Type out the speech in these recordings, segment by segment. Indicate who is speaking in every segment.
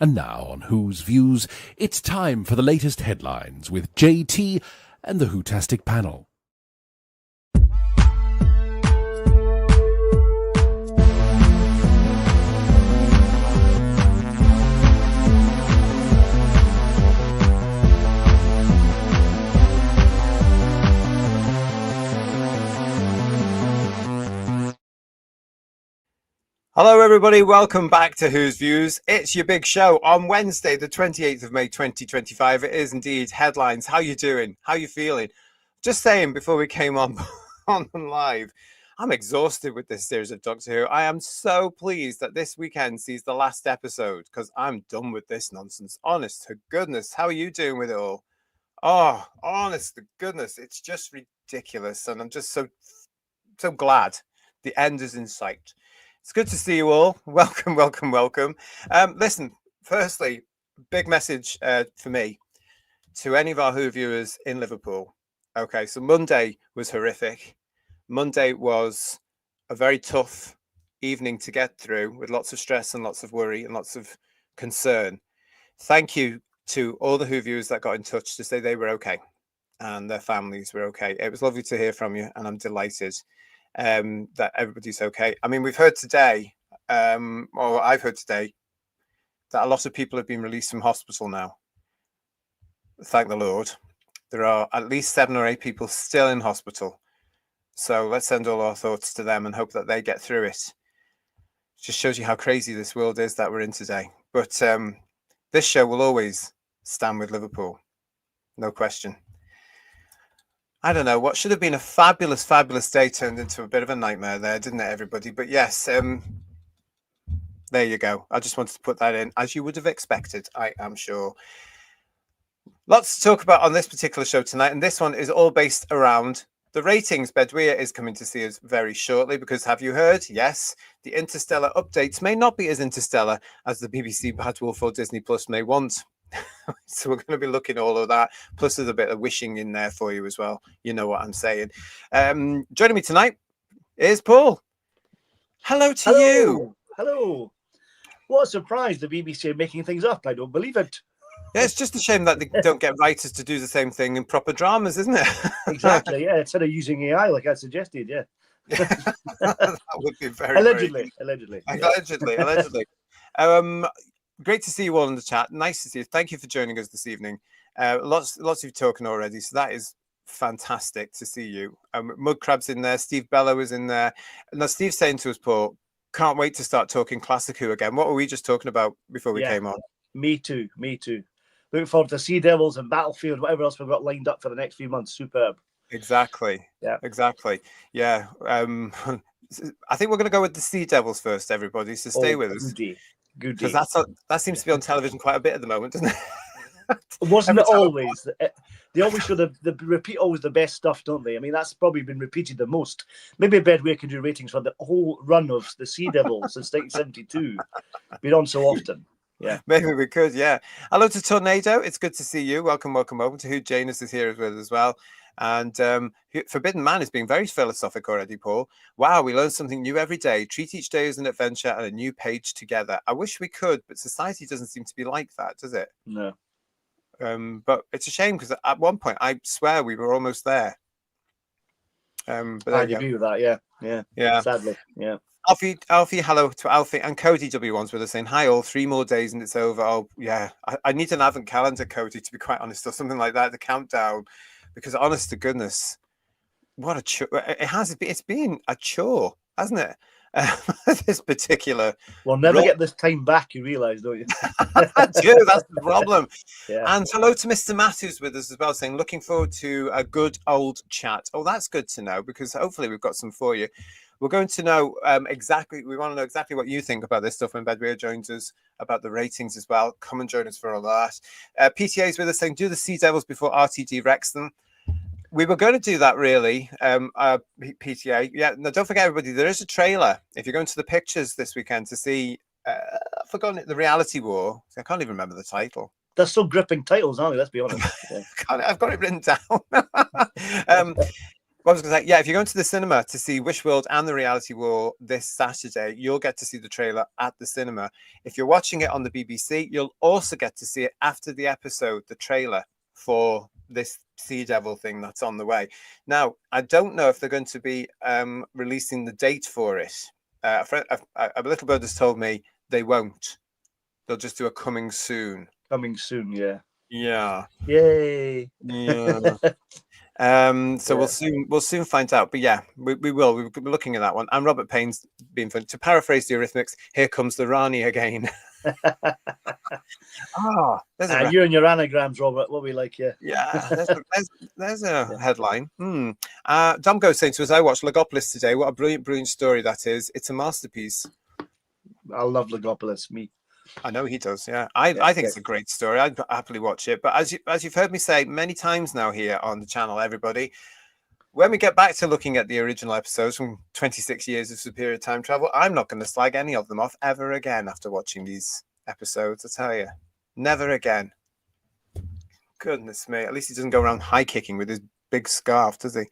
Speaker 1: And now on Who's Views, it's time for the latest headlines with JT and the Whotastic panel.
Speaker 2: Hello, everybody. Welcome back to Who's Views. It's your big show on Wednesday, the 28th of May, 2025. It is indeed headlines. How you doing? How you feeling? Just saying before we came on live, I'm exhausted with this series of Doctor Who. I am so pleased that this weekend sees the last episode because I'm done with this nonsense. Honest to goodness, how are you doing with it all? Oh, honest to goodness, it's just ridiculous, and I'm just so glad the end is in sight. It's good to see you all. Welcome, welcome, welcome. Listen, firstly, big message for me to any of our Who viewers in Liverpool. Okay, so Monday was horrific. Monday was a very tough evening to get through with lots of stress and lots of worry and lots of concern. Thank you to all the Who viewers that got in touch to say they were okay and their families were okay. It was lovely to hear from you, and I'm delighted that everybody's okay. I mean, we've heard today, or I've heard today, that a lot of people have been released from hospital now. Thank the Lord. There are at least 7 or 8 people still in hospital. So let's send all our thoughts to them and hope that they get through it. Just shows you how crazy this world is that we're in today. But this show will always stand with Liverpool. No question. I don't know, what should have been a fabulous, fabulous day turned into a bit of a nightmare there, didn't it, everybody? But yes, there you go. I just wanted to put that in, as you would have expected, I am sure. Lots to talk about on this particular show tonight, and this one is all based around the ratings. Bedouin is coming to see us very shortly because, have you heard? Yes, the Interstellar updates may not be as interstellar as the BBC Bad Wolf or Disney Plus may want. So we're going to be looking at all of that. Plus, there's a bit of wishing in there for you as well. You know what I'm saying. Joining me tonight is Paul. Hello to you.
Speaker 3: Hello. What a surprise the BBC are making things up. I don't believe it.
Speaker 2: Yeah, it's just a shame that they don't get writers to do the same thing in proper dramas, isn't it?
Speaker 3: Exactly, yeah. Instead of using AI like I suggested, yeah.
Speaker 2: That would be very
Speaker 3: Allegedly.
Speaker 2: Great to see you all in the chat. Nice to see you. Thank you for joining us this evening. Lots of you talking already, so that is fantastic to see you. Mud Crab's in there. Steve Bellow is in there. Now, Steve's saying to us, Paul, can't wait to start talking Classic Who again. What were we just talking about before we came on?
Speaker 3: Me too. Looking forward to Sea Devils and Battlefield, whatever else we've got lined up for the next few months. Superb.
Speaker 2: Exactly. Yeah. Exactly. Yeah. I think we're going to go with the Sea Devils first, everybody. So stay with us.
Speaker 3: Good.
Speaker 2: Because that seems to be on television quite a bit at the moment, doesn't it?
Speaker 3: Wasn't it always? They always show the repeat always the best stuff, don't they? I mean, that's probably been repeated the most. Maybe Bedouin can do ratings for the whole run of the Sea Devils since 1972. Been on so often. Yeah,
Speaker 2: maybe we could. Yeah. Hello to Tornado. It's good to see you. Welcome to Who. Janus is here with us as well. And Forbidden Man is being very philosophic already, Paul. Wow, we learn something new every day. Treat each day as an adventure and a new page together. I wish we could, but society doesn't seem to be like that, does it?
Speaker 3: No.
Speaker 2: But it's a shame because at one point, I swear we were almost there. But
Speaker 3: I agree with that. Yeah. Sadly, yeah.
Speaker 2: Alfie, hello to Alfie, and Cody W1's with us saying hi all. 3 more days and it's over. Oh yeah, I need an advent calendar, Cody, to be quite honest, or something like that. The countdown. Because honest to goodness, what a chore. It's been a chore, hasn't it? This particular.
Speaker 3: We'll never get this time back, you realise, don't you?
Speaker 2: I do, that's the problem.
Speaker 3: Yeah.
Speaker 2: And hello to Mr. Matthews with us as well, saying looking forward to a good old chat. Oh, that's good to know, because hopefully we've got some for you. We're going to know we want to know exactly what you think about this stuff when Bedouin joins us, about the ratings as well. Come and join us for all that. PTA is with us saying, do the Sea Devils before RTD wrecks them. We were going to do that, really, PTA. Yeah, no, don't forget, everybody, there is a trailer. If you're going to the pictures this weekend to see, I've forgotten it, The Reality War. I can't even remember the title.
Speaker 3: They're still gripping titles, aren't they? Let's be honest. Yeah.
Speaker 2: I've got it written down. I was going to say, yeah, if you're going to the cinema to see Wishworld and the Reality War this Saturday, you'll get to see the trailer at the cinema. If you're watching it on the BBC, you'll also get to see it after the episode, the trailer for this Sea Devil thing that's on the way. Now, I don't know if they're going to be releasing the date for it. A little bird has told me they won't. They'll just do a coming soon.
Speaker 3: Coming soon, yeah.
Speaker 2: Yeah.
Speaker 3: Yay.
Speaker 2: Yeah. So we'll soon find out. But yeah, we will. We'll be looking at that one. And Robert Payne's being fun. To paraphrase the Eurythmics, here comes the Rani again.
Speaker 3: You and your anagrams, Robert. What we like, yeah.
Speaker 2: Yeah, there's a headline. Dom goes saying to us, I watched Logopolis today. What a brilliant story that is. It's a masterpiece.
Speaker 3: I love Logopolis, me.
Speaker 2: I know he does, yeah. I think it's a great story. I'd happily watch it. But as you've heard me say many times now here on the channel, everybody, when we get back to looking at the original episodes from 26 years of Superior Time Travel, I'm not going to slag any of them off ever again after watching these episodes, I tell you. Never again. Goodness me. At least he doesn't go around high kicking with his big scarf, does he?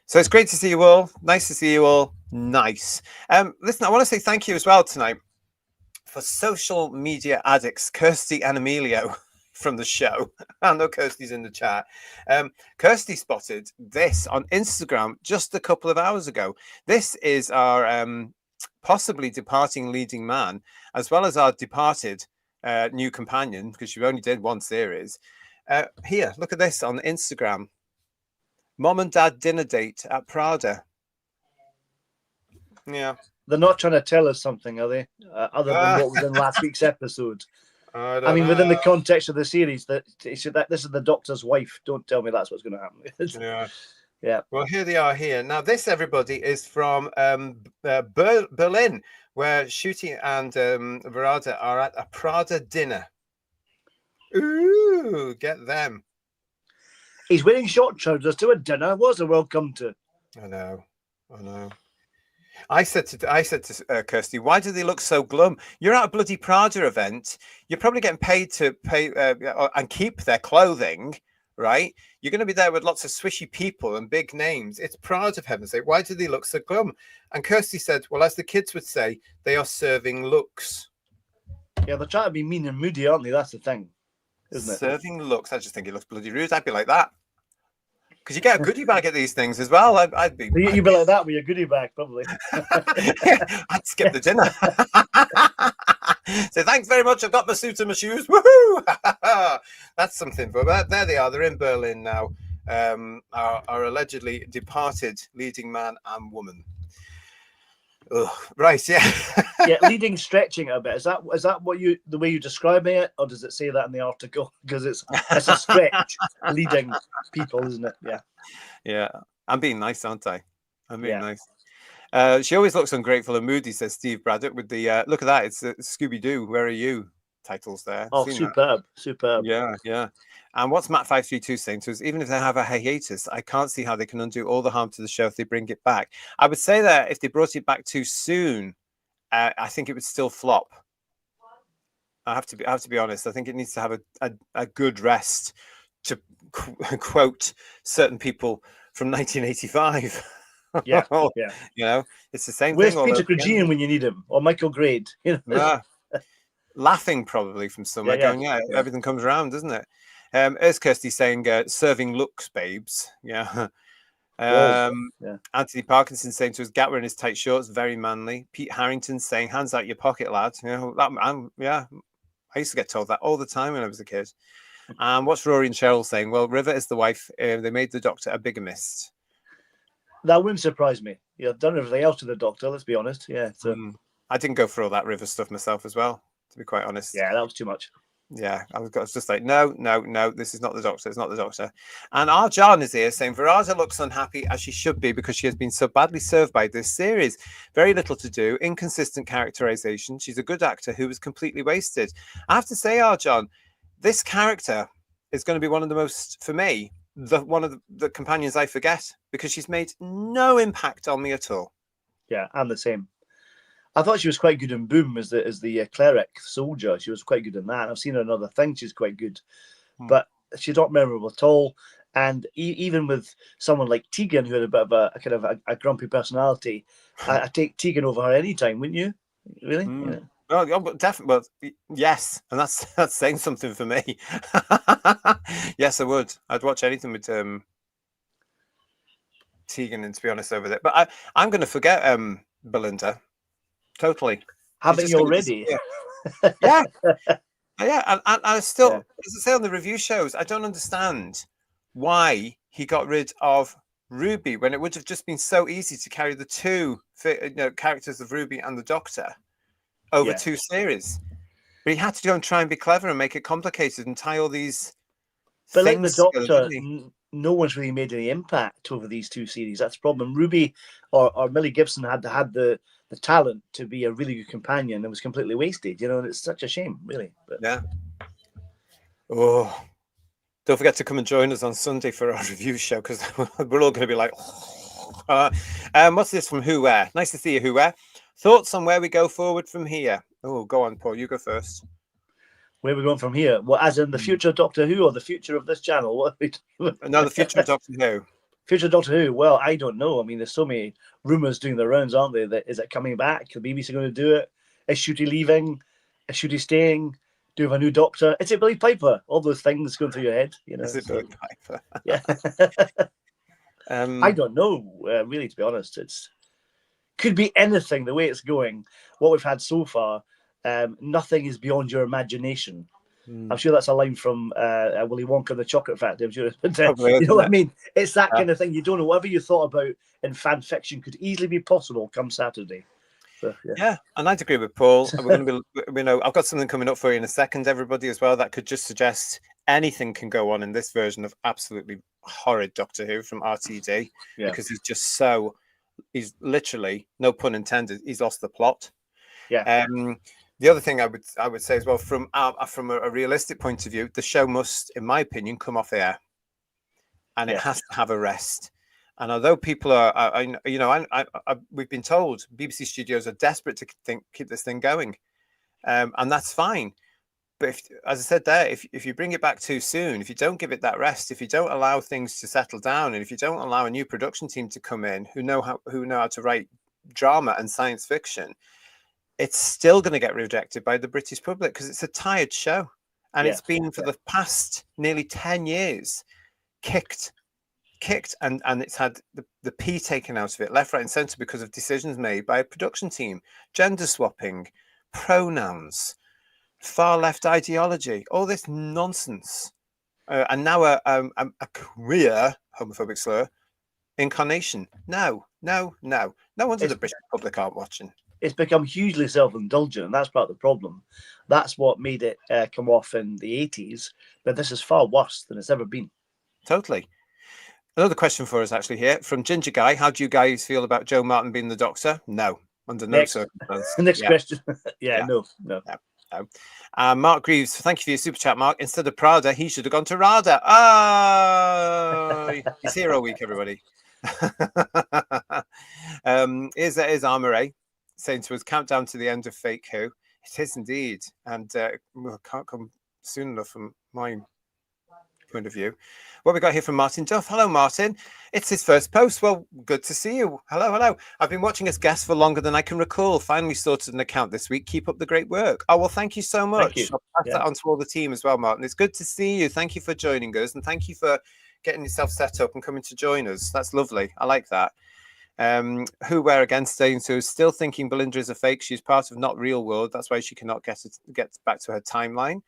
Speaker 2: So it's great to see you all. Nice to see you all. Nice. Listen, I want to say thank you as well tonight for social media addicts, Kirsty and Emilio from the show. I know Kirsty's in the chat. Kirsty spotted this on Instagram just a couple of hours ago. This is our possibly departing leading man, as well as our departed new companion, because she only did one series. Here, look at this on Instagram. Mom and dad dinner date at Prada. Yeah.
Speaker 3: They're not trying to tell us something, are they? Other than what was in last week's episode. I mean, within the context of the series, that this is the doctor's wife. Don't tell me that's what's going to happen. Yeah.
Speaker 2: Well, here they are here. Now, this, everybody, is from Berlin, where Shooty and Verada are at a Prada dinner. Ooh, get them.
Speaker 3: He's wearing short trousers to a dinner. What's a welcome to?
Speaker 2: I know. I said to Kirsty, why do they look so glum? You're at a bloody Prada event. You're probably getting paid to pay and keep their clothing, right? You're going to be there with lots of swishy people and big names. It's Prada, for heaven's sake. Why do they look so glum? And Kirsty said, well, as the kids would say, they are serving looks.
Speaker 3: Yeah, they're trying to be mean and moody, aren't they? That's the thing, isn't it?
Speaker 2: Serving looks. I just think it looks bloody rude. I'd be like that. Because you get a goodie bag at these things as well. I'd be
Speaker 3: like that with your goodie bag, probably.
Speaker 2: I'd skip the dinner. So thanks very much. I've got my suit and my shoes. Woohoo! That's something. But there they are. They're in Berlin now. Our allegedly departed leading man and woman. Ugh. Right, yeah.
Speaker 3: Yeah, leading, stretching it a bit. Is that what the way you describe it, or does it say that in the article? Because it's a stretch, leading people, isn't it? Yeah.
Speaker 2: Yeah. I'm being nice, aren't I? I'm being nice. She always looks ungrateful and moody, says Steve Braddock, with the look at that, it's Scooby-Doo, Where Are You? Titles there.
Speaker 3: Oh, superb.
Speaker 2: Yeah. And what's Matt 532 saying to us? Even if they have a hiatus, I can't see how they can undo all the harm to the show if they bring it back. I would say that if they brought it back too soon, I think it would still flop. I have to be honest. I think it needs to have a good rest, to quote certain people from 1985.
Speaker 3: Yeah.
Speaker 2: You know, it's the same
Speaker 3: Where's
Speaker 2: thing.
Speaker 3: Where's Peter Cregeen when you need him, or Michael Grade? You know?
Speaker 2: Laughing probably from somewhere, going, everything comes around, doesn't it? As Kirsty saying, serving looks, babes. Yeah. Anthony Parkinson saying to us, Gatwer in his tight shorts, very manly. Pete Harrington saying, hands out your pocket, lad. You know, I used to get told that all the time when I was a kid. And what's Rory and Cheryl saying? Well, River is the wife. They made the doctor a bigamist.
Speaker 3: That wouldn't surprise me. I've done everything else to the doctor, let's be honest. Yeah. So.
Speaker 2: I didn't go for all that River stuff myself as well, to be quite honest.
Speaker 3: Yeah, that was too much.
Speaker 2: Yeah, I was just like, no, this is not the doctor. It's not the doctor. And our John is here saying Verada looks unhappy, as she should be, because she has been so badly served by this series. Very little to do, inconsistent characterization. She's a good actor who was completely wasted. I have to say, our John, this character is going to be one of the most, for me, one of the companions I forget, because she's made no impact on me at all.
Speaker 3: Yeah, I'm the same. I thought she was quite good in Boom as the cleric soldier. She was quite good in that. I've seen her in other things. She's quite good, but she's not memorable at all. And even with someone like Tegan, who had a bit of a kind of a grumpy personality, I take Tegan over her anytime, wouldn't you? Really? Yeah.
Speaker 2: Well, yeah, but definitely. Well, yes, and that's saying something for me. Yes, I would. I'd watch anything with Tegan, and to be honest, over there. But I'm going to forget Belinda totally.
Speaker 3: Haven't you already?
Speaker 2: Yeah, yeah. And I still,
Speaker 3: Yeah.
Speaker 2: as I say on the review shows, I don't understand why he got rid of Ruby when it would have just been so easy to carry the two characters of Ruby and the Doctor over
Speaker 3: Yeah.
Speaker 2: 2 series. But he had to go and try and be clever and make it complicated and tie all these
Speaker 3: But like the
Speaker 2: things together,
Speaker 3: Doctor,
Speaker 2: didn't he?
Speaker 3: no one's really made any impact over these 2 series. That's the problem. Ruby or Millie Gibson had the talent to be a really good companion and was completely wasted, and it's such a shame, really. But
Speaker 2: Yeah. Oh, don't forget to come and join us on Sunday for our review show, because we're all going to be like, what's this from Who Where? Nice to see you, Who Where. Thoughts on where we go forward from here? Oh, go on, Paul. You go first.
Speaker 3: where are we going from here? Well, as in the future of Doctor Who or the future of this channel? What are we doing?
Speaker 2: No, the future of Doctor Who.
Speaker 3: Future of Doctor Who? Well, I don't know. I mean, there's so many rumours doing the rounds, aren't there? Is it coming back? The BBC going to do it? Is Shooty leaving? Is Shooty staying? Do we have a new Doctor? Is it Billy Piper? All those things going through your head,
Speaker 2: Is it Billy Piper?
Speaker 3: Yeah. I don't know, really, to be honest. Could be anything the way it's going. What we've had so far, nothing is beyond your imagination. I'm sure that's a line from Willy Wonka and the Chocolate Factory. I'm sure, but,
Speaker 2: Probably,
Speaker 3: you know what I mean? It's that
Speaker 2: Yeah.
Speaker 3: kind of thing. You don't know. Whatever you thought about in fan fiction could easily be possible come Saturday. So,
Speaker 2: Yeah, and I'd agree with Paul. We're going to be, I've got something coming up for you in a second, everybody, as well. That could just suggest anything can go on in this version of absolutely horrid Doctor Who from RTD, because he's literally, no pun intended, he's lost the plot.
Speaker 3: Yeah.
Speaker 2: The other thing I would say as well, from a realistic point of view, the show must, in my opinion, come off air, and it has to have a rest. And although people we've been told BBC Studios are desperate to keep this thing going, and that's fine. But as I said there, if you bring it back too soon, if you don't give it that rest, if you don't allow things to settle down, and if you don't allow a new production team to come in who know how to write drama and science fiction, it's still going to get rejected by the British public, because it's a tired show, and it's been for the past nearly 10 years kicked, and it's had the P taken out of it left, right, and centre because of decisions made by a production team, gender swapping, pronouns, far left ideology, all this nonsense, and now a queer homophobic slur incarnation. No wonder the British public aren't watching.
Speaker 3: It's become hugely self-indulgent, and that's part of the problem. That's what made it come off in the 80s, but this is far worse than it's ever been.
Speaker 2: Totally. Another question for us actually here from Ginger Guy. How do you guys feel about Joe Martin being the Doctor? No, under no circumstances.
Speaker 3: Next question. No.
Speaker 2: Mark Greaves, thank you for your super chat, Mark. Instead of Prada, he should have gone to RADA. Oh, he's here all week, everybody. Here's Armoray saying to us, countdown to the end of Fake Who. It is indeed, and can't come soon enough from my point of view. What we got here from Martin Duff. Hello, Martin. It's his first post. Well, good to see you. Hello. I've been watching as guest for longer than I can recall. Finally sorted an account this week. Keep up the great work. Oh, well, thank you so much. I'll pass that on to all the team as well, Martin. It's good to see you. Thank you for joining us, and thank you for getting yourself set up and coming to join us. That's lovely. I like that. Who Where again saying so, still thinking Belinda is a fake. She's part of Not Real World. That's why she cannot get back to her timeline.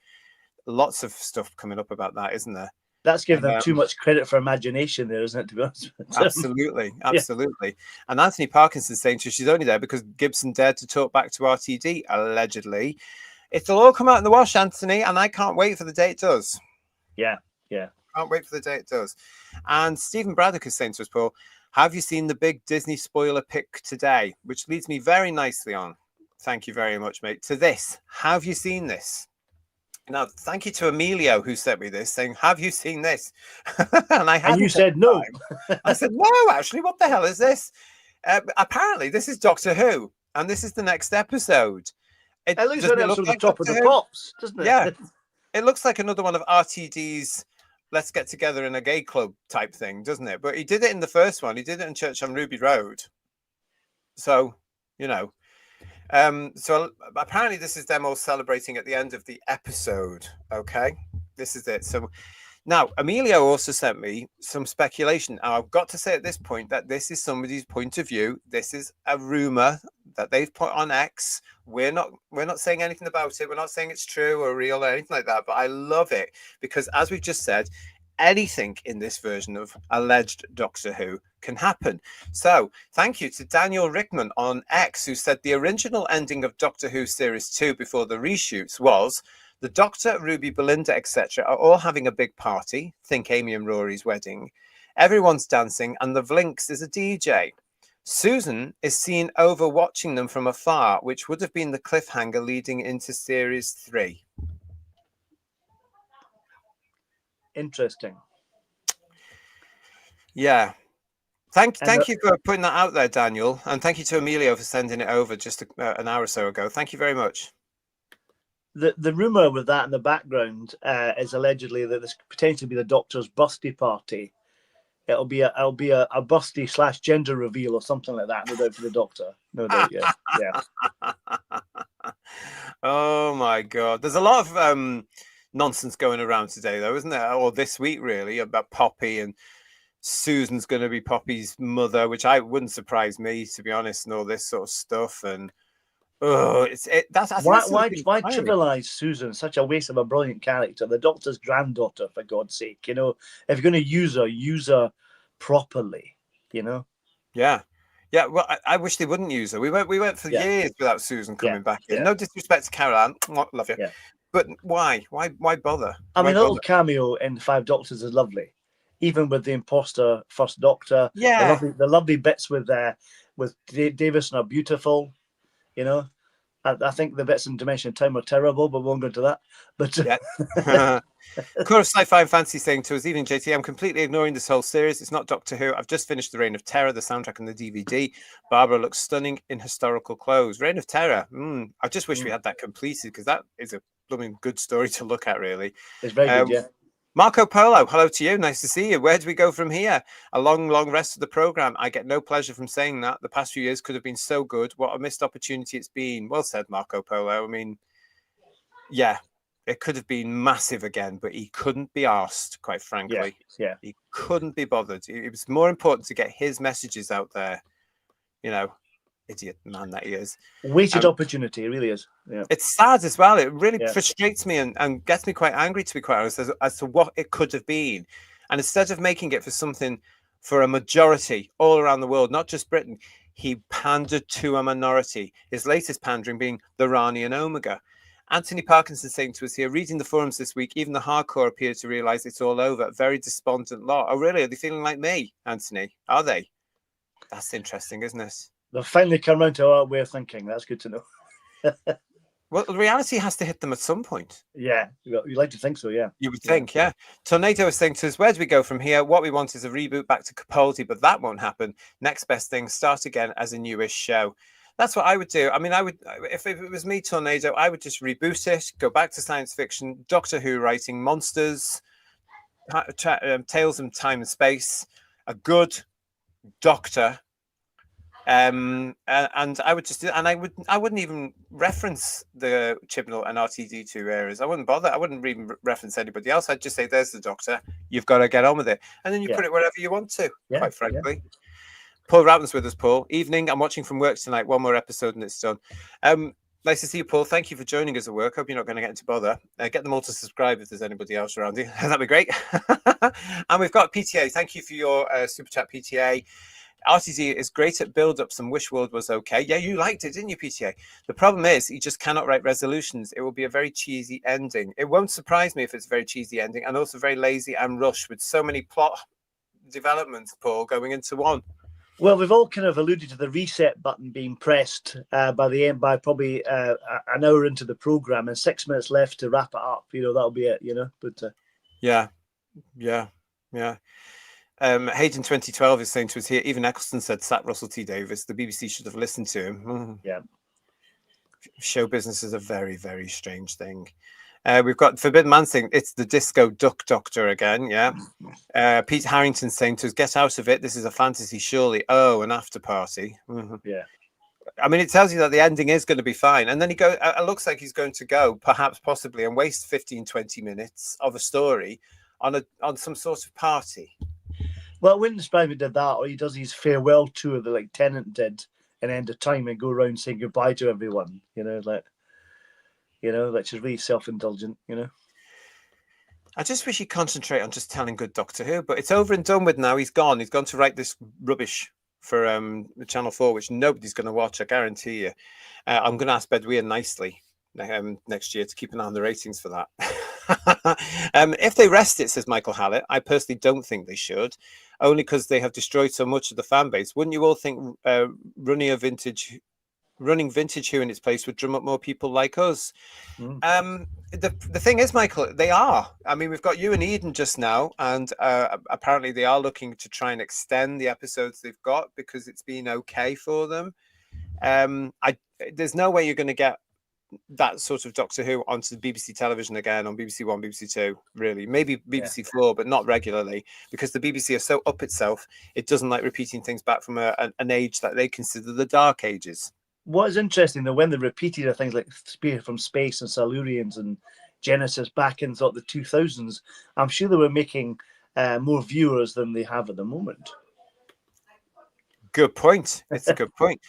Speaker 2: Lots of stuff coming up about that, isn't there?
Speaker 3: That's giving them too much credit for imagination there, isn't it, to be honest?
Speaker 2: Absolutely. And Anthony Parkinson saying she's only there because Gibson dared to talk back to RTD, allegedly. It'll all come out in the wash, Anthony, and I can't wait for the day it does.
Speaker 3: Yeah.
Speaker 2: Can't wait for the day it does. And Stephen Braddock is saying to us, Paul, have you seen the big Disney spoiler pick today? Which leads me very nicely on. Thank you very much, mate. To this, have you seen this? Now, thank you to Emilio who sent me this, saying, have you seen this? And
Speaker 3: you said no.
Speaker 2: I said, no, actually, what the hell is this? Apparently, this is Doctor Who, and this is the next episode.
Speaker 3: It looks like the top of the pops, doesn't it?
Speaker 2: Yeah. It looks like another one of RTD's let's get together in a gay club type thing, doesn't it? But he did it in the first one. He did it in church on Ruby Road. So, you know. So apparently this is them all celebrating at the end of the episode. Okay, this is it. So now Emilio also sent me some speculation. Now, I've got to say at this point that this is somebody's point of view. This is a rumor that they've put on X. We're not saying anything about it. We're not saying it's true or real or anything like that. But I love it because, as we've just said, anything in this version of alleged Doctor Who can happen. So thank you to Daniel Rickman on X, who said the original ending of Doctor Who Series 2 before the reshoots was the Doctor, Ruby, Belinda, etc. are all having a big party. Think Amy and Rory's wedding. Everyone's dancing and the Vlinks is a DJ. Susan is seen over watching them from afar, which would have been the cliffhanger leading into Series 3.
Speaker 3: Interesting.
Speaker 2: Yeah. Thank you for putting that out there, Daniel. And thank you to Emilio for sending it over just an hour or so ago. Thank you very much.
Speaker 3: The rumor with that in the background is allegedly that this could potentially be the Doctor's busty party. It'll be a busty / gender reveal or something like that, no doubt, for the Doctor. No doubt, yeah.
Speaker 2: Oh my God. There's a lot of nonsense going around today, though, isn't there? Or this week, really, about Poppy, and Susan's going to be Poppy's mother, which wouldn't surprise me, to be honest, and all this sort of stuff. And why
Speaker 3: trivialize Susan? Such a waste of a brilliant character. The Doctor's granddaughter, for God's sake. You know, if you're going to use her properly. You know.
Speaker 2: Yeah. Yeah, well, I wish they wouldn't use her. We went for years without Susan coming back in. Yeah. No disrespect to Caroline, love you. Yeah. But why? Why bother?
Speaker 3: I mean, a little cameo in Five Doctors is lovely, even with the imposter first Doctor.
Speaker 2: Yeah,
Speaker 3: the lovely bits with Davison are beautiful. You know, I think the bits in Dimension of Time are terrible, but we won't go into that. But
Speaker 2: yeah. Chorus Sci-Fi and Fancy saying to us, "Evening JT, I'm completely ignoring this whole series. It's not Doctor Who. I've just finished The Reign of Terror, the soundtrack and the DVD. Barbara looks stunning in historical clothes. Reign of Terror. I just wish we had that completed, because that is a blooming good story to look at, really.
Speaker 3: It's very good, yeah.
Speaker 2: Marco Polo, hello to you. Nice to see you. Where do we go from here? A long, long rest of the program. I get no pleasure from saying that. The past few years could have been so good. What a missed opportunity it's been." Well said, Marco Polo. I mean, yeah, it could have been massive again, but he couldn't be asked, quite frankly.
Speaker 3: Yeah.
Speaker 2: He couldn't be bothered. It was more important to get his messages out there. You know, idiot man that he is.
Speaker 3: Wasted opportunity, it really is. Yeah.
Speaker 2: It's sad as well. It really frustrates me and gets me quite angry, to be quite honest, as to what it could have been. And instead of making it for a majority all around the world, not just Britain, he pandered to a minority. His latest pandering being the Rani and Omega. Anthony Parkinson saying to us here, reading the forums this week, even the hardcore appear to realise it's all over. Very despondent lot. Oh, really? Are they feeling like me, Anthony? Are they? That's interesting, isn't it?
Speaker 3: They've finally come around to our way of thinking. That's good to know.
Speaker 2: Well, the reality has to hit them at some point.
Speaker 3: Yeah, you'd like to think so, yeah.
Speaker 2: You would think, yeah. Tornado is saying to us, where do we go from here? What we want is a reboot back to Capaldi, but that won't happen. Next best thing, start again as a newish show. That's what I would do. I mean, if it was me, Tornado, I would just reboot it, go back to science fiction, Doctor Who writing, monsters, tales of time and space, a good Doctor. And I would just, and I wouldn't even reference the Chibnall and RTD2 eras. I wouldn't bother. I wouldn't even reference anybody else. I'd just say, "There's the Doctor. You've got to get on with it," and then you put it wherever you want to. Quite frankly. Yeah. Paul Routen's with us. Paul, evening. I'm watching from work tonight. One more episode and it's done. Nice to see you, Paul. Thank you for joining us at work. Hope you're not going to get into bother. Get them all to subscribe if there's anybody else around you. That'd be great. And we've got PTA. Thank you for your super chat, PTA. RTZ is great at build-ups and Wish World was okay. Yeah, you liked it, didn't you, PTA? The problem is he just cannot write resolutions. It will be a very cheesy ending. It won't surprise me if it's a very cheesy ending, and also very lazy and rushed with so many plot developments, Paul, going into one.
Speaker 3: Well, we've all kind of alluded to the reset button being pressed by probably an hour into the program and 6 minutes left to wrap it up. You know, that'll be it, you know. But
Speaker 2: yeah. Hayden 2012 is saying to us here, even Eccleston said, "Sat Russell T Davies. The BBC should have listened to him."
Speaker 3: Yeah.
Speaker 2: Show business is a very, very strange thing. We've got Forbidden Man saying it's the Disco Duck Doctor again. Yeah. Pete Harrington saying to us, get out of it. This is a fantasy, surely. Oh, an after party. Mm-hmm.
Speaker 3: Yeah.
Speaker 2: I mean, it tells you that the ending is going to be fine. And then he goes, it looks like he's going to go, perhaps, possibly, and waste 15, 20 minutes of a story on some sort of party.
Speaker 3: Well, when Spider-Man did that, or he does his farewell tour that like Tennant did in End of Time and go around saying goodbye to everyone, which is really self-indulgent,
Speaker 2: I just wish he'd concentrate on just telling good Doctor Who, but it's over and done with now. He's gone. He's gone to write this rubbish for Channel 4, which nobody's going to watch, I guarantee you. I'm going to ask Bedouin nicely next year to keep an eye on the ratings for that. If they rest it, says Michael Hallett, I personally don't think they should, only because they have destroyed so much of the fan base. Wouldn't you all think running Vintage Who in its place would drum up more people like us? The thing is, Michael, they are. I mean, we've got you and Eden just now, and apparently they are looking to try and extend the episodes they've got because it's been okay for them. There's no way you're going to get that sort of Doctor Who onto the BBC television again on BBC One, BBC Two, really. Maybe BBC Four, but not regularly, because the BBC are so up itself, it doesn't like repeating things back from an age that they consider the Dark Ages.
Speaker 3: What is interesting, though, when they repeated things like Spear from Space and Silurians and Genesis back in the 2000s, I'm sure they were making more viewers than they have at the moment.
Speaker 2: Good point. It's a good point.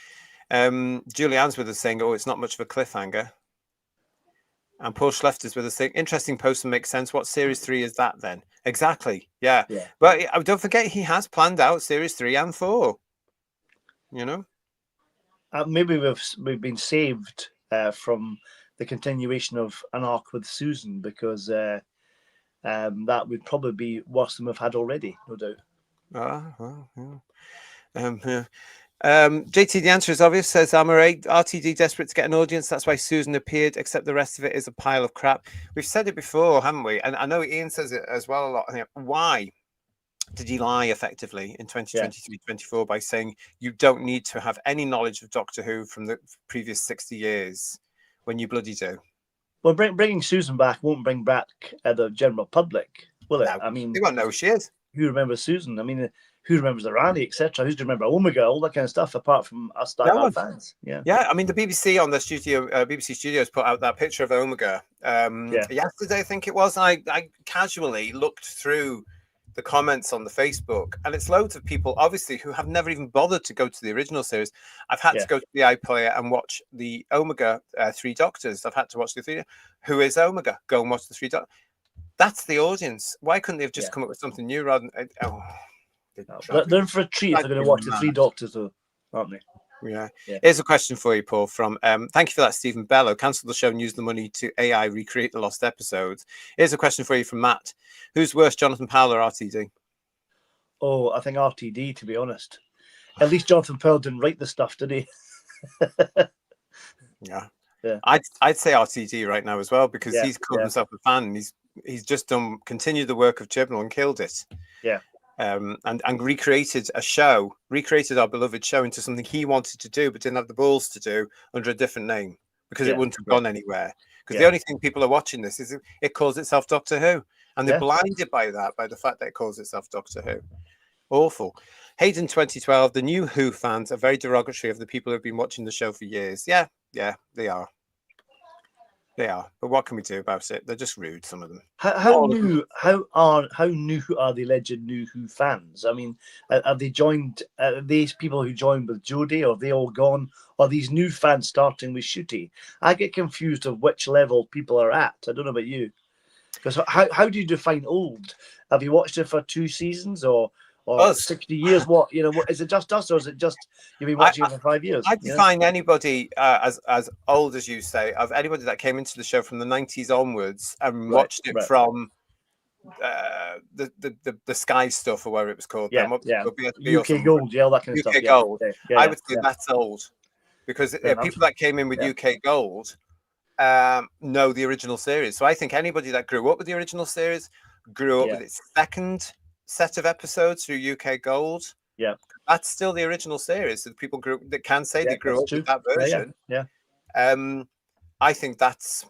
Speaker 2: Julie Answorth is saying, it's not much of a cliffhanger. And Paul Schlechter is with us saying, interesting post and makes sense. What series 3 is that then? Exactly. Yeah. But don't forget, he has planned out series 3 and 4.
Speaker 3: Maybe we've been saved from the continuation of An Arc with Susan, because that would probably be worse than we've had already, no doubt.
Speaker 2: JT, the answer is obvious, says Amaray. RTD desperate to get an audience. That's why Susan appeared, except the rest of it is a pile of crap. We've said it before, haven't we? And I know Ian says it as well a lot. Why did he lie effectively in 2023-24 by saying you don't need to have any knowledge of Doctor Who from the previous 60 years when you bloody do?
Speaker 3: Well, bringing Susan back won't bring back the general public, will it?
Speaker 2: No,
Speaker 3: I mean,
Speaker 2: they won't know who she is.
Speaker 3: Who remembers Susan? I mean, who remembers the Rani, etc.? Who's to remember Omega? All that kind of stuff, apart from us diehard fans. Yeah.
Speaker 2: I mean, the BBC on the studio, BBC Studios put out that picture of Omega yesterday, I think it was. I casually looked through the comments on the Facebook, and it's loads of people, obviously, who have never even bothered to go to the original series. I've had to go to the iPlayer and watch the Omega Three Doctors. I've had to watch the three. Who is Omega? Go and watch the Three Doctors. That's the audience. Why couldn't they have just come up with something new rather than...
Speaker 3: They're in for a treat if they're going to watch the Three Doctors, though, aren't they?
Speaker 2: Yeah. Here's a question for you, Paul, from thank you for that, Stephen Bellow. Cancel the show and use the money to AI recreate the lost episodes. Here's a question for you from Matt. Who's worse, Jonathan Powell or RTD?
Speaker 3: Oh, I think RTD, to be honest. At least Jonathan Powell didn't write the stuff, did he?
Speaker 2: Yeah. I'd say RTD right now as well, because he's called himself a fan, and he's just continued the work of Chibnall and killed it.
Speaker 3: Yeah.
Speaker 2: And recreated our beloved show into something he wanted to do but didn't have the balls to do under a different name, because it wouldn't have gone anywhere. Because the only thing people are watching this is it calls itself Doctor Who, and they're blinded by the fact that it calls itself Doctor Who. Awful. Hayden 2012, the new Who fans are very derogatory of the people who've been watching the show for years. Yeah, they are. They are, but what can we do about it? They're just rude, some of them.
Speaker 3: How new are the alleged new Who fans? I mean, have they joined? These people who joined with Jodie, are they all gone? Are these new fans starting with Shooty? I get confused of which level people are at. I don't know about you, because how do you define old? Have you watched it for 2 seasons or 60 years? What is it just us, or is it just you've been watching it for 5 years?
Speaker 2: I define anybody as old as you say, of anybody that came into the show from the 90s onwards and watched it from the Sky stuff, or whatever it was called.
Speaker 3: UK Gold, all that kind of stuff.
Speaker 2: UK Gold. I would say that's old, because people that came in with UK Gold know the original series. So I think anybody that grew up with the original series grew up with its second set of episodes through UK Gold.
Speaker 3: Yeah,
Speaker 2: that's still the original series. So people they can say they grew up with that version.
Speaker 3: Yeah.
Speaker 2: I think that's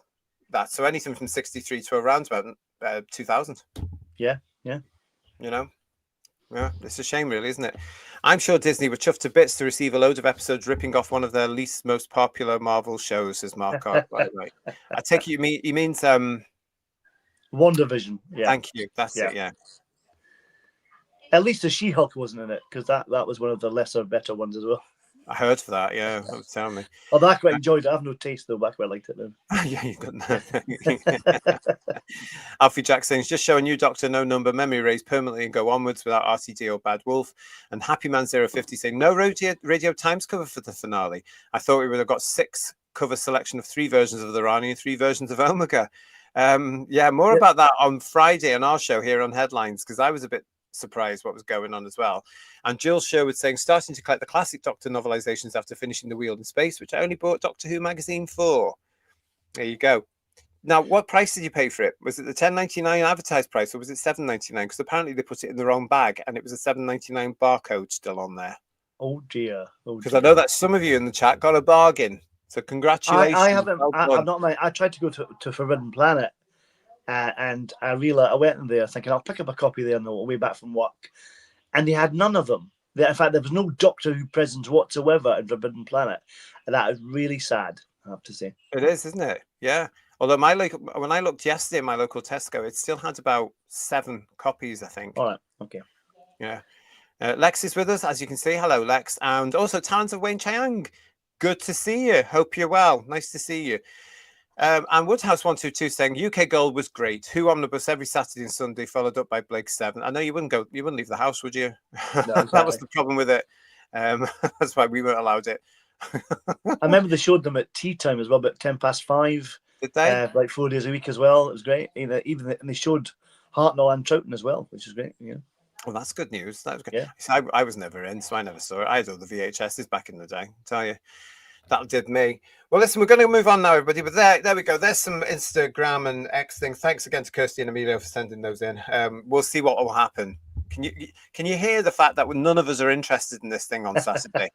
Speaker 2: that. So anything from 63 to around about 2000.
Speaker 3: Yeah.
Speaker 2: You know, yeah, it's a shame, really, isn't it? I'm sure Disney were chuffed to bits to receive a load of episodes ripping off one of their least most popular Marvel shows, says Mark Art, by the way. I take it he means
Speaker 3: WandaVision. Yeah.
Speaker 2: Thank you. That's it. Yeah.
Speaker 3: At least the She-Hulk wasn't in it, because that was one of the better ones as well.
Speaker 2: I heard for that. Yeah, that was telling me.
Speaker 3: Although I quite enjoyed it. I have no taste though, but I quite liked it then.
Speaker 2: Yeah, you got that. Alfie Jack saying, just show a new Doctor, no number, memory raised permanently and go onwards without RTD or Bad Wolf. And Happy Man 050 saying, no Radio Times cover for the finale. I thought we would have got 6 cover selection of 3 versions of the Rani and 3 versions of Omega. More about that on Friday on our show here on Headlines, because I was a bit surprised what was going on as well. And Jill Sherwood saying, starting to collect the classic Doctor novelizations after finishing The Wheel in Space, which I only bought Doctor Who magazine for. There you go. Now, what price did you pay for it? Was it the $10.99 advertised price, or was it $7.99? Because apparently they put it in the wrong bag, and it was a $7.99 barcode still on there.
Speaker 3: Oh dear.
Speaker 2: Because I know that some of you in the chat got a bargain. So congratulations.
Speaker 3: I haven't. I'm not. I tried to go to Forbidden Planet, and I realized I went in there thinking I'll pick up a copy there on the way back from work, and they had none of them. In fact, there was no Doctor Who presence whatsoever in Forbidden Planet, and that is really sad, I have to say.
Speaker 2: It is, isn't it? Yeah. Although when I looked yesterday in my local Tesco, it still had about 7 copies, I think.
Speaker 3: All right. Okay.
Speaker 2: Yeah. Lex is with us, as you can see. Hello, Lex. And also Talent of Wayne Chiang. Good to see you. Hope you're well. Nice to see you. And Woodhouse 122 saying UK Gold was great. Who Omnibus every Saturday and Sunday, followed up by Blake 7. I know you wouldn't leave the house, would you? No, exactly. That was the problem with it. That's why we weren't allowed it.
Speaker 3: I remember they showed them at tea time as well, about 5:10. Did they? Like 4 days a week as well. It was great. And they showed Hartnell and Troughton as well, which is great. Yeah.
Speaker 2: Well, that's good news. That was good.
Speaker 3: Yeah.
Speaker 2: So I was never in, so I never saw it. I had all the VHSs back in the day. I tell you, that did me. Well, listen, we're going to move on now, everybody. But there we go. There's some Instagram and X things. Thanks again to Kirsty and Emilio for sending those in. We'll see what will happen. Can you hear the fact that none of us are interested in this thing on Saturday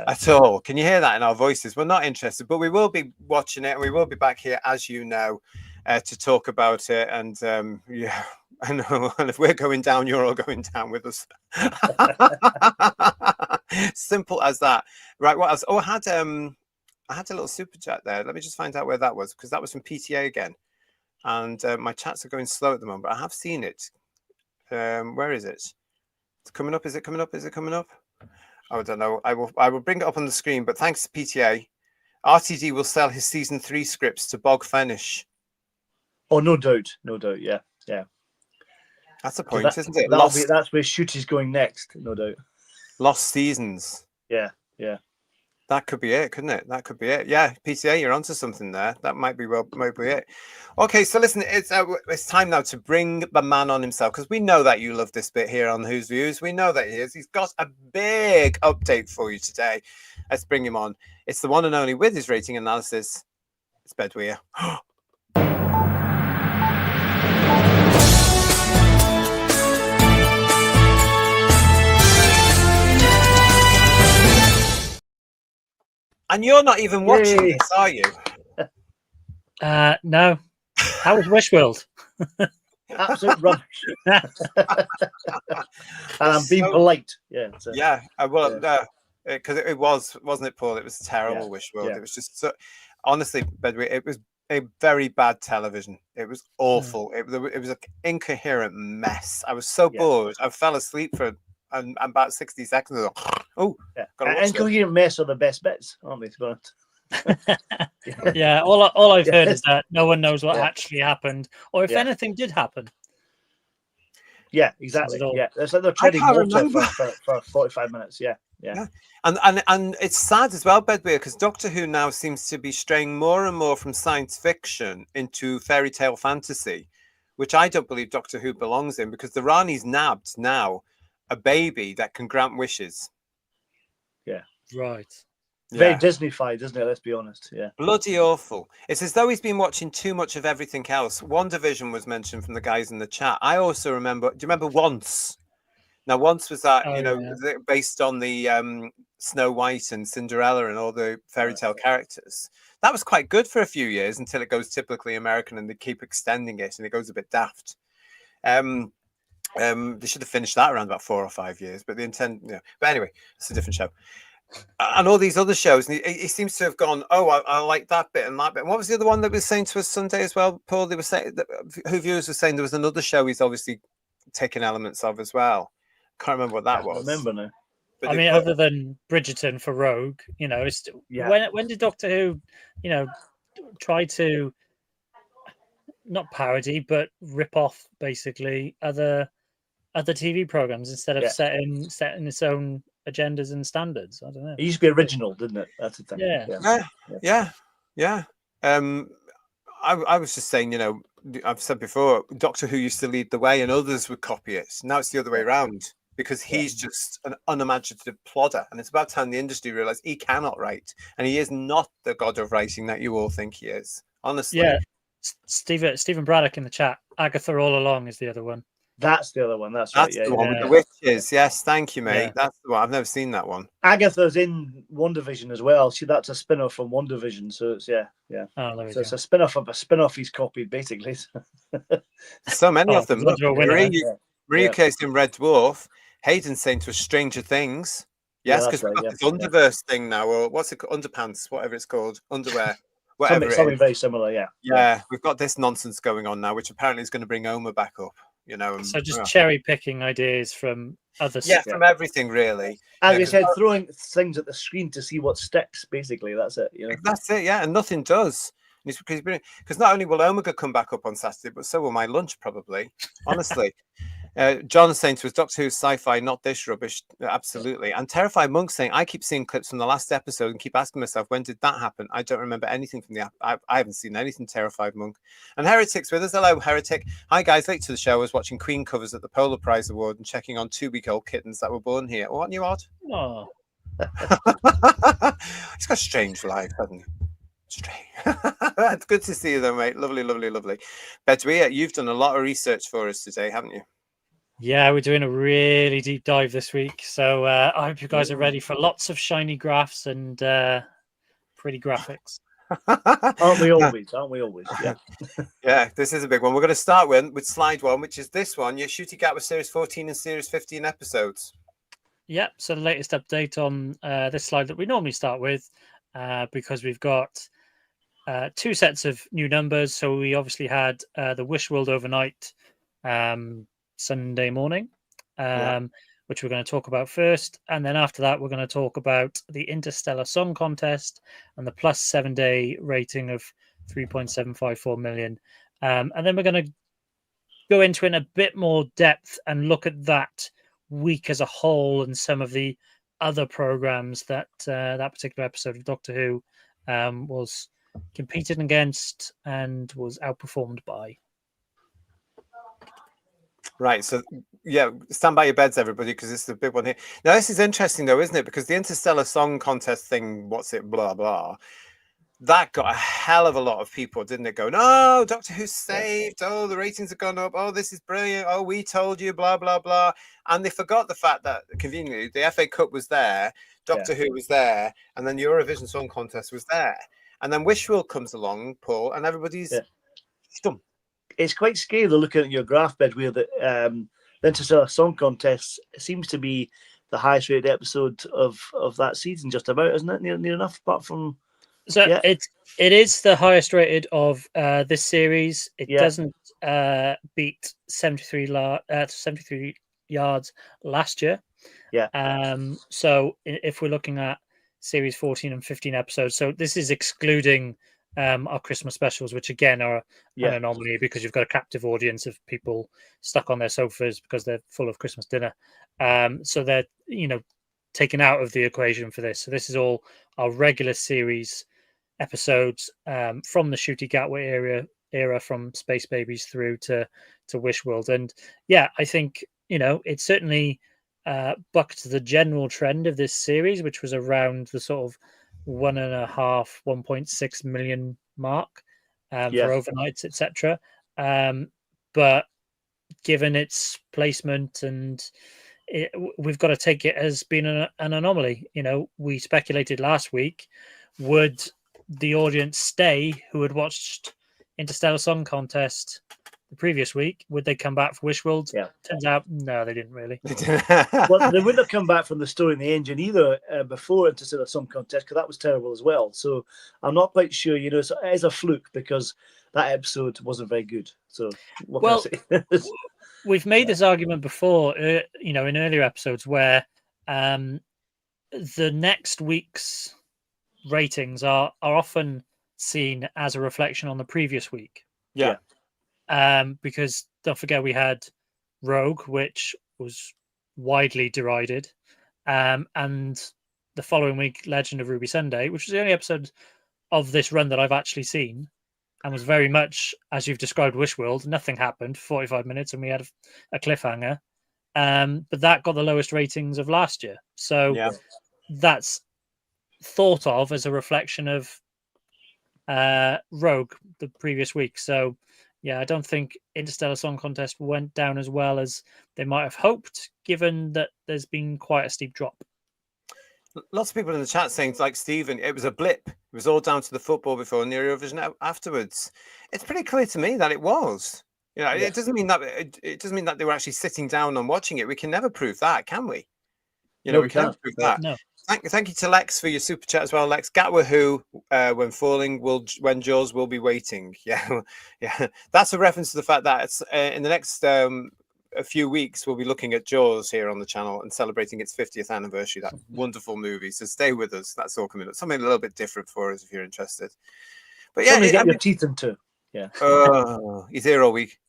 Speaker 2: at all? Can you hear that in our voices? We're not interested, but we will be watching it, and we will be back here, as you know, to talk about it. And yeah, I know. And if we're going down, you're all going down with us. Simple as that. Right? What else? Oh, I had a little super chat there. Let me just find out where that was, because that was from PTA again. And my chats are going slow at the moment, but I have seen it. Where is it? It's coming up. Is it coming up? Is it coming up? Oh, I don't know. I will bring it up on the screen. But thanks to PTA, RTD will sell his season 3 scripts to Bog Finish.
Speaker 3: Oh, no doubt. Yeah.
Speaker 2: That's the point, isn't it?
Speaker 3: That's where Shoot is going next, no doubt.
Speaker 2: Lost Seasons.
Speaker 3: Yeah.
Speaker 2: That could be it, couldn't it? That could be it. Yeah, PTA, you're onto something there. That might be it. Okay, so listen, it's time now to bring the man on himself, because we know that you love this bit here on Who's Views. We know that he is. He's got a big update for you today. Let's bring him on. It's the one and only with his rating analysis. It's Bedweer. And you're not even watching this, are you?
Speaker 4: No. How was Wishworld?
Speaker 3: Absolute rubbish. And I'm being polite. Yeah.
Speaker 2: Yeah. Because it wasn't it, Paul? It was terrible, Wishworld. Yeah. It was just honestly, Bedouin, it was a very bad television. It was awful. It was an incoherent mess. I was so bored. I fell asleep for about 60 seconds ago. Oh,
Speaker 3: yeah. Incoherent mess are the best bits, aren't they?
Speaker 4: Yeah, all I've heard is that no one knows what actually happened, or if anything did happen.
Speaker 3: Yeah, exactly. Yeah, it's like they're treading water for 45 minutes. Yeah.
Speaker 2: And it's sad as well, Bedweer, because Doctor Who now seems to be straying more and more from science fiction into fairy tale fantasy, which I don't believe Doctor Who belongs in, because the Rani's nabbed now a baby that can grant wishes.
Speaker 3: Yeah.
Speaker 4: Right.
Speaker 3: Very Disney-fied, isn't it? Let's be honest. Yeah.
Speaker 2: Bloody awful. It's as though he's been watching too much of everything else. WandaVision was mentioned from the guys in the chat. I also remember, do you remember Once? Now, once was that,
Speaker 4: Oh,
Speaker 2: based on the Snow White and Cinderella and all the fairy tale characters. That was quite good for a few years until it goes typically American and they keep extending it and it goes a bit daft. They should have finished that around about 4 or 5 years, but the intent, But anyway, it's a different show. And all these other shows, and he seems to have gone, oh, I like that bit and that bit. And what was the other one that was saying to us Sunday as well, Paul? They were saying that Who Viewers were saying there was another show he's obviously taken elements of as well. Can't remember what that was.
Speaker 3: I remember now.
Speaker 2: But
Speaker 4: I mean, other than Bridgerton for Rogue, it's, when did Doctor Who, try to not parody but rip off basically other TV programs instead of setting its own agendas and standards? I don't know.
Speaker 3: It used to be original, didn't it? That's the thing.
Speaker 2: Yeah. I was just saying, I've said before, Doctor Who used to lead the way and others would copy it. Now it's the other way around because he's just an unimaginative plodder. And it's about time the industry realised he cannot write. And he is not the god of writing that you all think he is. Honestly.
Speaker 4: Yeah. Stephen Braddock in the chat. Agatha All Along is the other one.
Speaker 3: That's the other one. That's
Speaker 2: the one with the witches. Yes, thank you, mate. That's the one. I've never seen that one.
Speaker 3: Agatha's in WandaVision as well. See, that's a spin-off from WandaVision. So it's so it's a spin-off of a spin-off he's copied, basically.
Speaker 2: So many of them. Look, Maria Case in Red Dwarf. Hayden's saying to us Stranger Things. Yes, because we've got this Underverse thing now, or what's it called? Underpants, whatever it's called. Underwear.
Speaker 3: Something very similar,
Speaker 2: Yeah, we've got this nonsense going on now, which apparently is going to bring Oma back up.
Speaker 4: So just cherry picking ideas from other
Speaker 2: from everything really.
Speaker 3: As we said, throwing things at the screen to see what sticks. Basically, that's it.
Speaker 2: That's it. Yeah, and nothing does. Because not only will Omega come back up on Saturday, but so will my lunch probably. Honestly, John is saying to us, Doctor Who's sci-fi, not this rubbish. Absolutely. And Terrified Monk saying, I keep seeing clips from the last episode and keep asking myself, when did that happen? I don't remember anything from the I haven't seen anything. Terrified Monk. And Heretic's with us. Hello, Heretic. Hi guys, late to the show. I was watching Queen covers at the Polar Prize Award and checking on 2-week-old kittens that were born here. What you odd?
Speaker 4: Oh.
Speaker 2: He's got a strange life, hasn't he? It's good to see you though, mate. Lovely. Bedouia, you've done a lot of research for us today, haven't you?
Speaker 4: Yeah, we're doing a really deep dive this week. So I hope you guys are ready for lots of shiny graphs and pretty graphics.
Speaker 3: Aren't we always? Yeah.
Speaker 2: Yeah, this is a big one. We're going to start with slide 1, which is this one. Your Shooty Gap with series 14 and series 15 episodes.
Speaker 4: Yeah, so the latest update on this slide that we normally start with, because we've got 2 sets of new numbers. So we obviously had the Wish World Overnight Sunday morning, which we're going to talk about first. And then after that, we're going to talk about the Interstellar Song Contest and the plus 7-day rating of 3.754 million. And then we're going to go into it in a bit more depth and look at that week as a whole and some of the other programs that that particular episode of Doctor Who was competed against and was outperformed by.
Speaker 2: Right, so stand by your beds, everybody, because this is a big one here. Now, this is interesting, though, isn't it? Because the Interstellar Song Contest thing, what's it, blah, blah, that got a hell of a lot of people, didn't it? Going, oh, Doctor Who's saved. Oh, the ratings have gone up. Oh, this is brilliant. Oh, we told you, blah, blah, blah. And they forgot the fact that, conveniently, the FA Cup was there, Doctor Who was there, and then the Eurovision Song Contest was there. And then Wishful comes along, Paul, and everybody's stumped.
Speaker 3: It's quite scary though, looking at your graph bed where the Interstellar Song Contest seems to be the highest rated episode of that season, just about, isn't it? Near enough, apart from
Speaker 4: it is the highest rated of this series. It doesn't beat 73 yards last year. So if we're looking at series 14 and 15 episodes, so this is excluding our Christmas specials, which again are an anomaly because you've got a captive audience of people stuck on their sofas because they're full of Christmas dinner. So they're taken out of the equation for this. So this is all our regular series episodes from the Shooty Gatwa era from Space Babies through to Wish World. And I think it certainly bucked the general trend of this series, which was around the sort of 1.6 million mark for overnights, etc. But given its placement and we've got to take it as being an anomaly. We speculated last week, would the audience stay who had watched Interstellar Song Contest the previous week? Would they come back for Wishworld?
Speaker 3: Yeah.
Speaker 4: Turns out, no, they didn't really.
Speaker 3: Well, they wouldn't have come back from the Story in the Engine either before Interstellar Song Contest, because that was terrible as well. So I'm not quite sure, so it is a fluke because that episode wasn't very good. So what can I say?
Speaker 4: We've made this argument before, in earlier episodes where the next week's ratings are often seen as a reflection on the previous week.
Speaker 2: Yeah.
Speaker 4: Because don't forget, we had Rogue, which was widely derided, and the following week, Legend of Ruby Sunday, which was the only episode of this run that I've actually seen, and was very much as you've described Wishworld. Nothing happened, 45 minutes, and we had a cliffhanger. But that got the lowest ratings of last year. So that's thought of as a reflection of Rogue the previous week. So yeah, I don't think Interstellar Song Contest went down as well as they might have hoped, given that there's been quite a steep drop.
Speaker 2: Lots of people in the chat saying, like Stephen, it was a blip. It was all down to the football before and the Eurovision afterwards. It's pretty clear to me that it was. It doesn't mean that it doesn't mean that they were actually sitting down and watching it. We can never prove that, can we? We can't prove that.
Speaker 4: No.
Speaker 2: Thank you to Lex for your super chat as well. Lex, Gatwa who, when falling, when Jaws will be waiting. Yeah, yeah. That's a reference to the fact that it's, in the next a few weeks we'll be looking at Jaws here on the channel and celebrating its 50th anniversary. That wonderful movie. So stay with us. That's all coming up. Something a little bit different for us if you're interested. But yeah,
Speaker 3: get your teeth into. Yeah.
Speaker 2: He's here all week.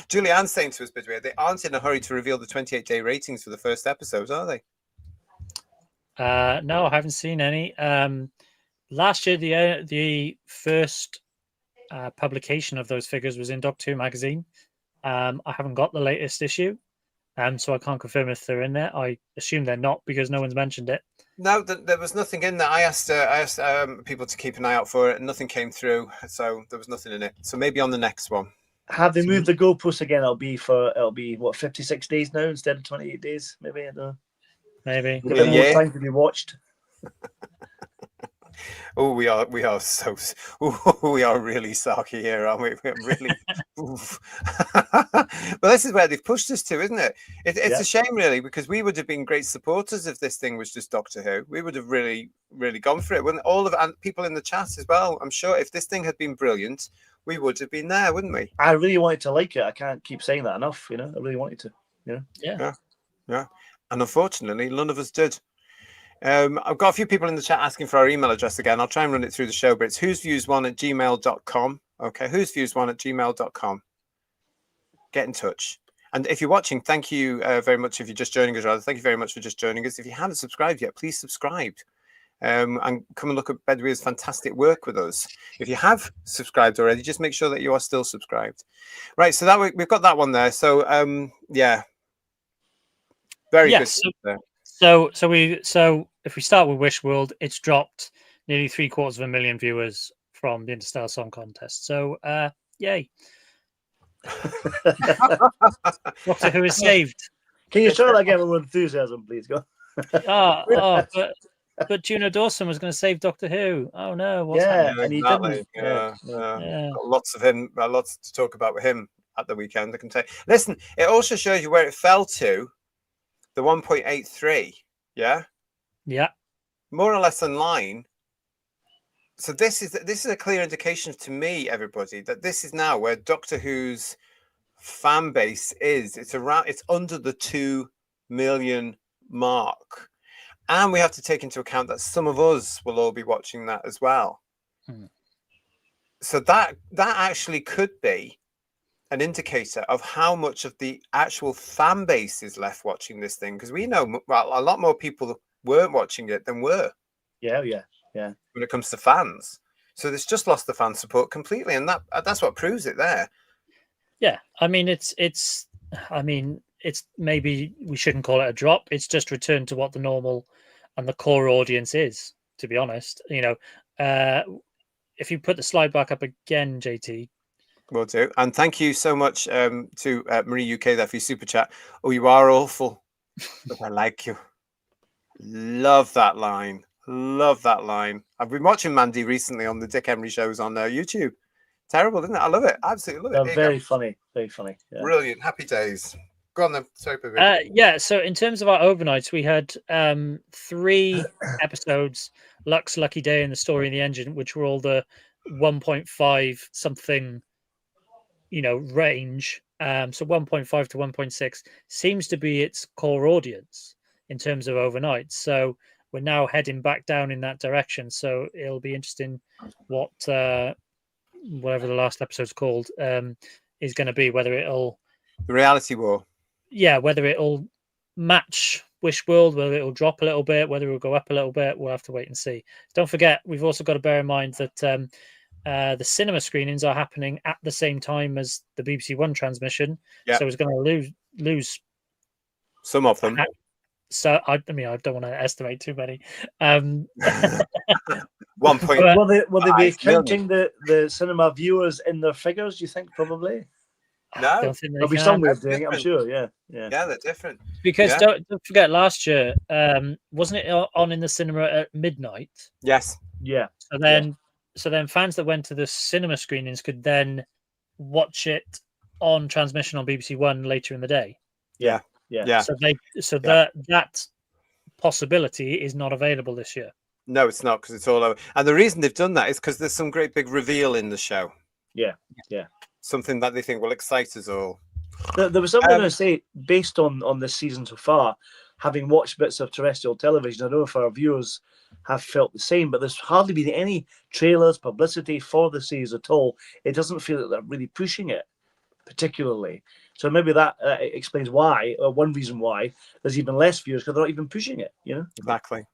Speaker 2: Julie Ann's saying to us, by the way, they aren't in a hurry to reveal the 28-day ratings for the first episodes, are they?
Speaker 4: No, I haven't seen any. Last year, the first publication of those figures was in Doctor Who magazine. I haven't got the latest issue, so I can't confirm if they're in there. I assume they're not because no one's mentioned it.
Speaker 2: No, there was nothing in there. I asked people to keep an eye out for it, and nothing came through, so there was nothing in it. So maybe on the next one.
Speaker 3: Have they moved the goalposts again? It'll be what, 56 days now instead of 28 days? Maybe I don't know.
Speaker 4: Maybe.
Speaker 3: Give it more time to be watched.
Speaker 2: Oh, we are really sarky here, aren't we? We're really. Well, this is where they've pushed us to, isn't it? It's a shame, really, because we would have been great supporters if this thing was just Doctor Who. We would have really, really gone for it. When all of and people in the chat as well, I'm sure if this thing had been brilliant, we would have been there, wouldn't we?
Speaker 3: I really wanted to like it. I can't keep saying that enough. I really wanted to.
Speaker 2: Yeah. And unfortunately, none of us did. I've got a few people in the chat asking for our email address again. I'll try and run it through the show, but it's whosviews1@gmail.com. Okay, whosviews1@gmail.com. Get in touch. And if you're watching, thank you very much. If you're just joining us, rather, thank you very much for just joining us. If you haven't subscribed yet, please subscribe. And come and look at Bedwyer's fantastic work with us. If you have subscribed already, just make sure that you are still subscribed. Right, so that we've got that one there. So very good.
Speaker 4: So if we start with Wishworld, it's dropped nearly 750,000 viewers from the Interstellar Song Contest. So yay. Doctor Who is saved.
Speaker 3: Can you try that again with enthusiasm, please? Go.
Speaker 4: But Juno Dawson was going to save Doctor Who. Oh no!
Speaker 3: What's happening? And he
Speaker 2: exactly.
Speaker 3: didn't.
Speaker 2: Got lots of him. Lots to talk about with him at the weekend. I can tell you. Listen, it also shows you where it fell to. The 1.83. Yeah. More or less in line. So this is a clear indication to me, everybody, that this is now where Doctor Who's fan base is. It's under the 2 million mark. And we have to take into account that some of us will all be watching that as well. So that actually could be an indicator of how much of the actual fan base is left watching this thing. Because we know a lot more people weren't watching it than were.
Speaker 3: Yeah.
Speaker 2: When it comes to fans. So it's just lost the fan support completely. And that's what proves it there.
Speaker 4: Yeah. I mean, it's maybe we shouldn't call it a drop. It's just returned to what the normal and the core audience is, to be honest. If you put the slide back up again, JT,
Speaker 2: Will do. And thank you so much to Marie UK there for your super chat. Oh, you are awful, but I like you. Love that line. Love that line. I've been watching Mandy recently on the Dick Emery shows on YouTube. Terrible, isn't it? I love it. Absolutely love it.
Speaker 3: Very funny. Very funny. Yeah.
Speaker 2: Brilliant. Happy days. Go on then. Sorry,
Speaker 4: yeah. So in terms of our overnights, we had 3 episodes: Luck's Lucky Day and The Story in the Engine, which were all the 1.5 something, range. So 1.5 to 1.6 seems to be its core audience in terms of overnights. So we're now heading back down in that direction. So it'll be interesting what whatever the last episode's called is going to be, whether it'll
Speaker 2: The Reality War.
Speaker 4: Yeah, whether it'll match Wishworld, whether it'll drop a little bit, whether it'll go up a little bit, we'll have to wait and see. Don't forget, we've also got to bear in mind that the cinema screenings are happening at the same time as the BBC One transmission.
Speaker 2: Yep.
Speaker 4: So it's going to lose
Speaker 2: some of them.
Speaker 4: So I don't want to estimate too many.
Speaker 2: 1 point.
Speaker 3: Will they be counting the cinema viewers in their figures? You think probably?
Speaker 2: No,
Speaker 3: there'll be some way of doing it. I'm sure. Yeah,
Speaker 2: they're different.
Speaker 4: Because don't forget, last year wasn't it on in the cinema at midnight?
Speaker 2: Yes.
Speaker 3: Yeah.
Speaker 4: So then fans that went to the cinema screenings could then watch it on transmission on BBC One later in the day.
Speaker 3: Yeah.
Speaker 4: That possibility is not available this year.
Speaker 2: No, it's not, because it's all over. And the reason they've done that is because there's some great big reveal in the show.
Speaker 3: Yeah.
Speaker 2: Something that they think will excite us all.
Speaker 3: There was something I was going to say based on this season so far. Having watched bits of terrestrial television, I don't know if our viewers have felt the same, but there's hardly been any trailers, publicity for the series at all. It doesn't feel that they're really pushing it particularly. So maybe that explains why, or one reason why, there's even less viewers, because they're not even pushing it,
Speaker 2: Exactly.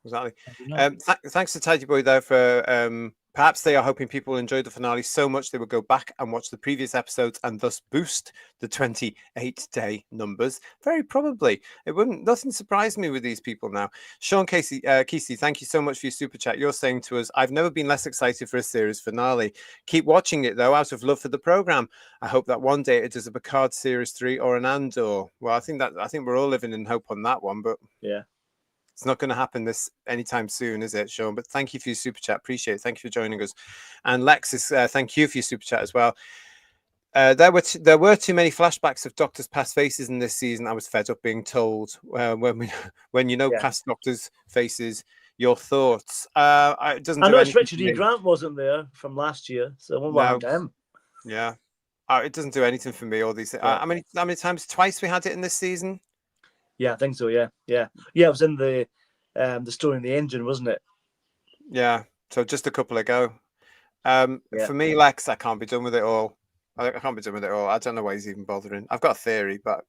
Speaker 2: Thanks to Tidy Boy there for perhaps they are hoping people will enjoy the finale so much they will go back and watch the previous episodes and thus boost the 28-day numbers. Very probably. Nothing surprised me with these people now. Sean Kesey, thank you so much for your super chat. You're saying to us, I've never been less excited for a series finale. Keep watching it though, out of love for the program. I hope that one day it does a Picard series 3 or an Andor. Well, I think we're all living in hope on that one, but
Speaker 3: yeah.
Speaker 2: It's not going to happen this anytime soon, is it, Sean? But thank you for your super chat. Appreciate it. Thank you for joining us. And Lexis, thank you for your super chat as well. There were too many flashbacks of Doctor's past faces in this season. I was fed up being told when you know past Doctor's faces. Your thoughts? It doesn't.
Speaker 3: I noticed Richard E. Grant wasn't there from last year, so what about him?
Speaker 2: Yeah, it doesn't do anything for me. All these. How many times? Twice we had it in this season.
Speaker 3: Yeah, I think so. Yeah. It was in the Story in the Engine, wasn't it?
Speaker 2: Yeah. So just a couple ago. For me, Lex, I can't be done with it all. I can't be done with it all. I don't know why he's even bothering. I've got a theory, but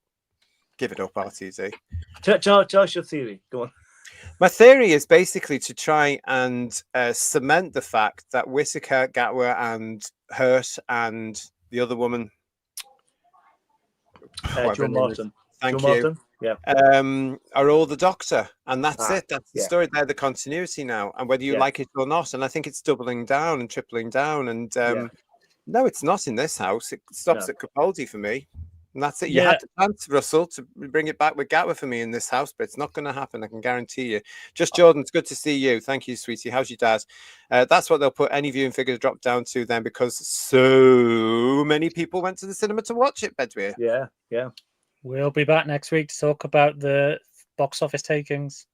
Speaker 2: give it up, RTZ.
Speaker 3: Tell us your theory. Go on.
Speaker 2: My theory is basically to try and cement the fact that Whittaker, Gatwa, and Hurt, and the other woman,
Speaker 3: Joe Martin.
Speaker 2: Thank you.
Speaker 3: Martin? Yeah.
Speaker 2: Are all the Doctor, and that's it. That's the story. They're the continuity now, and whether you like it or not. And I think it's doubling down and tripling down. And no, it's not in this house. It stops at Capaldi for me, and that's it. You had the chance, Russell, to bring it back with Gatwa for me in this house, but it's not going to happen. I can guarantee you. Just Jordan, it's good to see you. Thank you, sweetie. How's your dad? That's what they'll put any viewing figures drop down to then, because so many people went to the cinema to watch it. Bedweer.
Speaker 3: Yeah.
Speaker 4: We'll be back next week to talk about the box office takings.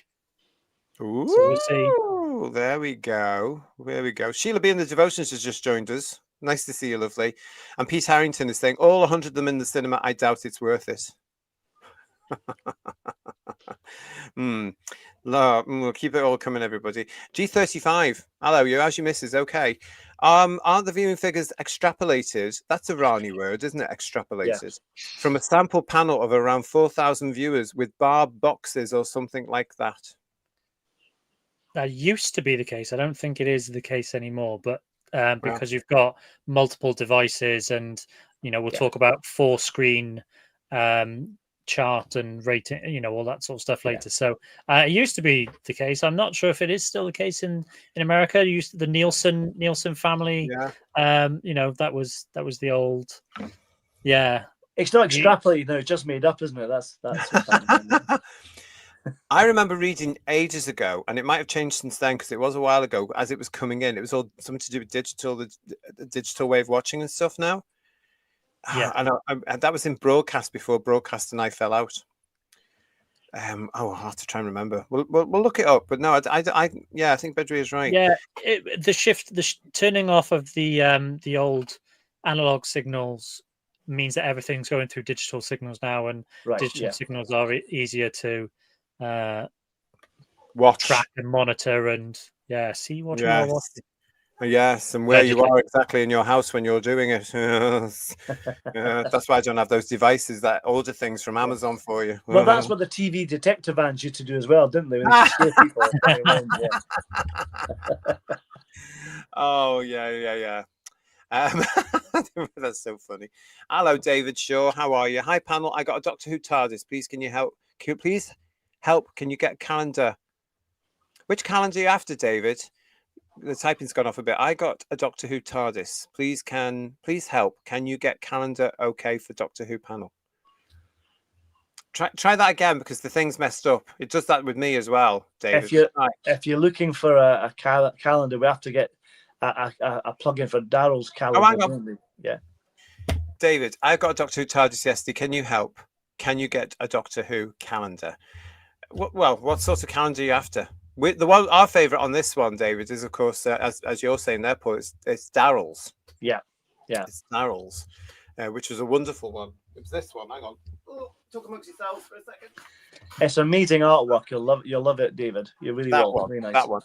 Speaker 2: Ooh,
Speaker 4: so we'll see.
Speaker 2: There we go. Sheila B in the Devotions has just joined us. Nice to see you, lovely. And Pete Harrington is saying, all 100 of them in the cinema, I doubt it's worth it. We'll keep it all coming, everybody. G35, hello, how's your missus? Okay. Aren't the viewing figures extrapolated? That's a Rani word, isn't it? Extrapolated from a sample panel of around 4,000 viewers with bar boxes or something like that.
Speaker 4: That used to be the case. I don't think it is the case anymore, but because you've got multiple devices, and we'll talk about 4-screen chart and rating, all that sort of stuff later. So it used to be the case. I'm not sure if it is still the case in America. The Nielsen family. That was the old. Yeah,
Speaker 3: it's not extrapolated now. It's just made up, isn't it? That's what's happening.
Speaker 2: I remember reading ages ago, and it might have changed since then because it was a while ago. As it was coming in, it was all something to do with the digital way of watching and stuff now.
Speaker 4: Yeah,
Speaker 2: and that was in broadcast before broadcast and I fell out. I'll have to try and remember. We'll look it up. But no, I think Bedri is right.
Speaker 4: Yeah, the turning off of the old analog signals means that everything's going through digital signals now, and digital signals are easier to
Speaker 2: watch,
Speaker 4: track, and monitor, and see what you are watching.
Speaker 2: Yes, and where you are exactly in your house when you're doing it. That's why I don't have those devices that order things from Amazon for you.
Speaker 3: Well, that's what the TV detective vans used to do as well, didn't they? When they scare people.
Speaker 2: Oh, yeah. That's so funny. Hello, David Shaw. How are you? Hi, panel. I got a Doctor Who TARDIS. Please, can you help? Can you get calendar? Which calendar are you after, David? The typing's gone off a bit. I got a Doctor Who TARDIS. Please help. Can you get calendar okay for Doctor Who panel? Try that again because the thing's messed up. It does that with me as well, David.
Speaker 3: If you're looking for a calendar, we have to get a plug-in for Daryl's calendar.
Speaker 2: Oh, hang on.
Speaker 3: Yeah.
Speaker 2: David, I've got a Doctor Who TARDIS yesterday. Can you help? Can you get a Doctor Who calendar? Well, what sort of calendar are you after? Our favourite on this one, David, is of course, as you're saying there, Paul, it's Daryl's.
Speaker 3: Yeah.
Speaker 2: It's Daryl's, which was a wonderful one. It was this one. Hang on. Talk amongst yourselves for a second.
Speaker 3: It's amazing artwork. You'll love it, David. You really will. Very nice.
Speaker 2: That one.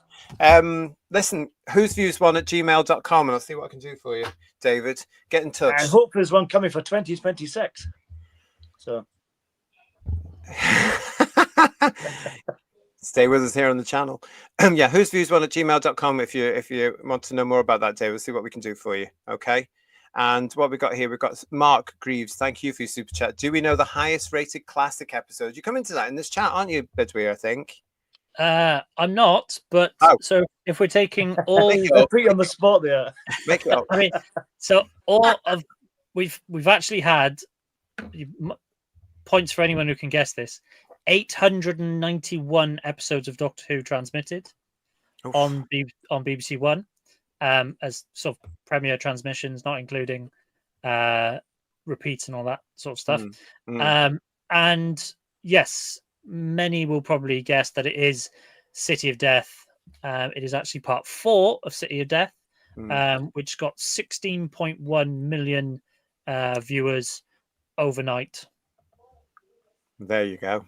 Speaker 2: Listen, whosviewsone@gmail.com, and I'll see what I can do for you, David. Get in touch.
Speaker 3: I hope there's one coming for 2026. So.
Speaker 2: Stay with us here on the channel. whosviewsone@gmail.com if you want to know more about that, David. We'll see what we can do for you. Okay. And what we got here, we've got Mark Greaves. Thank you for your super chat. Do we know the highest rated classic episode? You come into that in this chat, aren't you, Bedwi, I think?
Speaker 4: I'm not, but so if we're taking all
Speaker 3: put you on the spot there.
Speaker 2: Make it up.
Speaker 4: I mean, so all of we've actually had points for anyone who can guess this. 891 episodes of Doctor Who transmitted on BBC One as sort of premiere transmissions, not including repeats and all that sort of stuff. And yes, many will probably guess that it is City of Death. It is actually part 4 of City of Death, which got 16.1 million viewers overnight.
Speaker 2: There you go.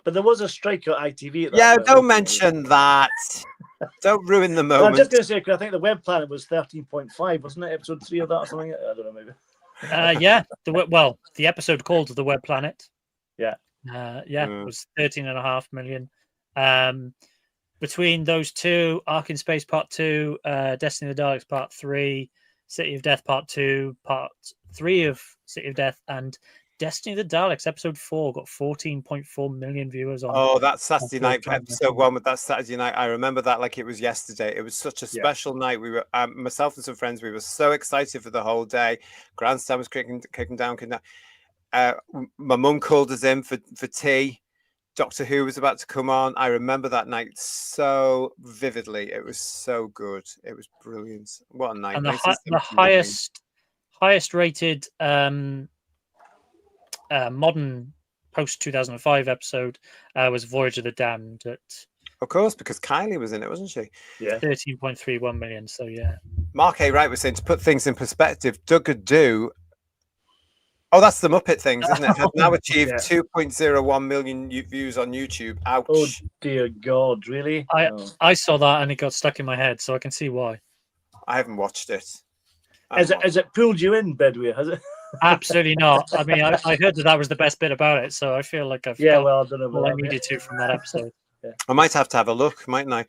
Speaker 3: But there was a strike at ITV.
Speaker 2: Don't mention that. Don't ruin the moment.
Speaker 3: No, I'm just going to say, because I think the Web Planet was 13.5, wasn't it? Episode 3 of that or something? I don't know, maybe.
Speaker 4: The episode called The Web Planet.
Speaker 3: Yeah.
Speaker 4: It was 13.5 million. Between those two, Ark in Space Part 2, Destiny of the Daleks Part 3, City of Death Part 2, Part 3 of City of Death, and Destiny of the Daleks Episode 4 got 14.4 million viewers on.
Speaker 2: Oh, that Saturday night episode 1 with that Saturday night. I remember that like it was yesterday. It was such a special night. We were myself and some friends. We were so excited for the whole day. Grandstand was kicking down. My mum called us in for tea. Doctor Who was about to come on. I remember that night so vividly. It was so good. It was brilliant. What a night!
Speaker 4: And the highest rated modern post 2005 episode was Voyage of the Damned at,
Speaker 2: of course, because Kylie was in it, wasn't she?
Speaker 3: Yeah,
Speaker 4: 13.31 million. So yeah,
Speaker 2: Mark A. Wright was saying, to put things in perspective, Duggadoo. Oh, that's the Muppet things, isn't it? Have now achieved 2.01 million views on YouTube. Ouch!
Speaker 3: Oh dear God, really?
Speaker 2: I
Speaker 4: saw that and it got stuck in my head, so I can see why.
Speaker 2: I haven't watched it.
Speaker 3: Has it pulled you in, Bedwi? Has it?
Speaker 4: Absolutely not. I mean, I heard that was the best bit about it, so I feel like I've
Speaker 3: I don't know
Speaker 4: what I needed to from that episode.
Speaker 2: I might have to have a look, mightn't I?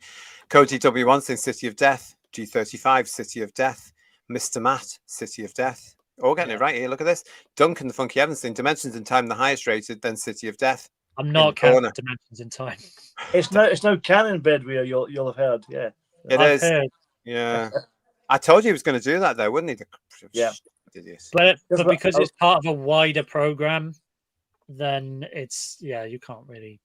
Speaker 2: Cody W1 saying City of Death, G35 City of Death, Mr. Matt City of Death, All getting it right here. Look at this. Duncan the Funky Evanston, Dimensions in Time, the highest rated, then City of Death.
Speaker 4: I'm not counting Dimensions in Time.
Speaker 3: It's no canon Bedweer. You'll have heard. Yeah,
Speaker 2: I've heard. Yeah, I told you he was going to do that though, wouldn't he?
Speaker 3: Yeah.
Speaker 4: But because it's part of a wider program, then it's you can't really.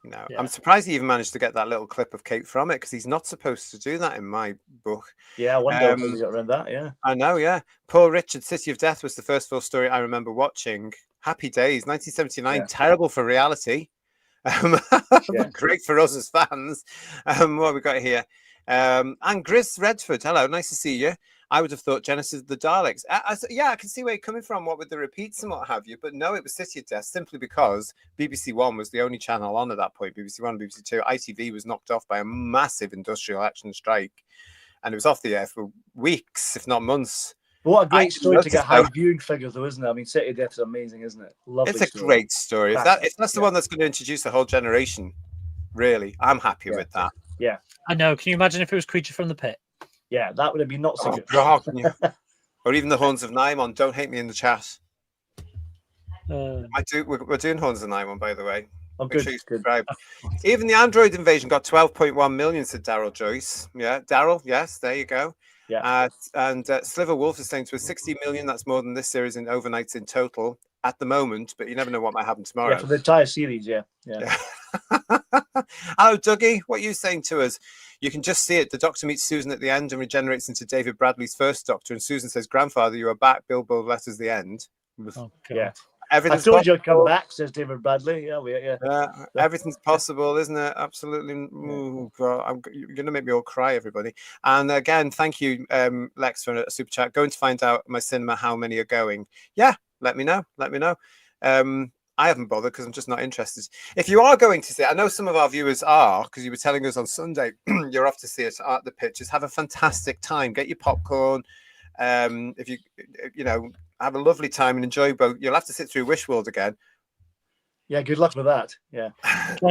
Speaker 2: No, I'm surprised he even managed to get that little clip of Kate from it because he's not supposed to do that in my book.
Speaker 3: Yeah, I wonder how we got around that. Yeah,
Speaker 2: I know. Yeah, Paul Richard, City of Death was the first full story I remember watching. Happy Days, 1979. Yeah. Terrible for reality. Great for us as fans. What have we got here? And Gris Redford, hello, nice to see you. I would have thought Genesis of the Daleks. I can see where you're coming from, what with the repeats and what have you. But no, it was City of Death simply because BBC One was the only channel on at that point. BBC One, BBC Two. ITV was knocked off by a massive industrial action strike. And it was off the air for weeks, if not months.
Speaker 3: What a great story to get high viewing figures, though, isn't it? I mean, City of Death is amazing, isn't it?
Speaker 2: Lovely It's a great story. If that's the one that's going to introduce a whole generation, really, I'm happy with that.
Speaker 3: Yeah.
Speaker 4: I know. Can you imagine if it was Creature from the Pit?
Speaker 3: Yeah, that would have been not so good.
Speaker 2: God, or even the Horns of Nymon. Don't hate me in the chat. We're doing Horns of Nymon, by the way.
Speaker 3: I'm good. Sure you subscribe.
Speaker 2: Even the Android invasion got 12.1 million, said Daryl Joyce. Yeah, Daryl. Yes, there you go.
Speaker 3: Yeah.
Speaker 2: And Sliver Wolf is saying to us 60 million. That's more than this series in overnights in total at the moment, but you never know what might happen tomorrow.
Speaker 3: Yeah, for the entire series. Yeah.
Speaker 2: Hello, Dougie. What are you saying to us? You can just see it. The Doctor meets Susan at the end and regenerates into David Bradley's first Doctor. And Susan says, "Grandfather, you are back." Bilbo letters the end.
Speaker 4: Oh,
Speaker 3: yeah. Everything's I told possible. You I'd come back, says David Bradley. Yeah.
Speaker 2: Everything's possible, isn't it? Absolutely. Ooh, God, you're going to make me all cry, everybody. And again, thank you, Lex, for a super chat. Going to find out my cinema how many are going. Yeah, let me know. I haven't bothered because I'm just not interested. If you are going to see it, I know some of our viewers are, because you were telling us on Sunday you're off to see it at the Pictures. Have a fantastic time. Get your popcorn. If you know, have a lovely time and enjoy both. You'll have to sit through Wishworld again.
Speaker 3: Yeah, good luck with that. Yeah.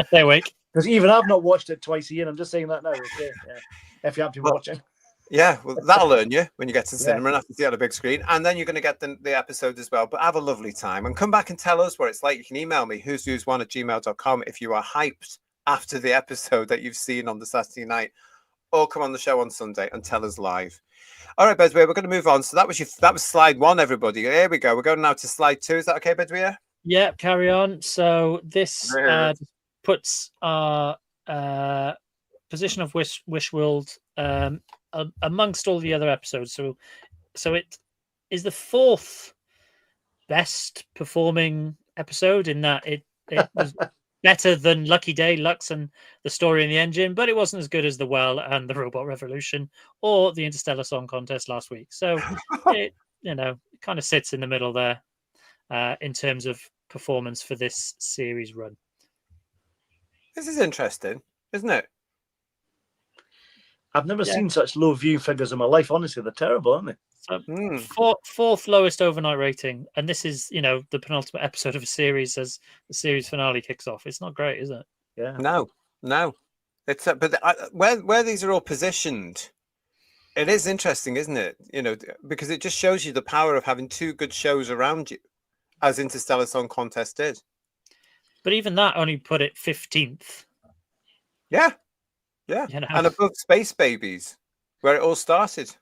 Speaker 4: Stay awake.
Speaker 3: Because even I've not watched it twice a year. I'm just saying that now. Okay. Yeah. If you have to watch it.
Speaker 2: Yeah, well, that'll learn you when you get to the cinema and have to see it on a big screen. And then you're going to get the episode as well. But have a lovely time and come back and tell us what it's like. You can email me, whosviews1@gmail.com, if you are hyped after the episode that you've seen on the Saturday night, or come on the show on Sunday and tell us live. All right, Bedweer, we're going to move on. So that was slide 1, everybody. Here we go. We're going now to slide 2. Is that okay, Bedweer?
Speaker 4: Yeah, carry on. So this puts our position of Wishworld amongst all the other episodes. So it is the 4th best performing episode in that it was better than Lucky Day, Lux, and The Story in the Engine, but it wasn't as good as The Well and The Robot Revolution or the Interstellar Song Contest last week. So it kind of sits in the middle there in terms of performance for this series run.
Speaker 2: This is interesting, isn't it?
Speaker 3: I've never seen such low view figures in my life. Honestly, they're terrible, aren't they?
Speaker 4: So, fourth lowest overnight rating, and this is the penultimate episode of a series as the series finale kicks off. It's not great, is it?
Speaker 3: Yeah.
Speaker 2: No. It's but where these are all positioned, it is interesting, isn't it? Because it just shows you the power of having 2 good shows around you, as Interstellar Song Contest did.
Speaker 4: But even that only put it 15th.
Speaker 2: Yeah. And above Space Babies, where it all started.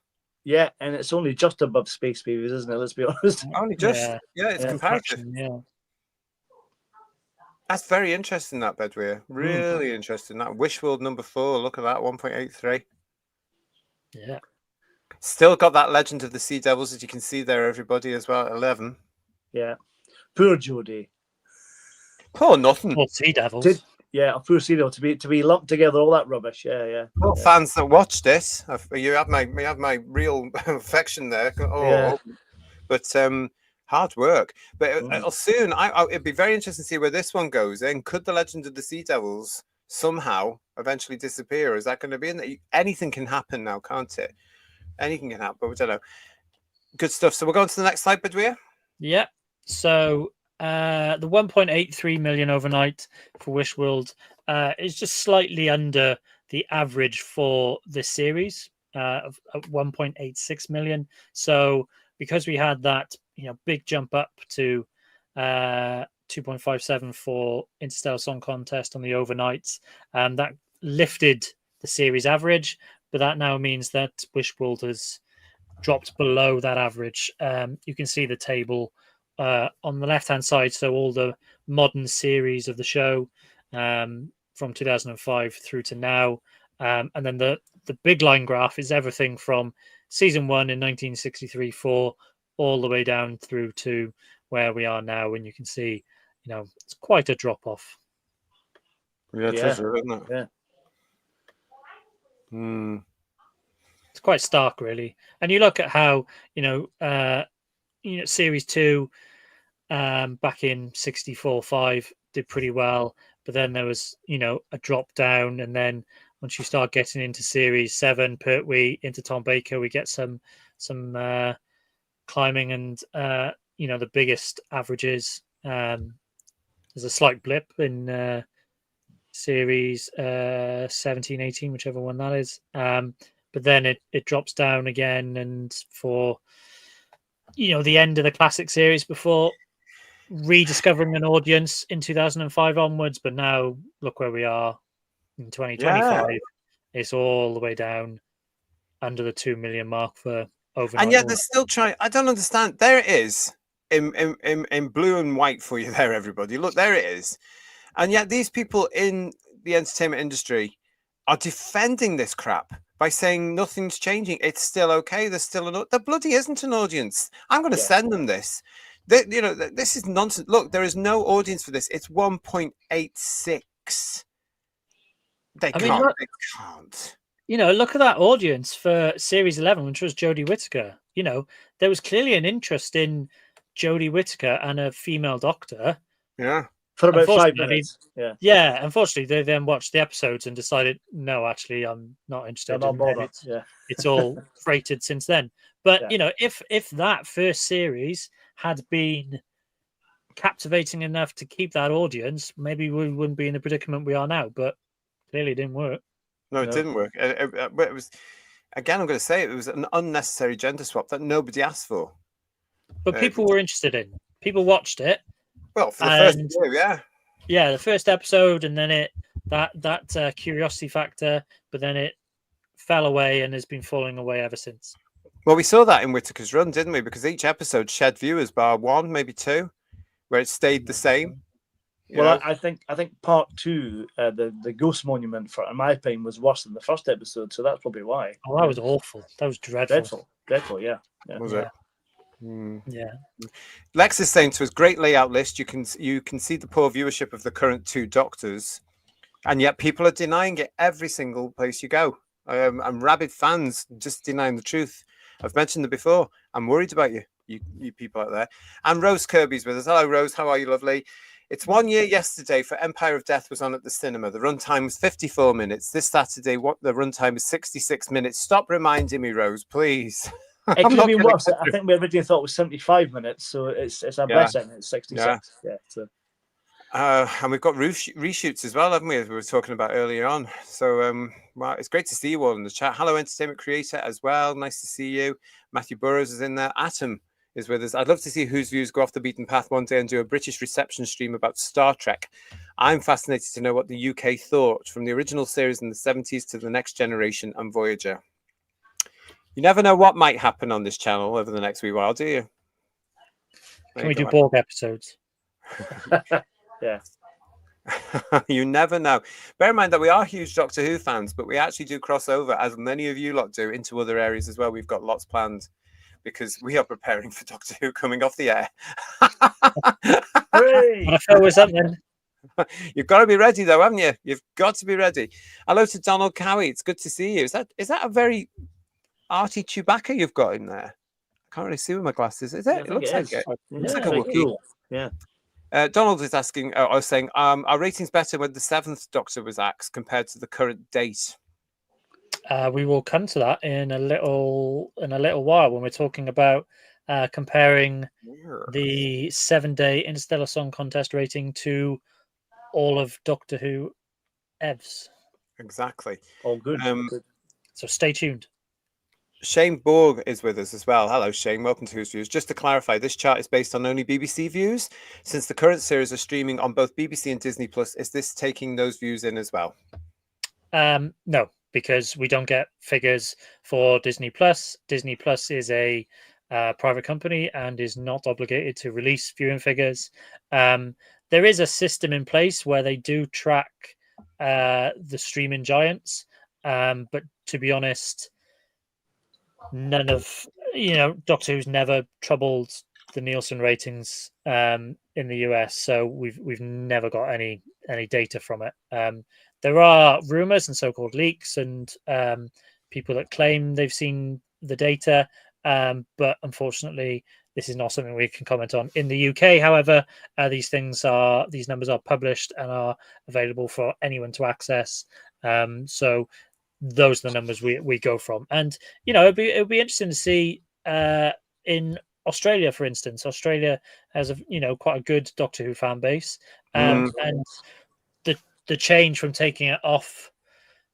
Speaker 3: Yeah, and it's only just above Space Babies, isn't it? Let's be honest.
Speaker 2: Only just. It's comparative.
Speaker 4: Yeah.
Speaker 2: That's very interesting, that, Bedweer. Really interesting. That Wishworld number 4, look at that, 1.83.
Speaker 4: Yeah.
Speaker 2: Still got that Legend of the Sea Devils, as you can see there, everybody, as well, 11.
Speaker 3: Yeah. Poor Jodie.
Speaker 2: Poor nothing.
Speaker 4: Poor Sea Devils.
Speaker 3: Poor Sea Devils to be lumped together, all that rubbish. Yeah.
Speaker 2: Well, fans that watch this, you have my real affection there. But hard work. But it'll soon. It'd be very interesting to see where this one goes. And could the Legend of the Sea Devils somehow eventually disappear? Is that going to be in there? Anything can happen now, can't it? Anything can happen. But we don't know. Good stuff. So we're going to the next slide, Bedweer.
Speaker 4: Yeah. So the 1.83 million overnight for Wishworld is just slightly under the average for this series of 1.86 million. So because we had that big jump up to 2.57 for Interstellar Song Contest on the overnights, that lifted the series average, but that now means that Wishworld has dropped below that average. You can see the table on the left-hand side, so all the modern series of the show from 2005 through to now, and then the big line graph is everything from season 1 in 1963-4 all the way down through to where we are now, and you can see it's quite a drop off.
Speaker 2: Yeah, it is, isn't it?
Speaker 3: Yeah.
Speaker 4: It's quite stark, really. And you look at how series 2 back in 64-5 did pretty well, but then there was a drop down, and then once you start getting into series 7, Pertwee into Tom Baker, we get some climbing, and the biggest averages. There's a slight blip in series 17-18, whichever one that is, but then it drops down again, and for the end of the classic series before rediscovering an audience in 2005 onwards. But now look where we are in 2025. It's all the way down under the 2 million mark for overnight.
Speaker 2: And yet they're still trying. I don't understand. There it is in blue and white for you there, everybody. Look, there it is. And yet these people in the entertainment industry are defending this crap by saying nothing's changing. It's still okay. There's still there bloody isn't an audience. I'm going to send them this. This is nonsense. Look, there is no audience for this. It's 1.86. They can't.
Speaker 4: Look at that audience for Series 11, which was Jodie Whittaker. There was clearly an interest in Jodie Whittaker and a female doctor.
Speaker 2: Yeah.
Speaker 3: For about 5 minutes.
Speaker 4: Yeah. Unfortunately, they then watched the episodes and decided, no, actually, I'm not interested. It's all freighted since then. But, if that first series had been captivating enough to keep that audience, maybe we wouldn't be in the predicament we are now. But clearly it didn't work.
Speaker 2: No, it didn't work. It was, again, I'm going to say it was an unnecessary gender swap that nobody asked for.
Speaker 4: But people were interested in. People watched it.
Speaker 2: Well, for the first year, yeah.
Speaker 4: Yeah, the first episode, and then that curiosity factor, but then it fell away and has been falling away ever since.
Speaker 2: Well, we saw that in Whittaker's run, didn't we? Because each episode shed viewers, bar 1, maybe 2, where it stayed the same.
Speaker 3: Well, I think part 2, the Ghost Monument, in my opinion, was worse than the first episode, so that's probably why.
Speaker 4: Oh, that was awful. That was dreadful.
Speaker 3: Dreadful, yeah.
Speaker 2: Was it?
Speaker 4: Yeah.
Speaker 2: Lex is saying to us, great layout list. You can see the poor viewership of the current 2 Doctors, and yet people are denying it every single place you go. I'm rabid fans just denying the truth. I've mentioned it before. I'm worried about you people out there. And Rose Kirby's with us. Hello, Rose. How are you, lovely? It's 1 year yesterday for Empire of Death was on at the cinema. The runtime was 54 minutes. This Saturday, the runtime is 66 minutes. Stop reminding me, Rose, please.
Speaker 3: It could have been worse. I think we originally thought it was 75 minutes, so it's our best end. It's 66. Yeah.
Speaker 2: And we've got reshoots as well, haven't we? As we were talking about earlier on. So, well, it's great to see you all in the chat. Hello, Entertainment Creator as well. Nice to see you. Matthew Burrows is in there. Atom is with us. I'd love to see Whose Views go off the beaten path one day and do a British reception stream about Star Trek. I'm fascinated to know what the UK thought from the original series in the 70s to the Next Generation and Voyager. You never know what might happen on this channel over the next wee while, do you?
Speaker 4: Can we do Borg episodes?
Speaker 3: Yeah.
Speaker 2: You never know. Bear in mind that we are huge Doctor Who fans, but we actually do cross over, as many of you lot do, into other areas as well. We've got lots planned because we are preparing for Doctor Who coming off the air.
Speaker 4: I thought was something.
Speaker 2: You've got to be ready, though, haven't you? You've got to be ready. Hello to Donald Cowie. It's good to see you. Is that a very arty Chewbacca you've got in there? I can't really see with my glasses. Is it? It looks like it. Looks like a Wookiee.
Speaker 3: Cool. Yeah.
Speaker 2: Donald is asking. I was saying, are ratings better when the 7th Doctor was axed compared to the current date?
Speaker 4: We will come to that in a little while when we're talking about comparing the 7-day Interstellar Song Contest rating to all of Doctor Who EVs.
Speaker 2: Exactly.
Speaker 3: All good.
Speaker 4: So stay tuned.
Speaker 2: Shane Borg is with us as well. Hello, Shane. Welcome to Who's Views. Just to clarify, this chart is based on only BBC views. Since the current series are streaming on both BBC and Disney Plus, is this taking those views in as well?
Speaker 4: No, because we don't get figures for Disney Plus. Disney Plus is a private company and is not obligated to release viewing figures. There is a system in place where they do track the streaming giants, but to be honest, none of Doctor Who's never troubled the Nielsen ratings in the US, so we've never got any data from it. There are rumors and so-called leaks and people that claim they've seen the data, but unfortunately, this is not something we can comment on. In the UK, however, these numbers are published and are available for anyone to access. So those are the numbers we go from, and it'd be interesting to see in Australia, for instance. Australia has quite a good Doctor Who fan base, and the change from taking it off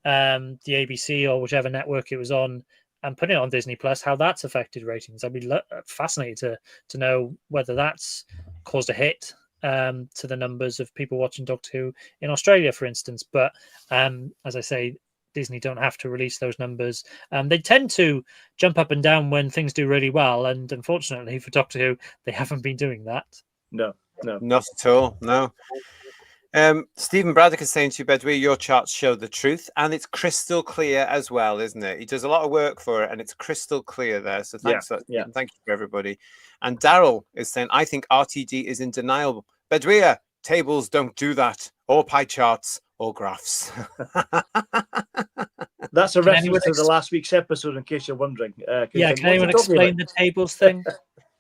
Speaker 4: the ABC or whichever network it was on and putting it on Disney Plus, how that's affected ratings. I'd be fascinated to know whether that's caused a hit to the numbers of people watching Doctor Who in Australia, for instance. But as I say, Disney don't have to release those numbers. They tend to jump up and down when things do really well, and unfortunately for Doctor Who, they haven't been doing that.
Speaker 3: No,
Speaker 2: not at all. No. Stephen Braddock is saying to you, Bedwi, your charts show the truth, and it's crystal clear as well, isn't it? He does a lot of work for it, and it's crystal clear there. So thanks, thank you for everybody. And Daryl is saying, I think RTD is in denial. Bedwi, tables don't do that, or pie charts, or graphs.
Speaker 3: That's a reference to the last week's episode, in case you're wondering.
Speaker 4: Can anyone explain the tables thing?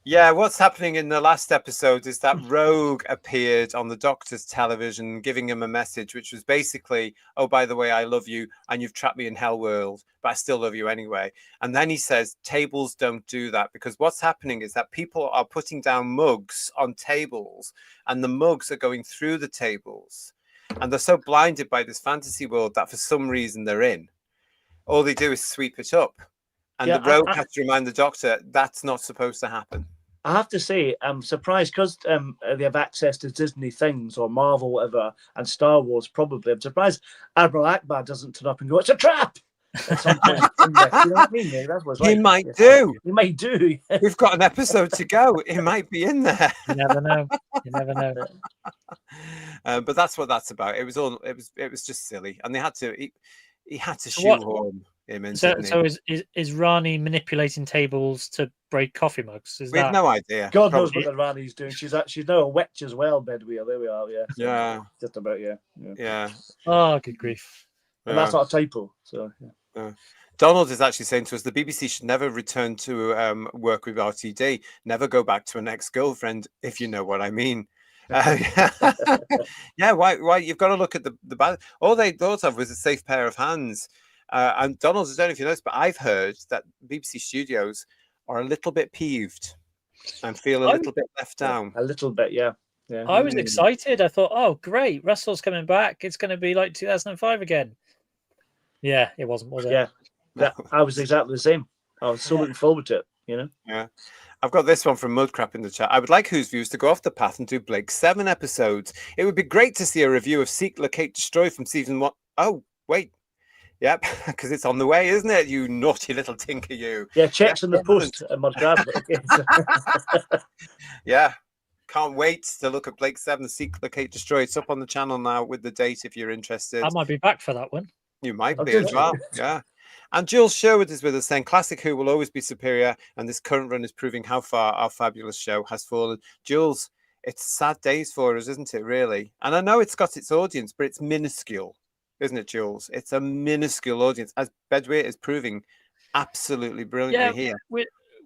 Speaker 2: Yeah, what's happening in the last episode is that Rogue appeared on the Doctor's television, giving him a message, which was basically, oh, by the way, I love you, and you've trapped me in Hell World, but I still love you anyway. And then he says, tables don't do that, because what's happening is that people are putting down mugs on tables, and the mugs are going through the tables. And they're so blinded by this fantasy world that for some reason they're in. All they do is sweep it up. And the Rogue has to remind the Doctor that's not supposed to happen.
Speaker 3: I have to say, I'm surprised because they have access to Disney things or Marvel, whatever, and Star Wars probably. I'm surprised Admiral Akbar doesn't turn up and go, it's a trap! At some point. You know what I mean? That was
Speaker 2: he might do.
Speaker 3: He might do.
Speaker 2: We've got an episode to go. It might be in there.
Speaker 4: You never know. You never know.
Speaker 2: But that's what that's about. It was just silly, and they had to. He had to shoehorn him in.
Speaker 4: So is Rani manipulating tables to break coffee mugs?
Speaker 2: We have no idea.
Speaker 3: God knows what the Rani's doing. She's now a witch as well, Bedweer. There we are. Yeah.
Speaker 2: Yeah.
Speaker 3: Just about.
Speaker 2: Yeah.
Speaker 4: Oh, good grief.
Speaker 3: And that's not a typo. So. Yeah.
Speaker 2: Donald is actually saying to us the BBC should never return to work with RTD. Never go back to an ex-girlfriend, if you know what I mean. Yeah, why? You've got to look at the bad. All they thought of was a safe pair of hands. And Donald, I don't know if you noticed, but I've heard that BBC studios are a little bit peeved and feel a little bit left down.
Speaker 3: A little bit, yeah.
Speaker 4: I was excited. I thought, oh, great, Russell's coming back. It's going to be like 2005 again. Yeah, it wasn't, was it?
Speaker 3: Yeah, I was exactly the same. I was so looking forward to it,
Speaker 2: Yeah. I've got this one from Mudcrap in the chat. I would like Who's Views to go off the path and do Blake's 7 episodes. It would be great to see a review of Seek, Locate, Destroy from season 1. Oh, wait. Yep, because it's on the way, isn't it? You naughty little tinker, you.
Speaker 3: Yeah, checks in the post, Mudcrap.
Speaker 2: Yeah. Can't wait to look at Blake's 7, Seek, Locate, Destroy. It's up on the channel now with the date if you're interested.
Speaker 4: I might be back for that one.
Speaker 2: You might be as well. Yeah. And Jules Sherwood is with us saying classic Who will always be superior, and this current run is proving how far our fabulous show has fallen. Jules, it's sad days for us, isn't it, really? And I know it's got its audience, but it's minuscule, isn't it, Jules? It's a minuscule audience, as Bedweer is proving absolutely brilliantly here.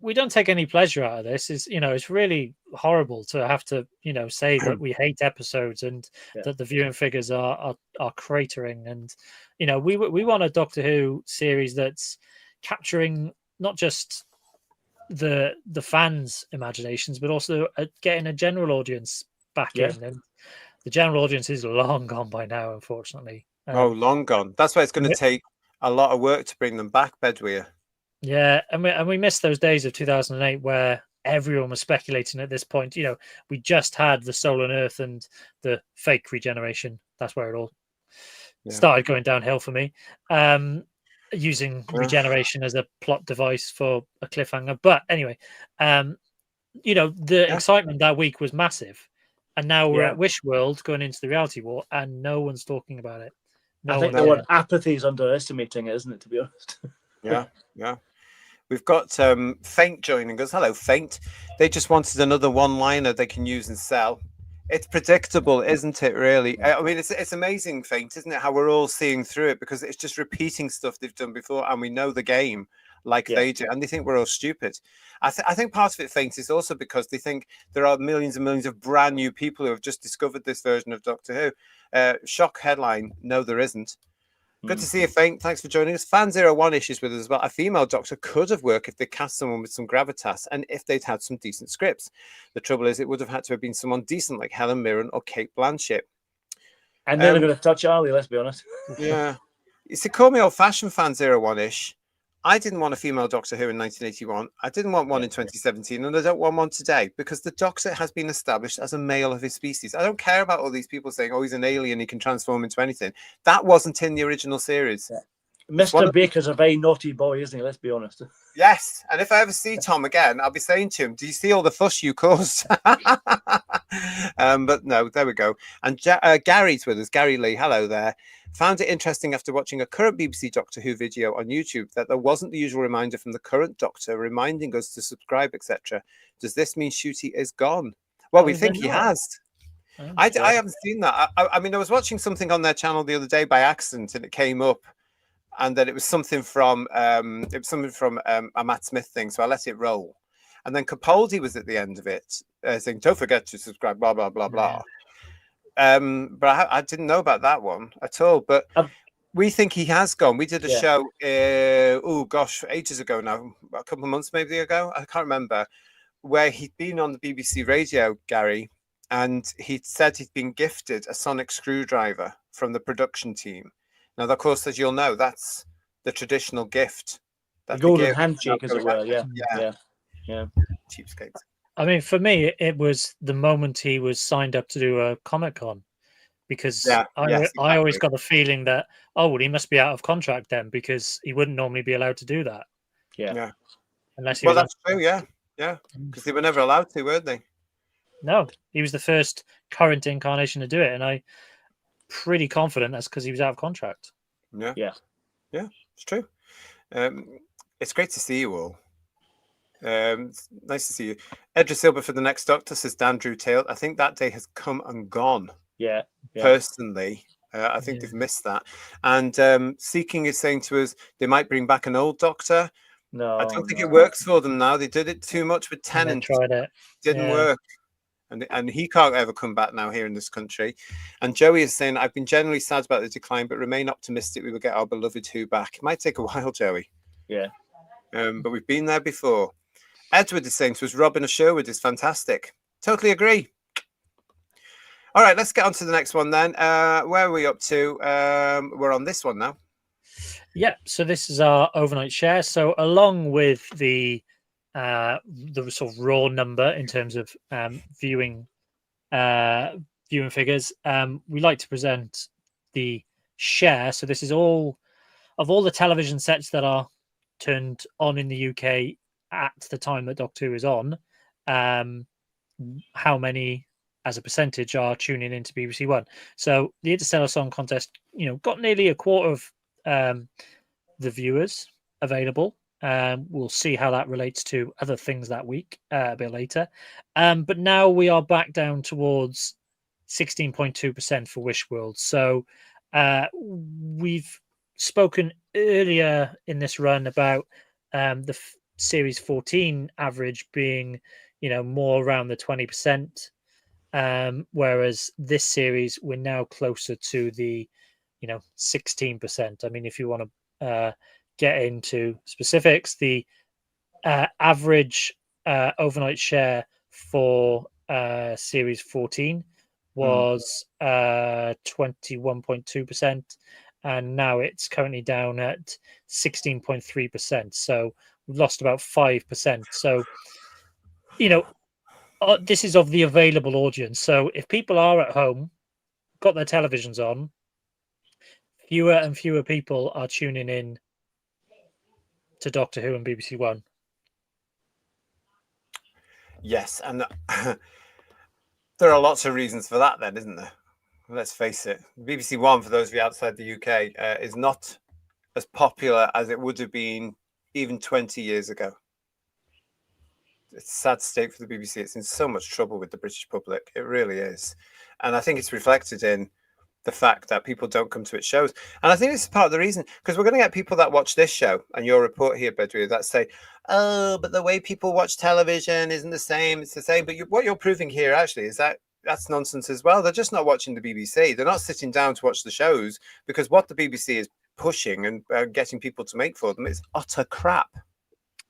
Speaker 4: We don't take any pleasure out of this. It's really horrible to have to, say that we hate episodes and that the viewing figures are cratering. And, we want a Doctor Who series that's capturing not just the fans' imaginations, but also getting a general audience back in. And the general audience is long gone by now, unfortunately.
Speaker 2: Long gone. That's why it's going to take a lot of work to bring them back, Bedweer.
Speaker 4: Yeah, and we missed those days of 2008 where everyone was speculating at this point. We just had the Soul and Earth and the fake regeneration. That's where it all started going downhill for me. Using regeneration as a plot device for a cliffhanger. But anyway, the excitement that week was massive. And now we're at Wish World going into the reality war and no one's talking about it.
Speaker 3: I think the word apathy is underestimating it, isn't it, to be honest?
Speaker 2: Yeah. We've got Faint joining us. Hello, Faint. They just wanted another one-liner they can use and sell. It's predictable, isn't it, really? I mean, it's amazing, Faint, isn't it, how we're all seeing through it, because it's just repeating stuff they've done before, and we know the game like they do, and they think we're all stupid. I think part of it, Faint, is also because they think there are millions and millions of brand new people who have just discovered this version of Doctor Who. Shock headline, no, there isn't. Good to see you, Faint. Thanks for joining us. Fan01 issues with us as well. A female Doctor could have worked if they cast someone with some gravitas and if they'd had some decent scripts. The trouble is, it would have had to have been someone decent like Helen Mirren or Kate Blanchett.
Speaker 3: And then I'm going to touch Ali, let's be honest.
Speaker 2: Yeah. You see, call me old-fashioned, Fan01-ish. I didn't want a female Doctor Who in 1981. I didn't want one in 2017, and I don't want one today because the Doctor has been established as a male of his species. I don't care about all these people saying, oh, he's an alien, he can transform into anything. That wasn't in the original series.
Speaker 3: Yeah. Mr. Baker's a very naughty boy, isn't he? Let's be honest.
Speaker 2: Yes, and if I ever see Tom again, I'll be saying to him, do you see all the fuss you caused? But no, there we go. And Gary's with us, Gary Lee, hello there. Found it interesting after watching a current BBC Doctor Who video on YouTube that there wasn't the usual reminder from the current Doctor reminding us to subscribe, etc. Does this mean Ncuti is gone? Well, we think he has. I haven't seen that. I mean, I was watching something on their channel the other day by accident, and it came up, and then it was something from a Matt Smith thing, so I let it roll. And then Capaldi was at the end of it, saying, "Don't forget to subscribe." Blah blah blah blah. But I didn't know about that one at all. But we think he has gone. We did a show, ages ago now, a couple of months maybe ago. I can't remember, where he'd been on the BBC radio, Gary, and he'd said he'd been gifted a sonic screwdriver from the production team. Now, of course, as you'll know, that's the traditional gift.
Speaker 3: The golden handshake, as it were. Yeah.
Speaker 2: Cheapskates.
Speaker 4: I mean, for me, it was the moment he was signed up to do a Comic-Con, because I always got the feeling that, he must be out of contract then, because he wouldn't normally be allowed to do that.
Speaker 2: Yeah.
Speaker 4: Unless he
Speaker 2: that's true, yeah. Because they were never allowed to, weren't they?
Speaker 4: No, he was the first current incarnation to do it, and I'm pretty confident that's because he was out of contract.
Speaker 2: Yeah, it's true. It's great to see you all. It's nice to see you. Edra Silver for the next Doctor, says Dan Drew Tail. I think that day has come and gone.
Speaker 3: Yeah.
Speaker 2: Personally, I think they've missed that. And Seeking is saying to us they might bring back an old Doctor.
Speaker 3: No,
Speaker 2: I don't think it works for them now. They did it too much with Tennant.
Speaker 4: Tried it.
Speaker 2: Didn't work. And he can't ever come back now here in this country. And Joey is saying, I've been generally sad about the decline, but remain optimistic we will get our beloved Who back. It might take a while, Joey.
Speaker 3: Yeah.
Speaker 2: But we've been there before. Edward is saying to us, Robin of Sherwood is fantastic. Totally agree. All right, let's get on to the next one then. Where are we up to? We're on this one now.
Speaker 4: Yeah, so this is our overnight share. So along with the sort of raw number in terms of viewing figures, we like to present the share. So this is all the television sets that are turned on in the UK at the time that Doctor Who is on. How many, as a percentage, are tuning into BBC One? So the Interstellar Song Contest, got nearly a quarter of the viewers available. We'll see how that relates to other things that week a bit later. But now we are back down towards 16.2% for Wish World. So we've spoken earlier in this run about the Series 14 average being, more around the 20%. Whereas this series, we're now closer to the, 16%. I mean, if you want to get into specifics, the average overnight share for Series 14 was 21.2%, and now it's currently down at 16.3%. So we've lost about 5%. So, this is of the available audience. So if people are at home, got their televisions on, fewer and fewer people are tuning in to Doctor Who and BBC One.
Speaker 2: Yes, and there are lots of reasons for that then, isn't there? Let's face it. BBC One, for those of you outside the UK, is not as popular as it would have been even 20 years ago. It's a sad state for the BBC. It's in so much trouble with the British public. It really is. And I think it's reflected in the fact that people don't come to its shows. And I think this is part of the reason, because we're going to get people that watch this show and your report here, Bedouin, that say, oh, but the way people watch television isn't the same. It's the same. But what you're proving here actually is that that's nonsense as well. They're just not watching the BBC. They're not sitting down to watch the shows, because what the BBC is pushing and getting people to make for them is utter crap.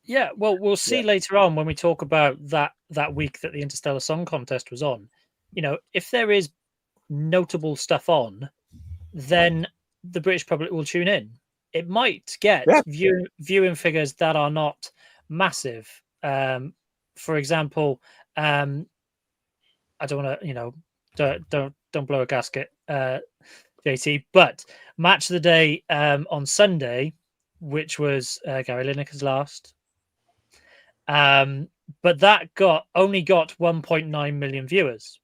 Speaker 4: Yeah, well, we'll see later on when we talk about that week that the Interstellar Song Contest was on. If there is notable stuff on, then the British public will tune in. It might get viewing figures that are not massive. For example, I don't want to, don't blow a gasket, JT. But Match of the Day on Sunday, which was Gary Lineker's last. But that only got 1.9 million viewers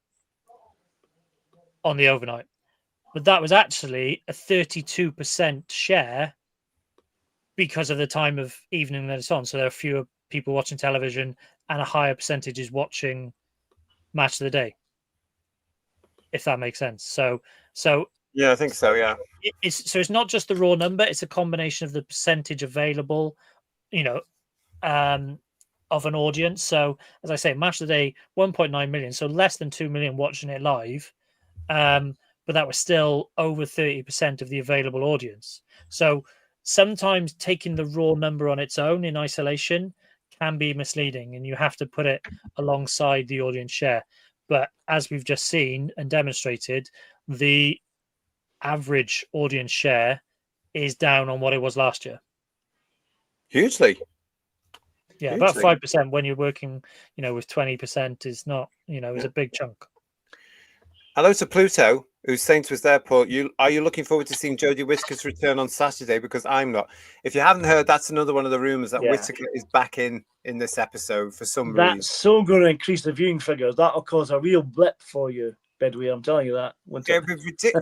Speaker 4: on the overnight. But that was actually a 32% share because of the time of evening that it's on. So there are fewer people watching television and a higher percentage is watching Match of the Day, if that makes sense. So
Speaker 2: yeah, I think so. Yeah,
Speaker 4: it's not just the raw number; it's a combination of the percentage available, of an audience. So as I say, Match of the Day, 1.9 million, so less than 2 million watching it live, but that was still over 30% of the available audience. So sometimes taking the raw number on its own in isolation can be misleading, and you have to put it alongside the audience share. But as we've just seen and demonstrated, the average audience share is down on what it was last year.
Speaker 2: Hugely.
Speaker 4: Yeah, about 5% when you're working, with 20% is not, is a big chunk.
Speaker 2: Hello to Pluto, who's saying to us there, Paul, are you looking forward to seeing Jodie Whittaker's return on Saturday? Because I'm not. If you haven't heard, that's another one of the rumours that Whittaker is back in this episode for some reason.
Speaker 3: That's so going to increase the viewing figures. That'll cause a real blip for you, Bedouin. I'm telling you that.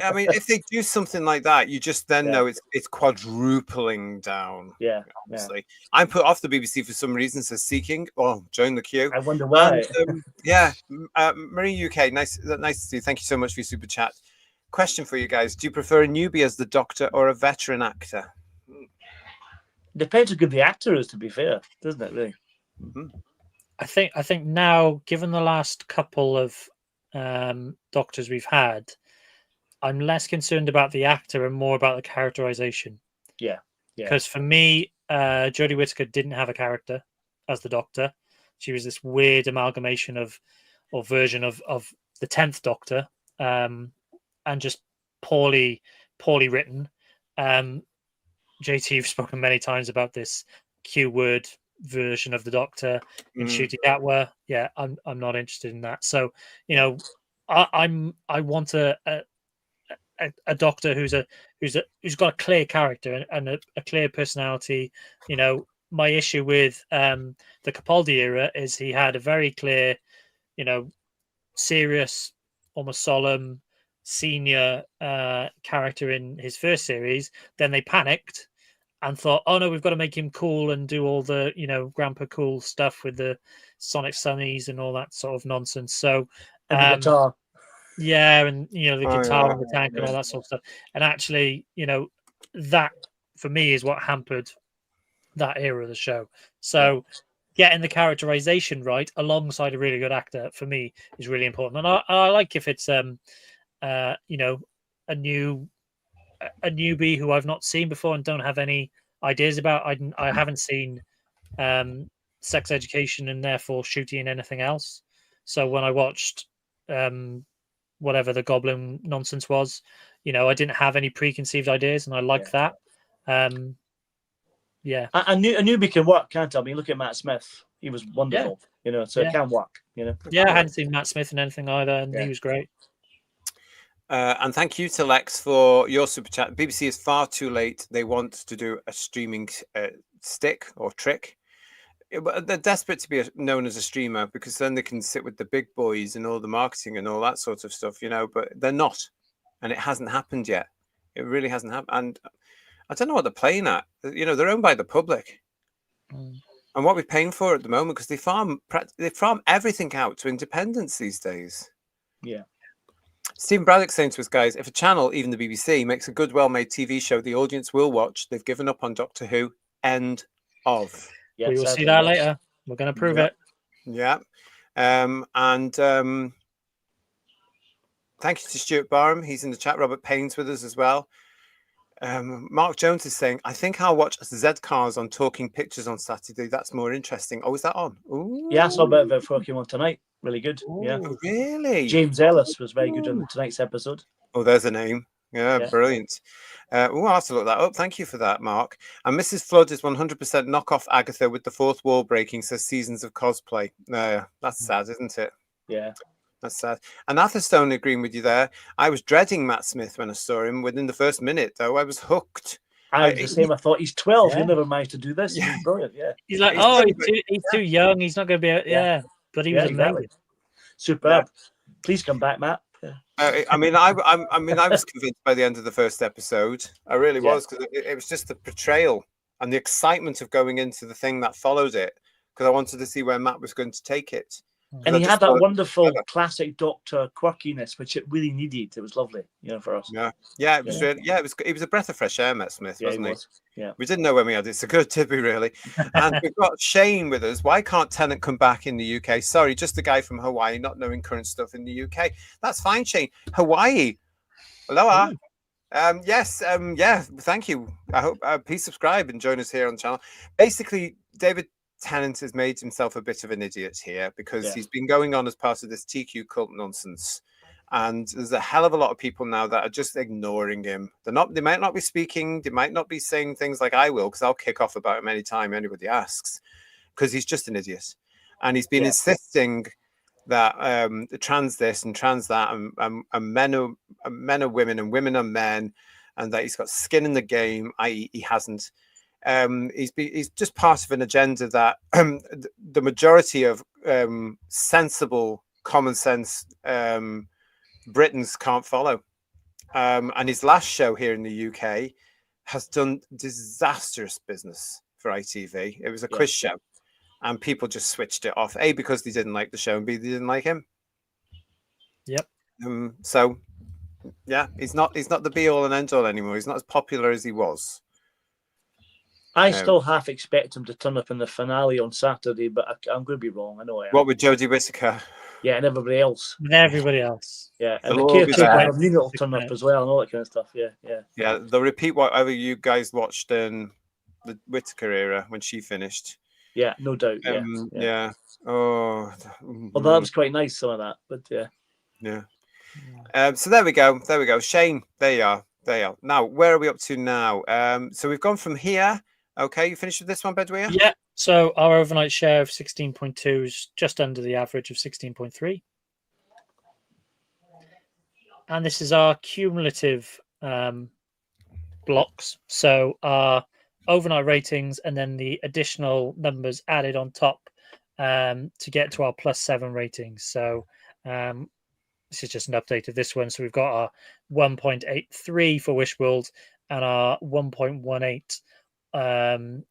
Speaker 2: I mean, if they do something like that, you just then know it's quadrupling down.
Speaker 3: Yeah,
Speaker 2: obviously. I'm put off the BBC for some reason. Says Seeking. Oh, join the queue.
Speaker 3: I wonder why.
Speaker 2: And, Marie UK, nice to see you. Thank you so much for your super chat. Question for you guys: do you prefer a newbie as the Doctor or a veteran actor?
Speaker 3: Depends how good the actor is, to be fair, doesn't it? Really.
Speaker 2: Mm-hmm.
Speaker 4: I think now, given the last couple of Doctors we've had, I'm less concerned about the actor and more about the characterization.
Speaker 3: Yeah.
Speaker 4: Because for me, Jodie Whittaker didn't have a character as the Doctor. She was this weird amalgamation or version of the 10th Doctor, and just poorly written. JT, you've spoken many times about this Q word version of the Doctor in Shooting Gatwa. Yeah, I'm not interested in that. So, I want a Doctor who's got a clear character and a clear personality. My issue with the Capaldi era is he had a very clear, serious, almost solemn senior character in his first series. Then they panicked and thought, oh no, we've got to make him cool and do all the, Grandpa Cool stuff with the Sonic Sunnies and all that sort of nonsense. So,
Speaker 3: and the guitar.
Speaker 4: Yeah, and the guitar and the tank and all that sort of stuff. And actually, that for me is what hampered that era of the show. So getting the characterization right alongside a really good actor for me is really important. And I like if it's a newbie who I've not seen before and don't have any ideas about. I haven't seen Sex Education and therefore Shooty and anything else. So when I watched whatever the Goblin nonsense was, I didn't have any preconceived ideas, and I like that. Yeah.
Speaker 3: A newbie can work, can't I? I mean, look at Matt Smith. He was wonderful, so it can work,
Speaker 4: Yeah, I hadn't seen Matt Smith in anything either, and he was great.
Speaker 2: And thank you to Lex for your super chat. BBC is far too late. They want to do a streaming stick or trick. But they're desperate to be known as a streamer because then they can sit with the big boys and all the marketing and all that sort of stuff, but they're not. And it hasn't happened yet. It really hasn't happened. And I don't know what they're playing at. They're owned by the public. And what we're paying for at the moment, because they farm everything out to independents these days.
Speaker 3: Yeah.
Speaker 2: Stephen Braddock saying to us, guys, if a channel, even the BBC, makes a good, well-made TV show, the audience will watch. They've given up on Doctor Who. End of.
Speaker 4: Yeah, we will see that later. We're going to prove it.
Speaker 2: Yeah. And thank you to Stuart Barham. He's in the chat. Robert Payne's with us as well. Mark Jones is saying, I think I'll watch Z Cars on Talking Pictures on Saturday. That's more interesting. Oh, is that on? Ooh.
Speaker 3: Yeah, I saw a bit of it before I came on tonight. Really good.
Speaker 2: Ooh,
Speaker 3: yeah.
Speaker 2: Really?
Speaker 3: James Ellis was very good on tonight's episode.
Speaker 2: Oh, there's a name. Yeah. Brilliant. I'll have to look that up. Thank you for that, Mark. And Mrs. Flood is 100% knockoff Agatha with the fourth wall breaking, says seasons of cosplay. That's sad, isn't it?
Speaker 3: Yeah.
Speaker 2: That's sad. And Atherstone agreeing with you there. I was dreading Matt Smith when I saw him. Within the first minute, though, I was hooked.
Speaker 3: I was the same. I thought he's 12. He'll never manage to do this. Yeah. He's brilliant. Yeah.
Speaker 4: He's like, he's too young. He's not going to be. Yeah. But he was amazing.
Speaker 3: Superb. Please come back, Matt.
Speaker 2: I mean, I was convinced by the end of the first episode. I really was, because it was just the portrayal and the excitement of going into the thing that followed it, because I wanted to see where Matt was going to take it.
Speaker 3: And he had that wonderful classic Doctor quirkiness, which it really needed. It was lovely, for us.
Speaker 2: Yeah, it was really. Yeah, it was a breath of fresh air, Matt Smith, wasn't he?
Speaker 3: Yeah,
Speaker 2: we didn't know when we had it. So good, did we really? And we've got Shane with us. Why can't Tennant come back in the UK? Sorry, just the guy from Hawaii, not knowing current stuff in the UK. That's fine, Shane. Hawaii. Aloha. Yes. Yeah. Thank you. I hope please subscribe and join us here on the channel. Basically, David Tennant has made himself a bit of an idiot here because he's been going on as part of this TQ cult nonsense, and there's a hell of a lot of people now that are just ignoring him. They might not be speaking, they might not be saying things like I will, because I'll kick off about him anytime anybody asks, because he's just an idiot, and he's been insisting that the trans this and trans that, and men are women and women are men, and that he's got skin in the game, i.e. he hasn't. He's just part of an agenda that the majority of sensible, common sense Britons can't follow. And his last show here in the UK has done disastrous business for ITV. It was a quiz show, and people just switched it off. A, because they didn't like the show, and B, they didn't like him.
Speaker 4: Yep.
Speaker 2: So, yeah, he's not the be all and end all anymore. He's not as popular as he was.
Speaker 3: I still half expect him to turn up in the finale on Saturday, but I'm going to be wrong. I know I am.
Speaker 2: What with Jodie Whittaker?
Speaker 3: Yeah, and everybody else.
Speaker 4: And everybody else.
Speaker 3: Yeah, and the caretaker of Nina will turn up as well, and all that kind of stuff. Yeah.
Speaker 2: Yeah, they'll repeat whatever you guys watched in the Whittaker era when she finished.
Speaker 3: Yeah, no doubt.
Speaker 2: Yeah. Oh.
Speaker 3: Although that was quite nice, some of that, but yeah.
Speaker 2: Yeah. So there we go. Shane, there you are. Now, where are we up to now? So we've gone from here. Okay, you finished with this one, Bedouin?
Speaker 4: Yeah. So our overnight share of 16.2 is just under the average of 16.3. And this is our cumulative blocks. So our overnight ratings and then the additional numbers added on top to get to our +7 ratings. So this is just an update of this one. So we've got our 1.83 for Wishworld and our 1.18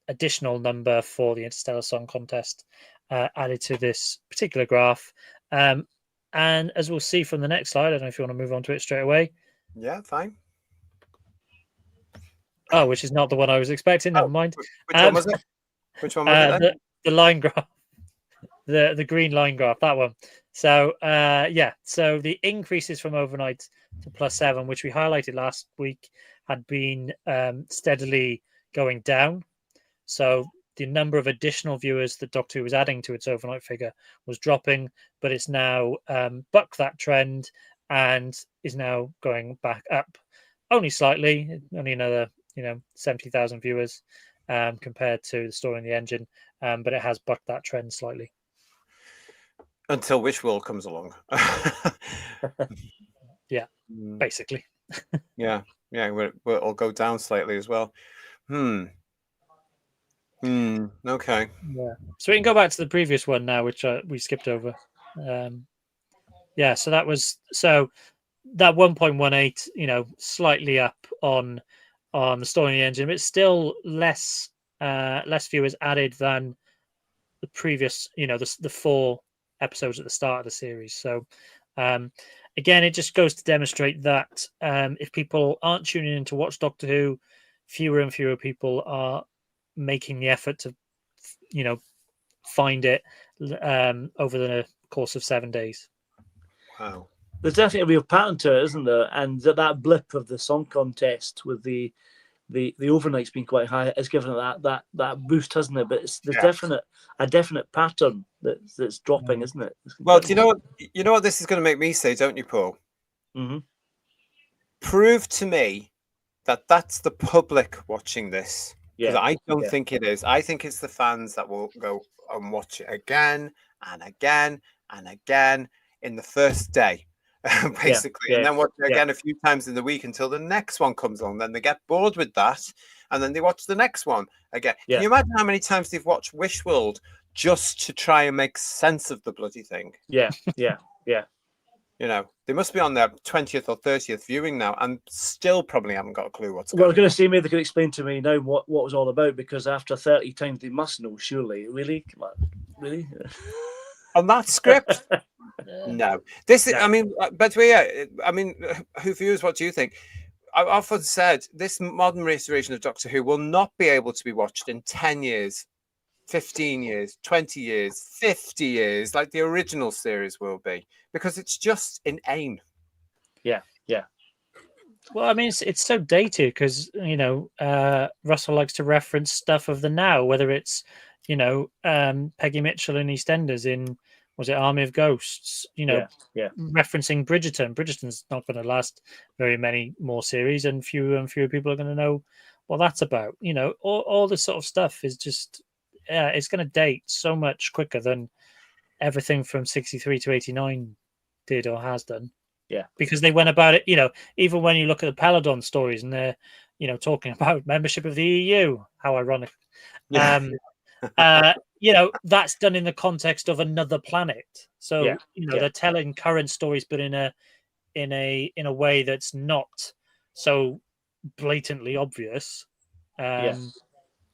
Speaker 4: additional number for the Interstellar Song Contest added to this particular graph. And as we'll see from the next slide, I don't know if you want to move on to it straight away.
Speaker 2: Yeah, fine.
Speaker 4: Oh, which is not the one I was expecting. Never mind.
Speaker 2: Which one was it? Which one was it?
Speaker 4: The line graph, the green line graph, that one. So so the increases from overnight to +7, which we highlighted last week, had been steadily going down. So the number of additional viewers that Doctor Who was adding to its overnight figure was dropping, but it's now bucked that trend and is now going back up only slightly, only another 70,000 viewers compared to the story in the engine, but it has bucked that trend slightly.
Speaker 2: Until Wishworld comes along.
Speaker 4: Yeah, basically.
Speaker 2: Yeah, it'll go down slightly as well. Okay.
Speaker 4: Yeah. So we can go back to the previous one now, which we skipped over. So that was that 1.18, slightly up on the story in the engine, but it's still less viewers added than the previous, the 4 episodes at the start of the series. So again, it just goes to demonstrate that if people aren't tuning in to watch Doctor Who, fewer and fewer people are making the effort to find it over the course of 7 days.
Speaker 2: Wow.
Speaker 3: There's definitely a real pattern to it, isn't there? And that blip of the song contest with the overnight's been quite high. It's given it that boost, hasn't it? But there's a definite pattern that's dropping, isn't it?
Speaker 2: Well, do you know what this is going to make me say, don't you, Paul?
Speaker 3: Mm-hmm.
Speaker 2: Prove to me that that's the public watching this. Because I don't think it is. I think it's the fans that will go and watch it again and again and again in the first day, basically. And then watch it again a few times in the week until the next one comes on. Then they get bored with that and then they watch the next one again. Can you imagine how many times they've watched Wishworld just to try and make sense of the bloody thing?
Speaker 3: Yeah.
Speaker 2: They must be on their 20th or 30th viewing now and still probably haven't got a clue what's going on.
Speaker 3: I was going to say, maybe they could explain to me now what was all about, because after 30 times they must know, surely. Really? Come on. Really?
Speaker 2: On that script? No. This is, I mean, Who Views, what do you think? I've often said this modern reiteration of Doctor Who will not be able to be watched in 10 years. 15 years, 20 years, 50 years, like the original series will be, because it's just inane.
Speaker 3: Yeah.
Speaker 4: Well, I mean, it's so dated because, Russell likes to reference stuff of the now, whether it's, Peggy Mitchell in EastEnders in, was it Army of Ghosts, referencing Bridgerton. Bridgerton's not going to last very many more series, and fewer people are going to know what that's about. All this sort of stuff is just... it's going to date so much quicker than everything from 63 to 89 did or has done.
Speaker 3: Yeah.
Speaker 4: Because they went about it, even when you look at the Peladon stories and they're, talking about membership of the EU, how ironic.
Speaker 2: Yeah.
Speaker 4: That's done in the context of another planet. So, they're telling current stories, but in a way that's not so blatantly obvious.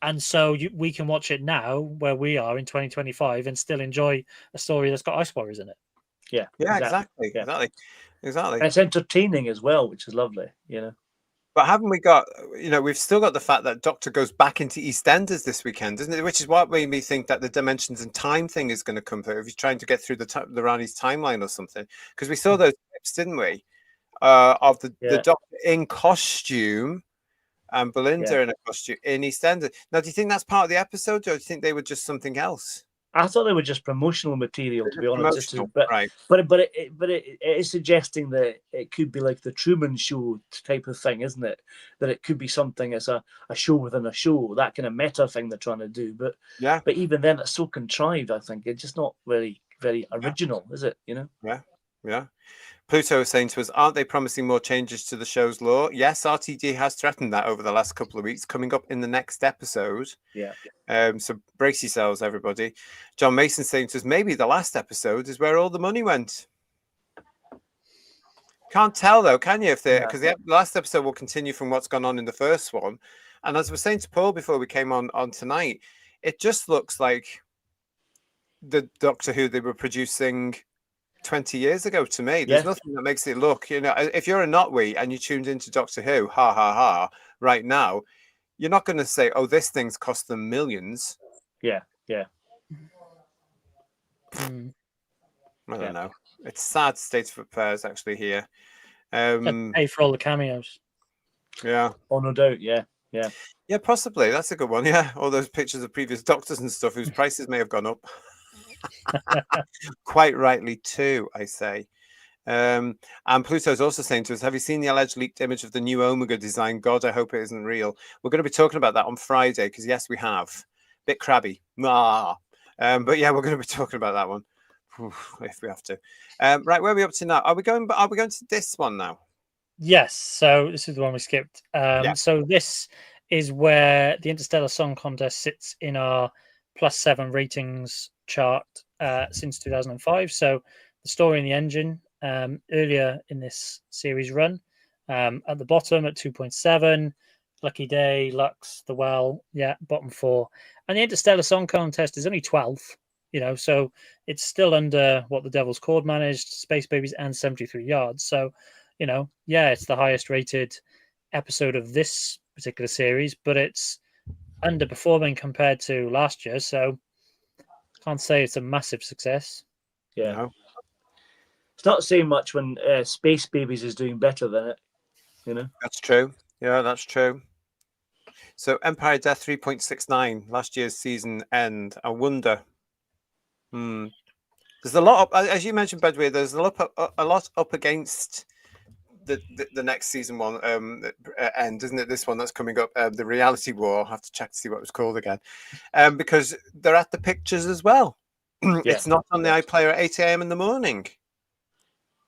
Speaker 4: And so we can watch it now, where we are in 2025, and still enjoy a story that's got Ice Warriors in it.
Speaker 3: Yeah,
Speaker 2: exactly.
Speaker 3: And it's entertaining as well, which is lovely,
Speaker 2: But haven't we got, we've still got the fact that Doctor goes back into EastEnders this weekend, isn't it? Which is what made me think that the dimensions and time thing is going to come through if he's trying to get through the Rani's timeline or something. Because we saw those clips, didn't we? Of the Doctor in costume and Belinda in a costume in EastEnders. Now, do you think that's part of the episode, or do you think they were just something else?
Speaker 3: I thought they were just promotional material, to be honest.
Speaker 2: Right.
Speaker 3: But it is suggesting that it could be like the Truman Show type of thing, isn't it? That it could be something as a show within a show, that kind of meta thing they're trying to do. But even then, it's so contrived. I think it's just not very original, is it?
Speaker 2: Yeah. Pluto is saying to us, aren't they promising more changes to the show's lore? Yes, RTD has threatened that over the last couple of weeks, coming up in the next episode.
Speaker 3: Yeah.
Speaker 2: So brace yourselves, everybody. John Mason saying to us, maybe the last episode is where all the money went. Can't tell, though, can you? Because the last episode will continue from what's gone on in the first one. And as I was saying to Paul before we came on tonight, it just looks like the Doctor Who they were producing 20 years ago to me. There's nothing that makes it look, if you're a Notwe and you tuned into Doctor Who, right now, you're not going to say, oh, this thing's cost them millions.
Speaker 3: Yeah.
Speaker 2: I don't know. It's sad state of affairs actually here.
Speaker 4: Pay for all the cameos.
Speaker 2: Yeah.
Speaker 3: Oh, no doubt. Yeah,
Speaker 2: possibly. That's a good one. Yeah. All those pictures of previous doctors and stuff whose prices may have gone up. Quite rightly too, I say. And Pluto's also saying to us, have you seen the alleged leaked image of the new Omega design? God, I hope it isn't real. We're going to be talking about that on Friday, because yes, we have. Bit crabby. But yeah, we're going to be talking about that one. If we have to. Right, where are we up to now? Are we going to this one now?
Speaker 4: Yes, so this is the one we skipped. So this is where the Interstellar Song Contest sits in our +7 ratings chart since 2005. So the story and the engine earlier in this series run at the bottom at 2.7, Lucky Day, Lux, The Well, bottom 4. And the Interstellar Song Contest is only 12th, so it's still under what the Devil's Chord managed, Space Babies, and 73 Yards. So, it's the highest rated episode of this particular series, but it's underperforming compared to last year. So can't say it's a massive success.
Speaker 3: Yeah. No. It's not saying much when Space Babies is doing better than it,
Speaker 2: That's true. Yeah, that's true. So Empire Death 3.69, last year's season end. I wonder. There's a lot up, as you mentioned, Bedway, there's a lot up against the next season one end, isn't it? This one that's coming up, the Reality War. I have to check to see what it was called again, because they're at the pictures as well. It's not on the iPlayer at 8 a.m. in the morning.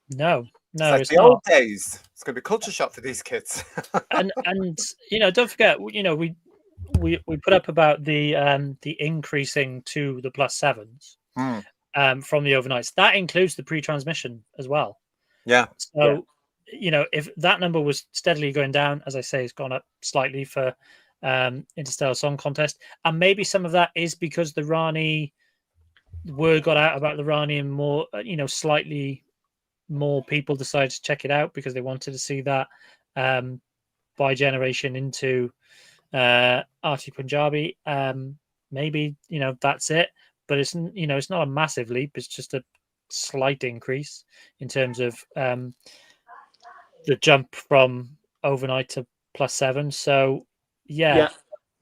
Speaker 4: No,
Speaker 2: it's the old days. It's going to be culture shock for these kids.
Speaker 4: and don't forget, we put up about the increasing to the +7s from the overnights. That includes the pre-transmission as well.
Speaker 2: Yeah.
Speaker 4: So if that number was steadily going down, as I say, it's gone up slightly for Interstellar Song Contest, and maybe some of that is because the Rani word got out about the Rani, and more, slightly more people decided to check it out because they wanted to see that bi-generation into Arti Punjabi. Maybe that's it, but it's it's not a massive leap. It's just a slight increase in terms of the jump from overnight to +7. So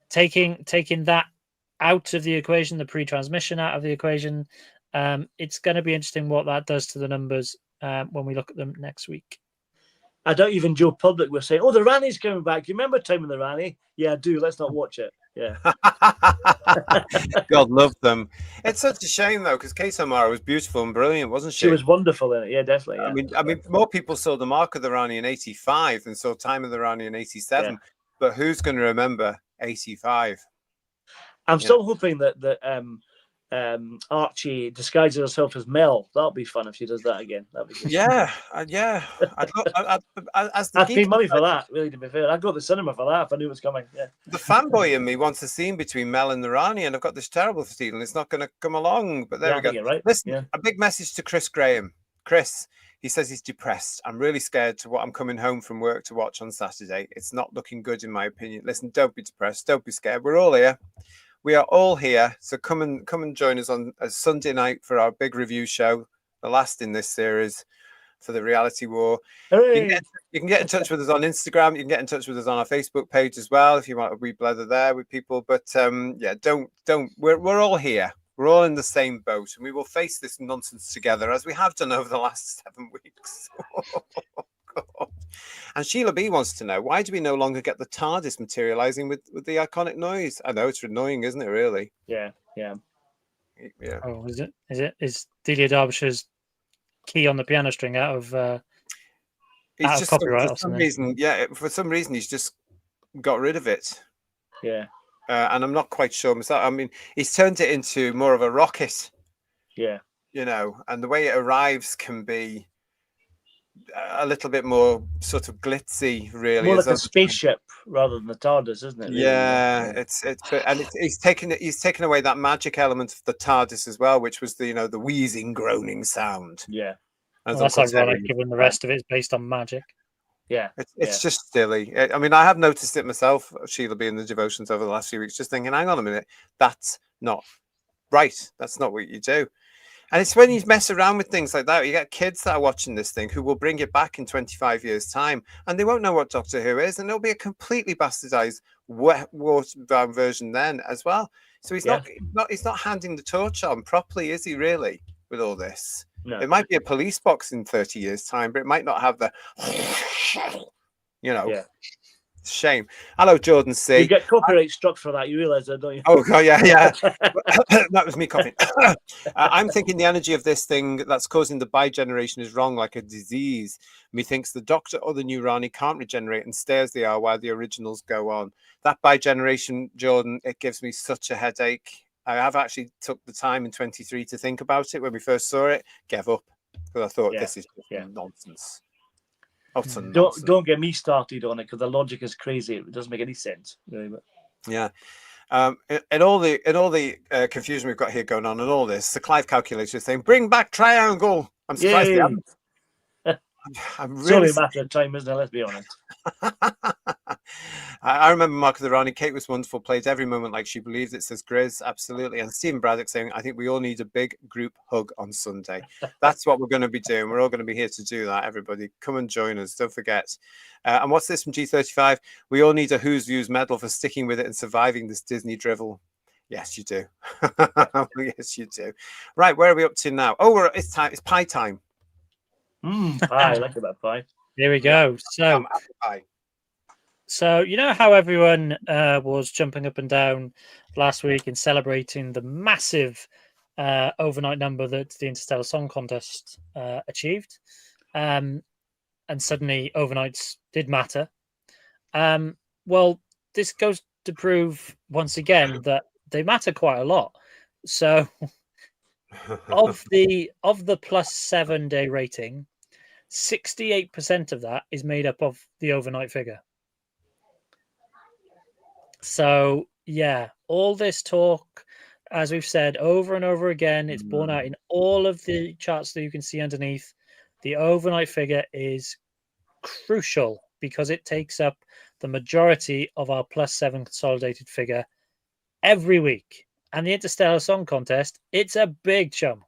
Speaker 4: taking that out of the equation, the pre-transmission out of the equation, it's going to be interesting what that does to the numbers when we look at them next week.
Speaker 3: I don't even Joe Public was saying, "Oh, the Rani's coming back. You remember Time in the Rani?" Yeah, I do. Let's not watch it. Yeah.
Speaker 2: God love them. It's such a shame though, because Kate O'Mara was beautiful and brilliant, wasn't she?
Speaker 3: She was wonderful in it. Yeah, definitely. Yeah.
Speaker 2: I mean, more people saw the Mark of the Rani in '85 than saw Time of the Rani in '87. Yeah. But who's going to remember '85?
Speaker 3: I'm still hoping that Archie disguises herself as Mel. That'll be fun if she does that again. That'd be good.
Speaker 2: Yeah.
Speaker 3: I'd pay money for that, really, to be fair. I'd go to the cinema for that if I knew it was coming. Yeah.
Speaker 2: The fanboy in me wants a scene between Mel and the Rani, and I've got this terrible feeling it's not going to come along. But there we go.
Speaker 3: Right.
Speaker 2: Listen, a big message to Chris Graham. Chris, he says he's depressed. I'm really scared to what I'm coming home from work to watch on Saturday. It's not looking good, in my opinion. Listen, don't be depressed. Don't be scared. We're all here. We are all here, so come and join us on a Sunday night for our big review show, the last in this series for the Reality War. You can get in touch with us on Instagram. You can get in touch with us on our Facebook page as well if you want a wee blether there with people. But don't. We're all here. We're all in the same boat, and we will face this nonsense together as we have done over the last 7 weeks. God. And Sheila B wants to know, why do we no longer get the TARDIS materializing with the iconic noise? I know it's annoying, isn't it, really?
Speaker 3: Yeah.
Speaker 4: Oh, is it? Is Delia Derbyshire's key on the piano string out of copyright
Speaker 2: for some reason? Yeah, for some reason he's just got rid of it.
Speaker 3: Yeah.
Speaker 2: And I'm not quite sure myself. I mean, he's turned it into more of a rocket.
Speaker 3: Yeah.
Speaker 2: And the way it arrives can be a little bit more sort of glitzy, really.
Speaker 3: More like a spaceship rather than the TARDIS, isn't it? Really?
Speaker 2: Yeah, he's taken away that magic element of the TARDIS as well, which was the the wheezing, groaning sound.
Speaker 3: Yeah,
Speaker 4: that's ironic given the rest of it is based on magic.
Speaker 3: Yeah,
Speaker 2: it's just silly. I mean, I have noticed it myself, Sheila, being the devotions over the last few weeks, just thinking, hang on a minute, that's not right. That's not what you do. And it's when you mess around with things like that, you get kids that are watching this thing who will bring it back in 25 years' time, and they won't know what Doctor Who is, and it'll be a completely bastardized, watered down version then as well. So he's not handing the torch on properly, is he? Really, with all this?
Speaker 3: No.
Speaker 2: It might be a police box in 30 years' time, but it might not have the,
Speaker 3: Yeah.
Speaker 2: shame. Hello, Jordan C.
Speaker 3: You get copyright struck for that. You realise that, don't you?
Speaker 2: Oh, God, yeah. That was me coughing. I'm thinking the energy of this thing that's causing the bi-generation is wrong, like a disease. Methinks the Doctor or the new Rani can't regenerate and stay as they are while the originals go on. That bi-generation, Jordan, it gives me such a headache. I have actually took the time in 23 to think about it when we first saw it. Gave up because I thought this is nonsense.
Speaker 3: Don't get me started on it because the logic is crazy. It doesn't make any sense.
Speaker 2: Yeah. In all the confusion we've got here going on and all this, the Clive calculator is saying, "Bring back triangle." I'm surprised they haven't. I'm really
Speaker 3: it's only a matter of time, isn't it? Let's be honest.
Speaker 2: I remember Mark of the Rani. Kate was wonderful, played every moment like she believed it, says Grizz. Absolutely. And Stephen Braddock saying, I think we all need a big group hug on Sunday. That's what we're going to be doing. We're all going to be here to do that. Everybody, come and join us. Don't forget. And what's this from G35? We all need a Who's Views medal for sticking with it and surviving this Disney drivel. Yes, you do. Yes, you do. Right, where are we up to now? Oh, it's time. It's pie time.
Speaker 3: Pie. I like about pie.
Speaker 4: Here we go. So you know how everyone was jumping up and down last week and celebrating the massive overnight number that the Interstellar Song Contest achieved, and suddenly overnights did matter. Well, this goes to prove once again that they matter quite a lot. So of the +7 day rating, 68% of that is made up of the overnight figure. So yeah, all this talk, as we've said over and over again, it's borne out in all of the charts that you can see underneath. The overnight figure is crucial because it takes up the majority of our +7 consolidated figure every week. And the Interstellar Song Contest, it's a big chunk.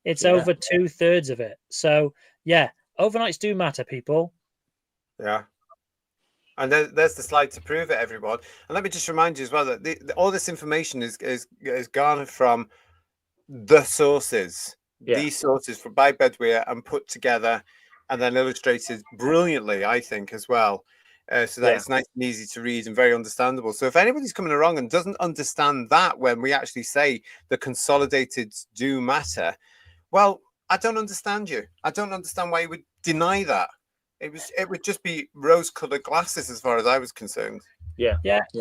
Speaker 4: It's over 2/3 of it. So yeah, overnights do matter, people.
Speaker 2: Yeah. And there's the slide to prove it, everyone. And let me just remind you as well that all this information is garnered from the sources, these sources by Bedweer and put together and then illustrated brilliantly, I think, as well. So that it's nice and easy to read and very understandable. So if anybody's coming along and doesn't understand that when we actually say the consolidated do matter, well, I don't understand you. I don't understand why you would deny that. It would just be rose-colored glasses as far as I was concerned.
Speaker 4: Yeah.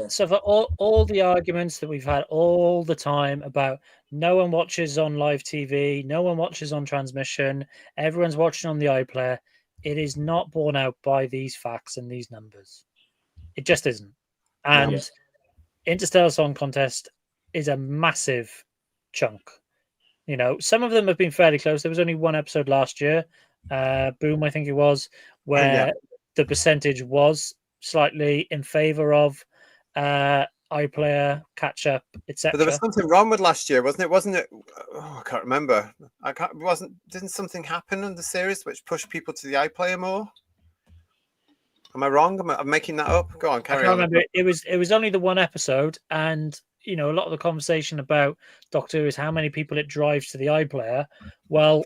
Speaker 4: So for all the arguments that we've had all the time about no one watches on live TV, no one watches on transmission, everyone's watching on the iPlayer, it is not borne out by these facts and these numbers. It just isn't. And Interstellar Song Contest is a massive chunk. You know, some of them have been fairly close. There was only one episode last year, Boom, I think it was, where the percentage was slightly in favor of iPlayer, catch up, etc.
Speaker 2: But there was something wrong with last year, wasn't it? Wasn't it? Oh, I can't remember. Didn't something happen in the series which pushed people to the iPlayer more? Am I wrong? Am I making that up? Go on, carry on.
Speaker 4: I remember. It was only the one episode, and you know, a lot of the conversation about Doctor Who is how many people it drives to the iPlayer. Well,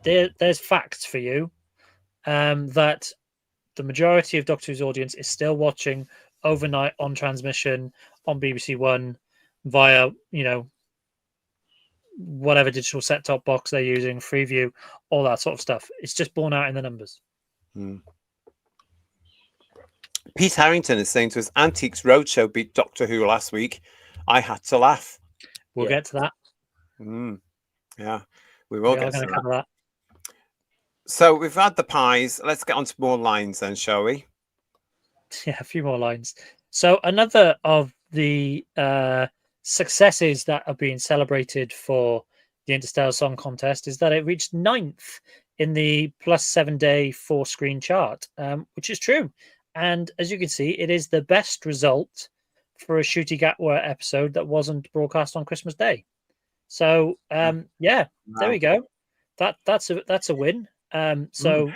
Speaker 4: there's facts for you that the majority of Doctor Who's audience is still watching overnight on transmission on BBC One via, you know, whatever digital set-top box they're using, Freeview, all that sort of stuff. It's just borne out in the numbers.
Speaker 2: Pete Harrington is saying to us, Antiques Roadshow beat Doctor Who last week. I had to laugh.
Speaker 4: We'll get to that.
Speaker 2: Yeah, we will get to
Speaker 4: that.
Speaker 2: So we've had the pies. Let's get on to more lines then, shall we?
Speaker 4: Yeah, a few more lines. So another of the successes that are being celebrated for the Interstellar Song Contest is that it reached 9th in the +7 day 4-screen chart, which is true. And as you can see, it is the best result for a Ncuti Gatwa episode that wasn't broadcast on Christmas Day. So there we go. That's a win. So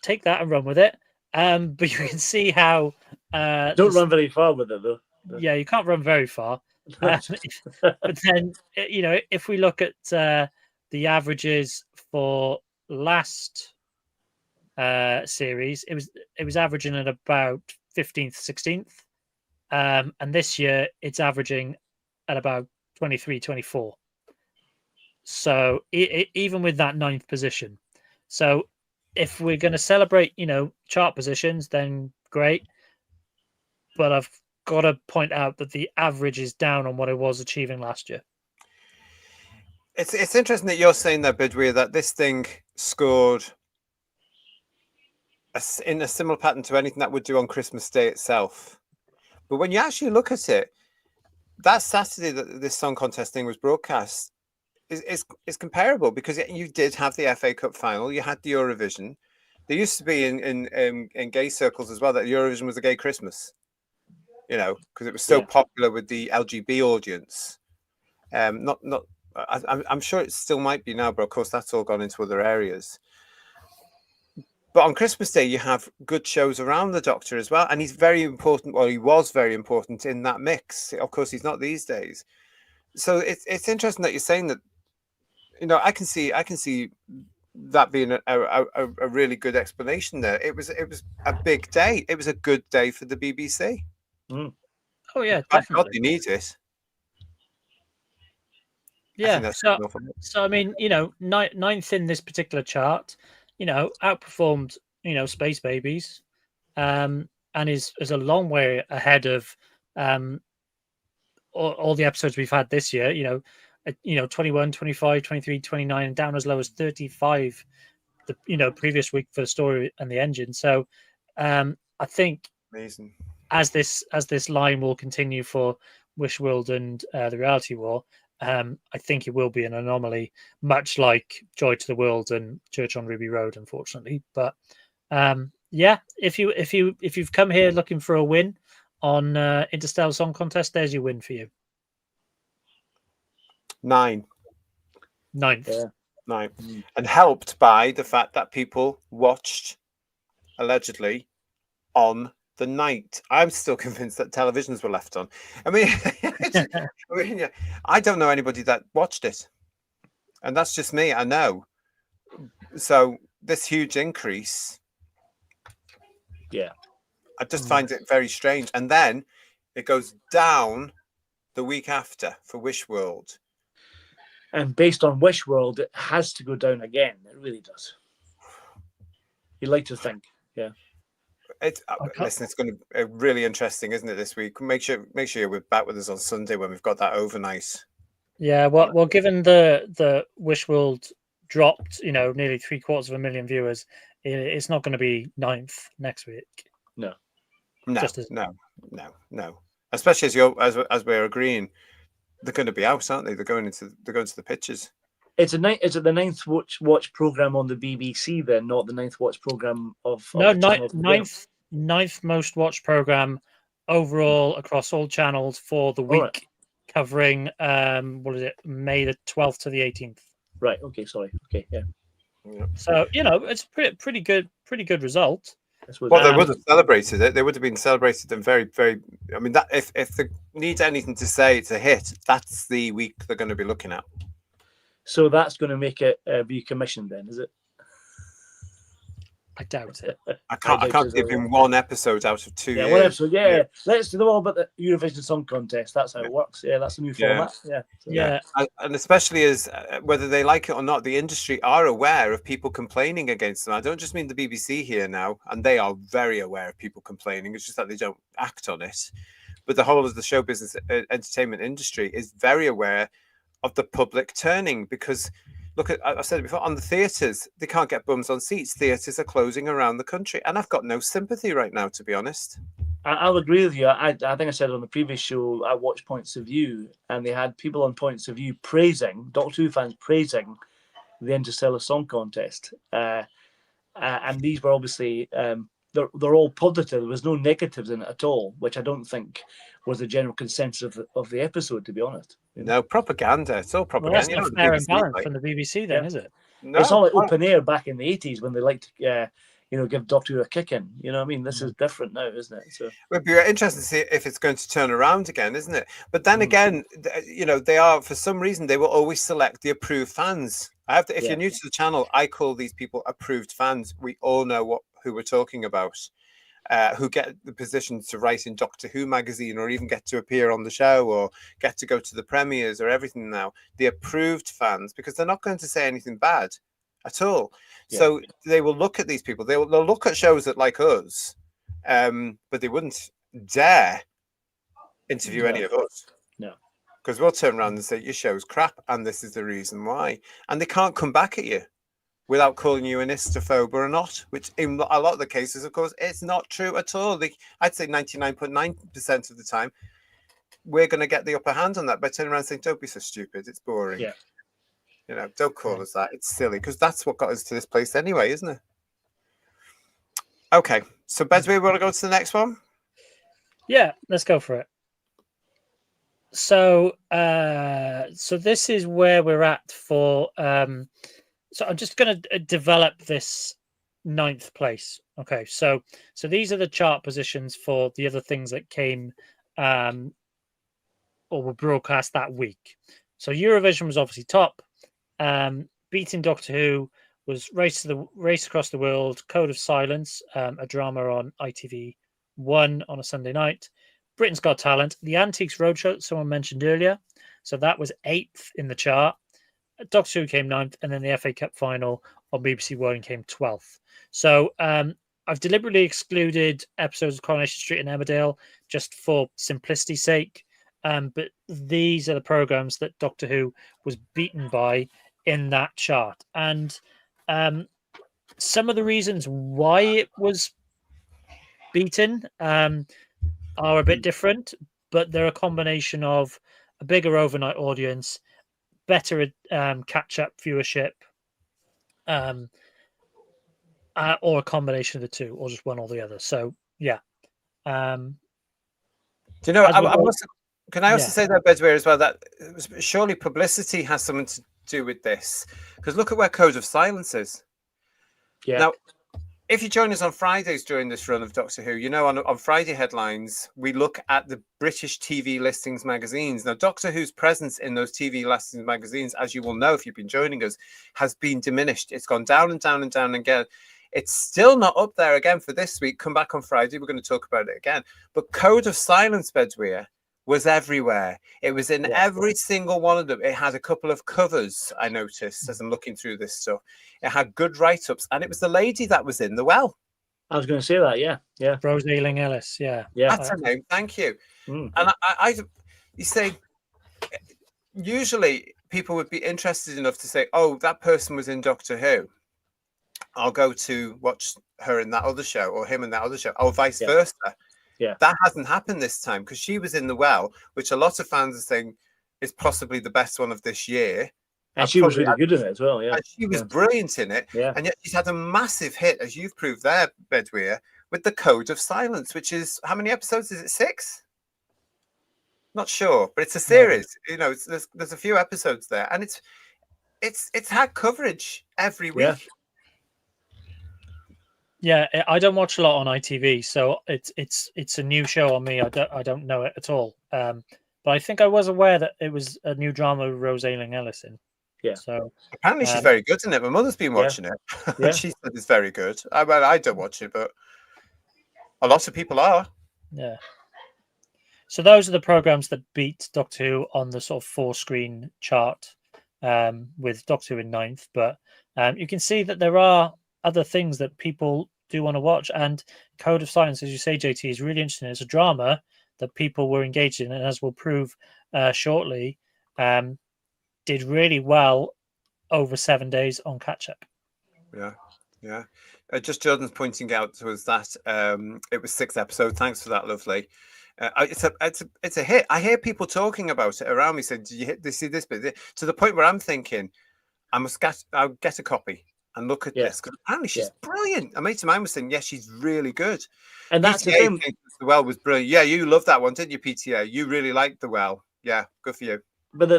Speaker 4: take that and run with it. But you can see how
Speaker 3: don't run very far with it though.
Speaker 4: Yeah, you can't run very far. But then, you know, if we look at the averages for last series, it was averaging at about 15th, 16th. And this year it's averaging at about 23, 24. So even with that 9th position. So if we're going to celebrate, chart positions, then great. But I've got to point out that the average is down on what it was achieving last year.
Speaker 2: It's interesting that you're saying that, Bidweer, that this thing scored in a similar pattern to anything that would do on Christmas Day itself. But when you actually look at it, that Saturday that this song contest thing was broadcast is comparable, because you did have the FA Cup final, you had the Eurovision. There used to be in gay circles as well that Eurovision was a gay Christmas, because it was so popular with the LGB audience. I'm sure it still might be now, but of course that's all gone into other areas. But on Christmas Day, you have good shows around the Doctor as well, and he's very important. Well, he was very important in that mix. Of course, he's not these days. So it's interesting that you're saying that. I can see that being a really good explanation there. It was a big day. It was a good day for the BBC.
Speaker 3: Mm.
Speaker 4: Oh yeah,
Speaker 2: definitely. God, they need it.
Speaker 4: Yeah. So I mean, 9th in this particular chart, outperformed, Space Babies, and is a long way ahead of all the episodes we've had this year. 21, 25, 23, 29, and down as low as 35 the previous week for the story and the engine. So I think
Speaker 2: amazing
Speaker 4: as this line will continue for Wishworld and the Reality War, I think it will be an anomaly, much like Joy to the World and Church on Ruby Road, unfortunately. But if you've come here looking for a win on Interstellar Song Contest, there's your win for you.
Speaker 2: 9th.
Speaker 3: Yeah.
Speaker 2: 9th. And helped by the fact that people watched, allegedly, on the night. I'm still convinced that televisions were left on. I mean, I don't know anybody that watched it. And that's just me, I know. So this huge increase, I just find it very strange. And then it goes down the week after for Wishworld.
Speaker 3: And based on Wishworld, it has to go down again. It really does. You'd like to think, yeah.
Speaker 2: Listen, it's going to be really interesting, isn't it, this week? Make sure you're back with us on Sunday when we've got that overnight.
Speaker 4: Yeah, well, given the Wishworld dropped, nearly 750,000 viewers, it's not going to be 9th next week.
Speaker 2: No. Especially as we're agreeing, they're going to be out, aren't they? They're going to the pitches.
Speaker 3: Is it the 9th watch program on the BBC then, not the 9th watch program of
Speaker 4: no, 9th most watched program overall across all channels for the week, covering May the 12th to the 18th.
Speaker 3: Right. Okay. Sorry. Okay. Yeah.
Speaker 4: So it's pretty good result.
Speaker 2: Well, they would have celebrated it. They would have been celebrated and very, very. I mean, that if they need anything to say it's a hit, that's the week they're going to be looking at.
Speaker 3: So that's going to make it be commissioned then, is it?
Speaker 4: I doubt it.
Speaker 2: I can't give him one episode out of 2 years.
Speaker 3: One episode. Yeah. Let's do all about the Eurovision Song Contest. That's how it works. Yeah, that's a new format.
Speaker 4: Yeah.
Speaker 2: And especially as whether they like it or not, the industry are aware of people complaining against them. I don't just mean the BBC here now, and they are very aware of people complaining. It's just that they don't act on it. But the whole of the show business entertainment industry is very aware of the public turning, because look at, I've said it before, on the theatres, they can't get bums on seats. Theatres are closing around the country, and I've got no sympathy right now, to be honest.
Speaker 3: I'll agree with you. I think I said on the previous show, I watched Points of View, and they had people on Points of View praising, Doctor Who fans praising the Interstellar Song Contest. And these were obviously, they're all positive. There was no negatives in it at all, which I don't think was the general consensus of the episode, to be honest.
Speaker 2: No, propaganda. It's all propaganda.
Speaker 4: Well, that's not fair and balanced from the BBC then, is it?
Speaker 3: No, it's not like Open Air back in the 80s when they liked to, give Doctor Who a kick in. You know what I mean? This is different now, isn't it? So
Speaker 2: it'd be interesting to see if it's going to turn around again, isn't it? But then again, they are, for some reason, they will always select the approved fans. I have to, if you're new to the channel, I call these people approved fans. We all know who we're talking about, who get the positions to write in Doctor Who magazine, or even get to appear on the show, or get to go to the premieres, or everything now. The approved fans, because they're not going to say anything bad at all. Yeah. So they will look at these people. They'll look at shows that like us, but they wouldn't dare interview any of us.
Speaker 3: No.
Speaker 2: Because we'll turn around and say, your show's crap, and this is the reason why. And they can't come back at you without calling you an istophobe or not, which in a lot of the cases, of course, it's not true at all. I'd say 99.9% of the time, we're going to get the upper hand on that by turning around and saying, don't be so stupid, it's boring.
Speaker 3: Yeah.
Speaker 2: You know, don't call us that. It's silly, because that's what got us to this place anyway, isn't it? Okay, so Bedway, we want to go to the next one?
Speaker 4: Yeah, let's go for it. So, so this is where we're at for. So I'm just going to develop this 9th place. Okay, so these are the chart positions for the other things that came or were broadcast that week. So Eurovision was obviously top. Beating Doctor Who was Race Across the World, Code of Silence, a drama on ITV1 on a Sunday night. Britain's Got Talent, the Antiques Roadshow that someone mentioned earlier. So that was 8th in the chart. Doctor Who came 9th, and then the FA Cup final on BBC One came 12th. So I've deliberately excluded episodes of Coronation Street and Emmerdale just for simplicity's sake. But these are the programs that Doctor Who was beaten by in that chart. And some of the reasons why it was beaten are a bit different, but they're a combination of a bigger overnight audience, better catch-up viewership, or a combination of the two, or just one or the other. So, yeah.
Speaker 2: Do you know, can I also say that, Bedway, as well, that surely publicity has something to do with this? Because look at where Code of Silence is.
Speaker 3: Yeah.
Speaker 2: Now, if you join us on Fridays during this run of Doctor Who, you know, on Friday headlines, we look at the British TV listings magazines. Now, Doctor Who's presence in those TV listings magazines, as you will know if you've been joining us, has been diminished. It's gone down and down and down again. It's still not up there again for this week. Come back on Friday. We're going to talk about it again. But Code of Silence, Bedway, was everywhere. It was in every single one of them. It had a couple of covers, I noticed, as I'm looking through this stuff. It had good write-ups, and it was the lady that was in the well.
Speaker 3: I was going to say that, yeah.
Speaker 4: Rose Ayling-Ellis, yeah.
Speaker 2: That's her name, thank you. And I you say, usually people would be interested enough to say, oh, that person was in Doctor Who. I'll go to watch her in that other show, or him in that other show, or vice versa.
Speaker 3: Yeah,
Speaker 2: that hasn't happened this time, because she was in the well, which a lot of fans are saying is possibly the best one of this year.
Speaker 3: And she was really good in it as well. Yeah,
Speaker 2: and she was brilliant in it.
Speaker 3: Yeah,
Speaker 2: and yet she's had a massive hit, as you've proved there, Bedway, with the Code of Silence, which is how many episodes? Is it 6? Not sure, but it's a series. You know, there's a few episodes there, and it's had coverage every week.
Speaker 4: Yeah, I don't watch a lot on ITV, so it's a new show on me. I don't know it at all. But I think I was aware that it was a new drama with Rose Ayling-Ellis in.
Speaker 3: Yeah.
Speaker 4: So
Speaker 2: apparently she's very good in it. My mother's been watching it.
Speaker 3: Yeah.
Speaker 2: She said it's very good. I don't watch it, but a lot of people are.
Speaker 4: Yeah. So those are the programs that beat Doctor Who on the sort of 4-screen chart, with Doctor Who in 9th. But you can see that there are other things that people do want to watch, and Code of Silence, as you say, JT, is really interesting. It's a drama that people were engaged in, and as we'll prove shortly, did really well over 7 days on catch-up.
Speaker 2: Yeah. Just Jordan's pointing out to us that it was 6 episodes. Thanks for that, lovely. It's a hit. I hear people talking about it around me, saying, "Did you see this bit?" To the point where I'm thinking, I'll get a copy and look at this, because apparently she's brilliant. A mate of mine was saying, yes, she's really good.
Speaker 3: And that's
Speaker 2: PTA
Speaker 3: the thing.
Speaker 2: The Well was brilliant. Yeah, you loved that one, didn't you, PTA? You really liked The Well. Yeah, good for you.
Speaker 3: But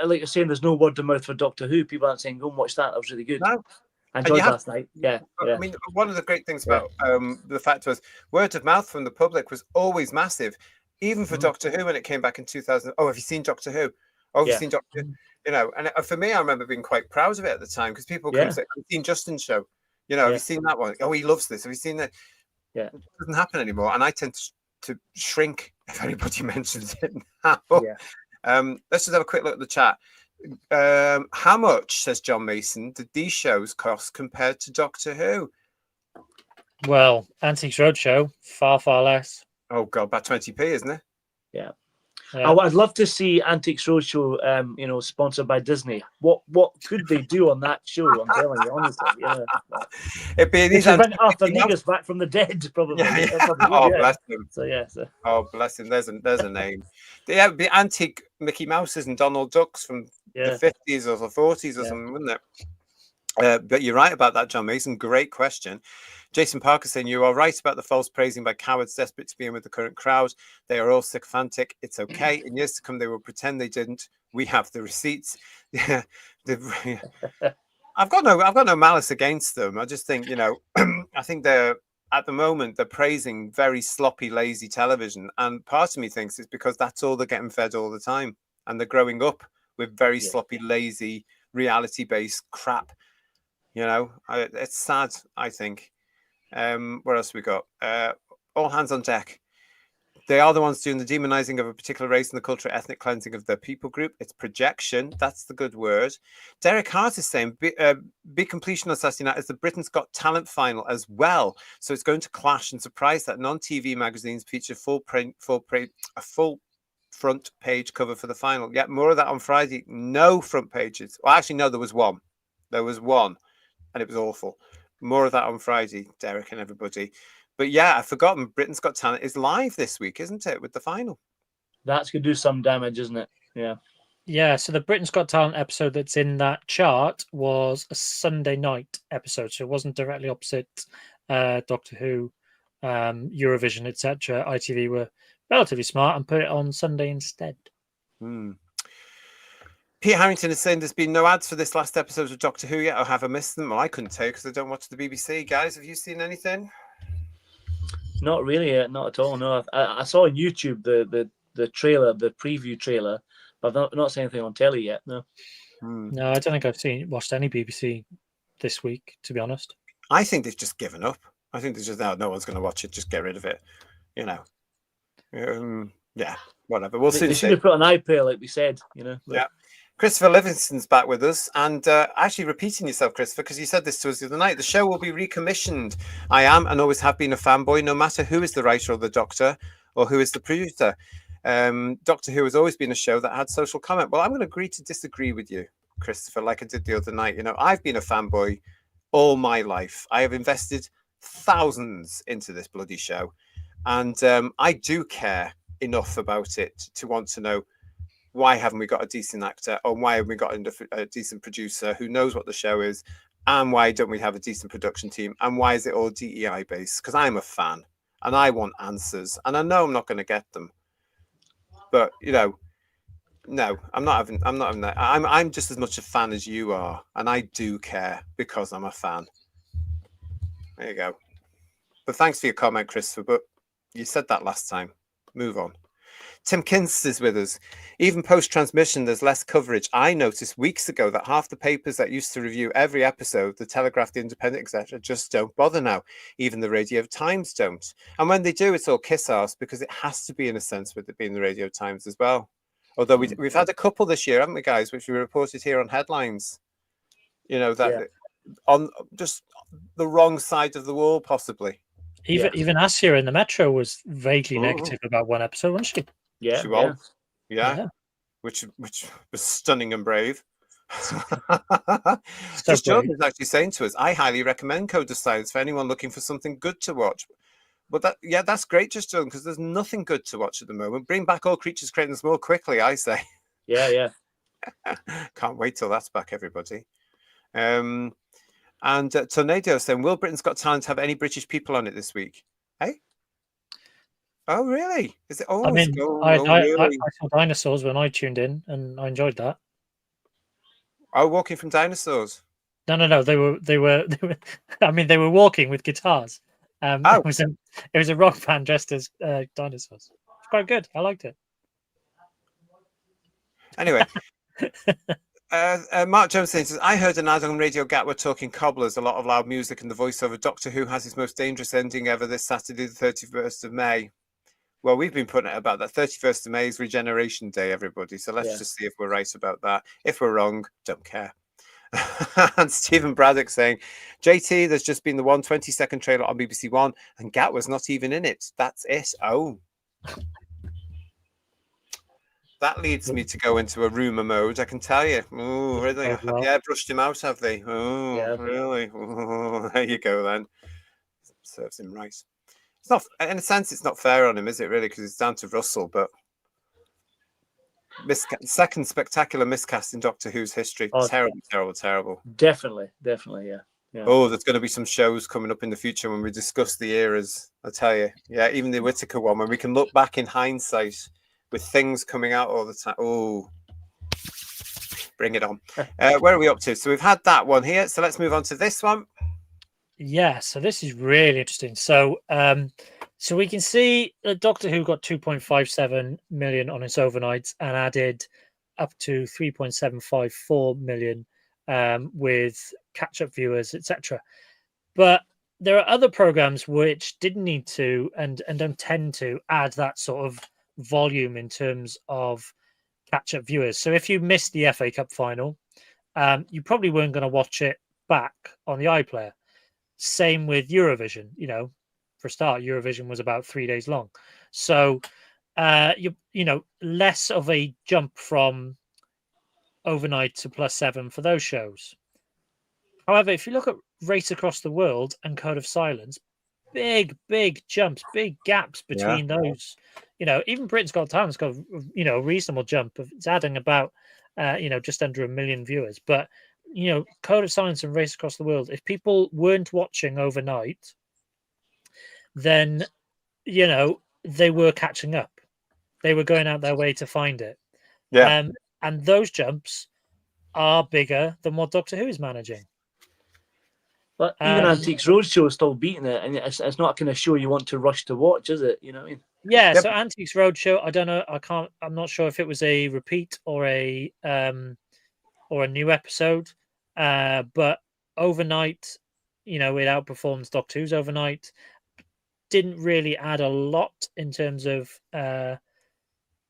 Speaker 3: like you're saying, there's no word of mouth for Doctor Who. People aren't saying, go and watch that. That was really good.
Speaker 2: No.
Speaker 3: I enjoyed last night. Yeah.
Speaker 2: I mean, one of the great things about the fact was word of mouth from the public was always massive, even for Doctor Who when it came back in 2000. Oh, have you seen Doctor Who? Oh, have you seen Doctor? You know, and for me, I remember being quite proud of it at the time because people come and say, "Have you seen Justin's show? You know, have you seen that one? Oh, he loves this. Have you seen that?"
Speaker 3: Yeah,
Speaker 2: it doesn't happen anymore, and I tend to shrink if anybody mentions it now.
Speaker 3: Yeah.
Speaker 2: Let's just have a quick look at the chat. How much, says John Mason, did these shows cost compared to Doctor Who?
Speaker 4: Well, Antiques Roadshow, far less.
Speaker 2: Oh God, about 20p, isn't it?
Speaker 3: Yeah. I'd love to see Antiques Roadshow, you know, sponsored by Disney. What could they do on that show? I'm telling you, honestly. Yeah.
Speaker 2: It'd be these
Speaker 3: bring Arthur Negus back from the dead, probably.
Speaker 2: Oh, bless him.
Speaker 3: So yeah.
Speaker 2: Oh, bless him. There's a name. Yeah, it'd be antique Mickey Mouses and Donald Ducks from the 50s or the 40s or something, wouldn't it? But you're right about that, John Mason. Great question. Jason Parker saying, you are right about the false praising by cowards desperate to be in with the current crowd. They are all sycophantic. It's okay. In years to come, they will pretend they didn't. We have the receipts. Yeah. I've got no malice against them. I just think, you know, I think at the moment they're praising very sloppy, lazy television. And part of me thinks it's because that's all they're getting fed all the time. And they're growing up with very sloppy, lazy, reality-based crap. You know, it's sad, I think. What else we got? All hands on deck. They are the ones doing the demonizing of a particular race and the cultural ethnic cleansing of their people group. It's projection. That's the good word. Derek Hart is saying, big completion on Saturday night is the Britain's Got Talent final as well. So it's going to clash and surprise that non-TV magazines feature a full front page cover for the final. Yet more of that on Friday. No front pages. Well, actually, no, there was one. There was one. And it was awful. More of that on Friday, Derek and everybody. But yeah, I've forgotten. Britain's Got Talent is live this week, isn't it, with the final?
Speaker 3: That's going to do some damage, isn't it? Yeah.
Speaker 4: Yeah, so the Britain's Got Talent episode that's in that chart was a Sunday night episode, so it wasn't directly opposite Doctor Who, Eurovision, etc. ITV were relatively smart and put it on Sunday instead.
Speaker 2: Peter Harrington is saying there's been no ads for this last episode of Doctor Who yet, or have I missed them? Well, I couldn't tell you because I don't watch the BBC. Guys, have you seen anything?
Speaker 3: Not really, not at all. No, I saw on YouTube the trailer, the preview trailer, but I've not seen anything on telly yet. No.
Speaker 4: No, I don't think I've watched any BBC this week, to be honest.
Speaker 2: I think they've just given up. I think there's just no one's going to watch it. Just get rid of it. You know. Yeah, whatever. We'll see.
Speaker 3: They should have put an iPlayer, like we said. You know.
Speaker 2: Yeah. Christopher Livingston's back with us, and actually repeating yourself, Christopher, because you said this to us the other night. The show will be recommissioned. I am and always have been a fanboy, no matter who is the writer or the doctor or who is the producer. Doctor Who has always been a show that had social comment. Well, I'm going to agree to disagree with you, Christopher, like I did the other night. You know, I've been a fanboy all my life. I have invested thousands into this bloody show, and I do care enough about it to want to know, why haven't we got a decent actor, or why haven't we got a decent producer who knows what the show is, and why don't we have a decent production team, and why is it all DEI based? Because I'm a fan and I want answers, and I know I'm not going to get them. But you know, no, I'm not having that. I'm just as much a fan as you are, and I do care because I'm a fan. There you go. But thanks for your comment, Christopher. But you said that last time. Move on. Tim Kinst is with us. Even post-transmission, there's less coverage. I noticed weeks ago that half the papers that used to review every episode, the Telegraph, the Independent, etc., just don't bother now. Even the Radio Times don't. And when they do, it's all kiss-ass, because it has to be, in a sense, with it being the Radio Times as well. Although we've had a couple this year, haven't we, guys, which we reported here on headlines. You know, that on just the wrong side of the wall, possibly.
Speaker 4: Even Asia in the Metro was vaguely negative about one episode, wasn't she?
Speaker 2: Yeah, she was. Yeah. Which was stunning and brave. Just Jordan is actually saying to us, I highly recommend Code of Silence for anyone looking for something good to watch. But that's great, just Jordan, because there's nothing good to watch at the moment. Bring back All Creatures Created Small quickly, I say.
Speaker 3: Yeah.
Speaker 2: Can't wait till that's back, everybody. And Tornado saying, will Britain's Got Talent have any British people on it this week? Hey? Oh, really? Is it? Oh,
Speaker 4: I mean, I saw Dinosaurs when I tuned in, and I enjoyed that.
Speaker 2: Oh, Walking from Dinosaurs.
Speaker 4: No. They were. I mean, they were walking with guitars. It was a rock band dressed as dinosaurs. It's quite good. I liked it.
Speaker 2: Anyway. Mark Jones says, I heard an ad on Radio Gatwa talking cobblers, a lot of loud music, and the voiceover. Doctor Who has its most dangerous ending ever this Saturday, the 31st of May. Well, we've been putting it about that. 31st of May is Regeneration Day, everybody. So let's just see if we're right about that. If we're wrong, don't care. And Stephen Braddock saying, JT, there's just been the 120-second trailer on BBC One, and Gatwa's not even in it. That's it. Oh. That leads me to go into a rumour mode, I can tell you. Oh, really? Yeah, brushed him out, have they? Oh, yeah. Really? Oh, there you go, then. Serves him right. It's not, in a sense, it's not fair on him, is it, really? Because it's down to Russell, but second spectacular miscast in Doctor Who's history. Oh, terrible.
Speaker 3: Definitely, yeah.
Speaker 2: Oh, there's going to be some shows coming up in the future when we discuss the eras, I tell you. Yeah, even the Whittaker one, when we can look back in hindsight with things coming out all the time. Oh, bring it on. Where are we up to? So we've had that one here. So let's move on to this one.
Speaker 4: Yeah, so this is really interesting. So so we can see that Doctor Who got 2.57 million on its overnights and added up to 3.754 million with catch-up viewers, etc. But there are other programs which didn't need to and don't tend to add that sort of volume in terms of catch-up viewers. So if you missed the FA Cup final, you probably weren't going to watch it back on the iPlayer. Same with Eurovision. You know, for a start, Eurovision was about 3 days long, so you know, less of a jump from overnight to +7 for those shows. However, if you look at Race Across the World and Code of Silence, big jumps, big gaps between those. You know, even Britain's Got Talent's got, you know, a reasonable jump. It's adding about, you know, just under 1 million viewers. But, you know, Code of Silence and Race Across the World, if people weren't watching overnight, then, you know, they were catching up. They were going out their way to find it.
Speaker 2: Yeah.
Speaker 4: And those jumps are bigger than what Doctor Who is managing.
Speaker 3: But even Antiques Roadshow is still beating it, and it's not kind of show you want to rush to watch, is it? You know what I mean?
Speaker 4: Yeah. Yep. So Antiques Roadshow, I don't know. I'm not sure if it was a repeat or a new episode. But overnight, you know, it outperforms Doctor Who's overnight. Didn't really add a lot in terms of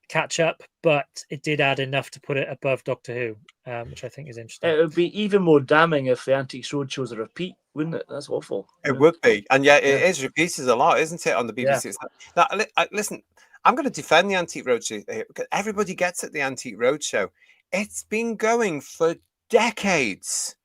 Speaker 4: catch up, but it did add enough to put it above Doctor Who, which I think is interesting.
Speaker 3: It would be even more damning if the Antiques Roadshow was a repeat, wouldn't it? That's awful.
Speaker 2: It would be, and yet it is repeated a lot, isn't it, on the BBC? Yeah. Now, listen, I'm going to defend the Antique Roadshow here because everybody gets at the Antique Roadshow. It's been going for decades.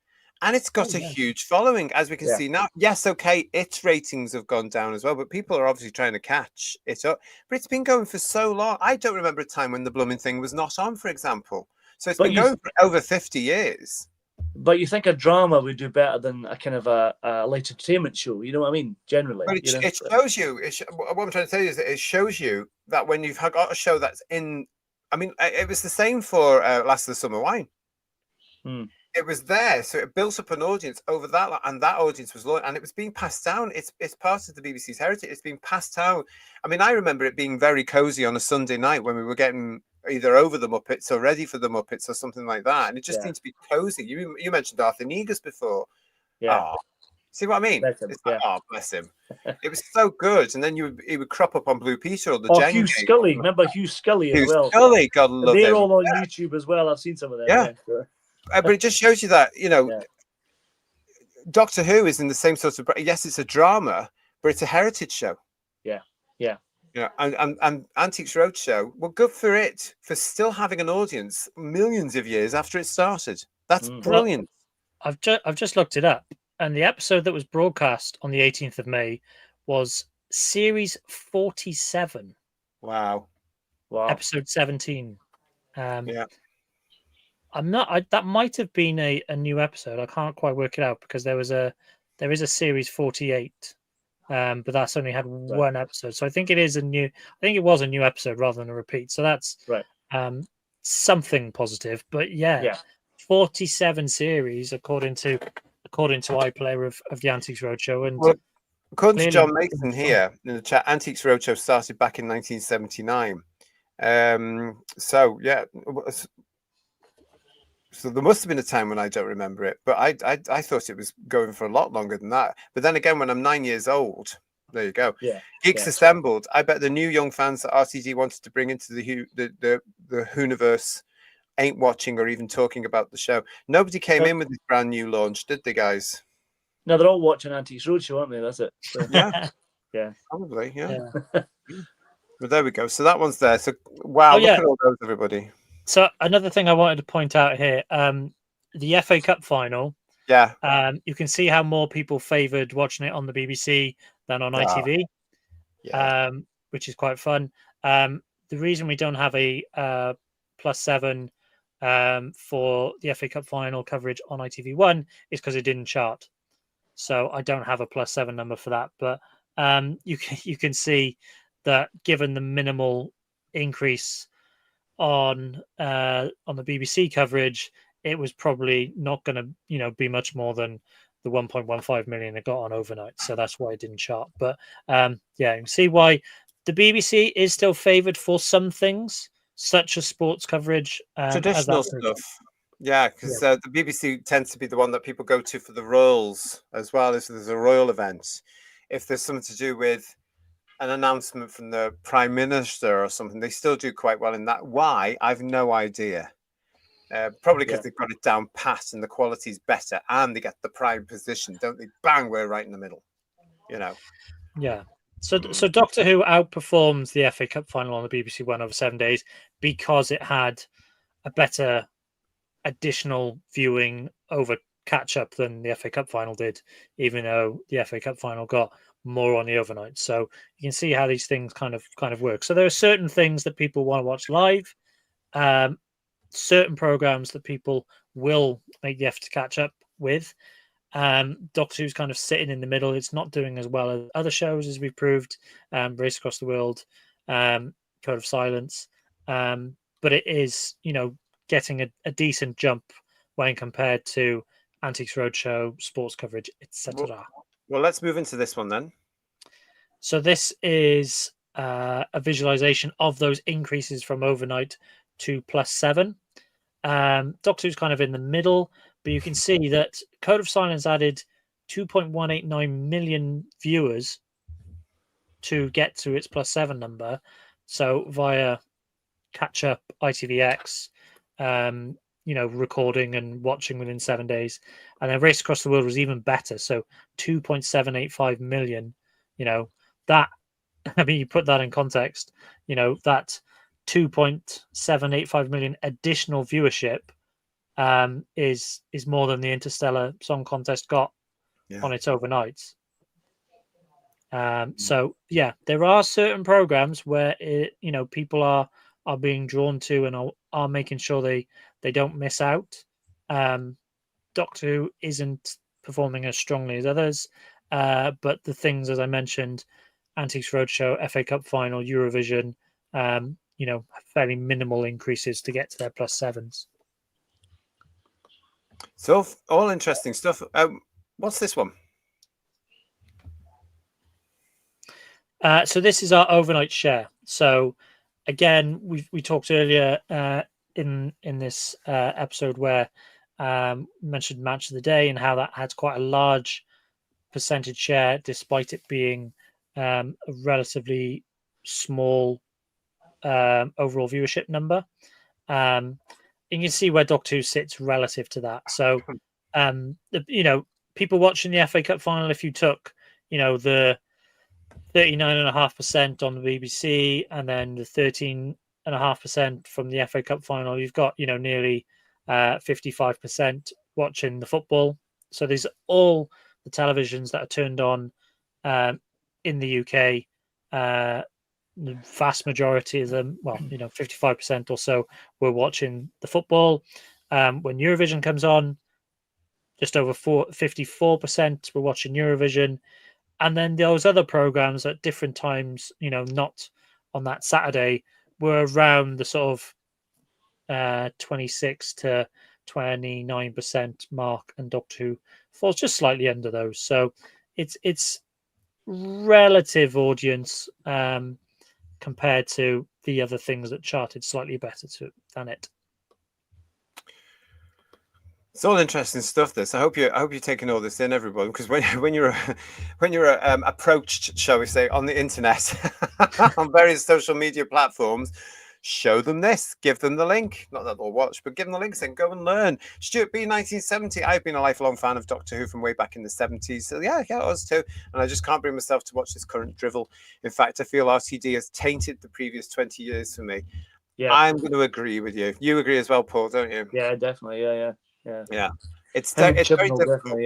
Speaker 2: And it's got a huge following, as we can see now. Yes, okay, its ratings have gone down as well, but people are obviously trying to catch it up. But it's been going for so long. I don't remember a time when the blooming thing was not on, for example. So it's been going for over 50 years.
Speaker 3: But you think a drama would do better than a kind of a light entertainment show? You know what I mean? Generally.
Speaker 2: But it shows you, what I'm trying to tell you is that it shows you that when you've got a show that's in, I mean, it was the same for Last of the Summer Wine. It was there, so it built up an audience over that, and that audience was loyal, and it was being passed down. It's part of the BBC's heritage. It's being passed down. I mean, I remember it being very cozy on a Sunday night when we were getting either over the Muppets or ready for the Muppets or something like that, and it just needs to be cozy. You mentioned Arthur Negus before.
Speaker 3: Yeah.
Speaker 2: Oh, see what I mean?
Speaker 3: Bless him.
Speaker 2: Oh, bless him. It was so good, and then he would crop up on Blue Peter or the
Speaker 3: Hugh Scully. Remember Hugh Scully as well?
Speaker 2: Scully, God love him.
Speaker 3: They're all on YouTube as well. I've seen some of them.
Speaker 2: Yeah. But it just shows you that, you know, Doctor Who is in the same sort of, yes, it's a drama, but it's a heritage show.
Speaker 3: Yeah.
Speaker 2: You know, and Antiques Roadshow, well, good for it for still having an audience millions of years after it started. That's brilliant.
Speaker 4: Well, I've just looked it up, and the episode that was broadcast on the 18th of May was series 47.
Speaker 2: Wow.
Speaker 4: Episode 17. That might have been a new episode. I can't quite work it out because there is a series 48, but that's only had one episode. So I think it was a new episode rather than a repeat. So that's something positive. But 47 series according to iPlayer of the Antiques Roadshow. And
Speaker 2: according to John Mason here in the chat, Antiques Roadshow started back in 1979. So there must have been a time when I don't remember it, but I thought it was going for a lot longer than that. But then again, when I'm 9 years old, there you go.
Speaker 3: Yeah.
Speaker 2: Geeks Assembled. I bet the new young fans that RTD wanted to bring into the Hooniverse ain't watching or even talking about the show. Nobody came in with this brand new launch, did they, guys?
Speaker 3: No, they're all watching Antiques Roadshow, aren't they? That's it. So.
Speaker 2: Yeah.
Speaker 3: Yeah.
Speaker 2: Probably, yeah. But there we go. So that one's there. So wow, look at all those, everybody.
Speaker 4: So another thing I wanted to point out here, the FA Cup final.
Speaker 2: Yeah.
Speaker 4: You can see how more people favoured watching it on the BBC than on ITV.
Speaker 2: Yeah.
Speaker 4: Which is quite fun. The reason we don't have a +7 for the FA Cup final coverage on ITV1 is because it didn't chart. So I don't have a +7 number for that. But you can see that given the minimal increase on the BBC coverage, it was probably not going to be much more than the 1.15 million it got on overnight. So that's why it didn't chart. But you can see why the BBC is still favoured for some things, such as sports coverage.
Speaker 2: Traditional stuff. Yeah, because the BBC tends to be the one that people go to for the royals as well. If there's a royal event, if there's something to do with an announcement from the Prime Minister or something, they still do quite well in that. Why? I've no idea. Probably because they've got it down pat and the quality's better and they get the prime position, don't they? Bang, we're right in the middle,
Speaker 4: Yeah. So Doctor Who outperforms the FA Cup final on the BBC One over 7 days because it had a better additional viewing over catch-up than the FA Cup final did, even though the FA Cup final got more on the overnight. So you can see how these things kind of work. So there are certain things that people want to watch live, certain programs that people will make the effort to catch up with. Doctor Who's kind of sitting in the middle. It's not doing as well as other shows, as we've proved. Race Across the World, Code of Silence, but it is getting a decent jump when compared to Antiques Roadshow, sports coverage, etc.
Speaker 2: Well, let's move into this one then.
Speaker 4: So this is a visualization of those increases from overnight to +7. Doctor Who's kind of in the middle, but you can see that Code of Silence added 2.189 million viewers to get to its +7 number. So via catch up ITVX, recording and watching within 7 days. And then Race Across the World was even better. So 2.785 million, that, I mean, you put that in context, that 2.785 million additional viewership is more than the Interstellar Song Contest got on its overnights. So yeah, there are certain programs where people are being drawn to and are making sure they don't miss out. Doctor Who isn't performing as strongly as others, but the things, as I mentioned, Antiques Roadshow, FA Cup final, Eurovision, fairly minimal increases to get to their +7s.
Speaker 2: So all interesting stuff. What's this one?
Speaker 4: So this is our overnight share. So again, we talked earlier in this episode where mentioned Match of the Day and how that had quite a large percentage share, despite it being a relatively small overall viewership number. And you can see where Doctor Who sits relative to that. So, people watching the FA Cup final, if you took, the 39.5% on the BBC and then the 13.5% from the FA Cup final, you've got, nearly 55% watching the football. So these are all the televisions that are turned on in the UK. The vast majority of them, 55% or so, were watching the football. When Eurovision comes on, just over 54% were watching Eurovision. And then those other programs at different times, not on that Saturday, were around the sort of 26 to 29% mark, and Doctor Who falls just slightly under those. So it's relative audience compared to the other things that charted slightly better than it.
Speaker 2: It's all interesting stuff. This. I hope you're taking all this in, everyone, because when you're approached, shall we say, on the internet, on various social media platforms, show them this, give them the link. Not that they'll watch, but give them the link. Saying, go and learn. Stuart B, 1970. I've been a lifelong fan of Doctor Who from way back in the 70s. So yeah, I was too. And I just can't bring myself to watch this current drivel. In fact, I feel RTD has tainted the previous 20 years for me. Yeah, I'm going to agree with you. You agree as well, Paul, don't you?
Speaker 3: Yeah, definitely.
Speaker 2: Yeah. It's very difficult.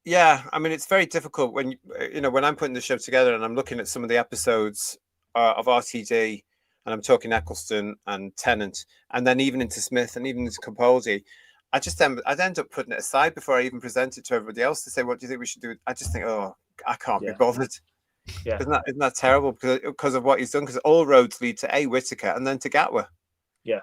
Speaker 3: Yeah.
Speaker 2: I mean, it's very difficult when when I'm putting the show together and I'm looking at some of the episodes of RTD, and I'm talking Eccleston and Tennant, and then even into Smith and even into Capaldi. I'd end up putting it aside before I even present it to everybody else to say, what do you think we should do? I just think, oh, I can't be bothered.
Speaker 3: Yeah.
Speaker 2: Isn't that terrible because of what he's done? Because all roads lead to Whittaker and then to Gatwa.
Speaker 3: Yeah.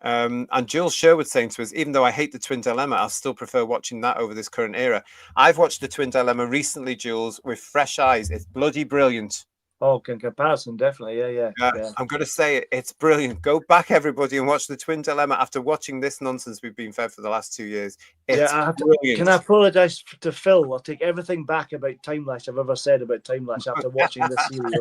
Speaker 2: And Jules Sherwood saying to us, even though I hate the Twin Dilemma, I'll still prefer watching that over this current era. I've watched the Twin Dilemma recently, Jules, with fresh eyes. It's bloody brilliant.
Speaker 3: Oh, in comparison, definitely. Yeah.
Speaker 2: I'm going to say it's brilliant. Go back, everybody, and watch the Twin Dilemma after watching this nonsense we've been fed for the last 2 years. It's brilliant.
Speaker 3: Can I apologise to Phil? I'll take everything back about Time Lash I've ever said about Time Lash after watching this series.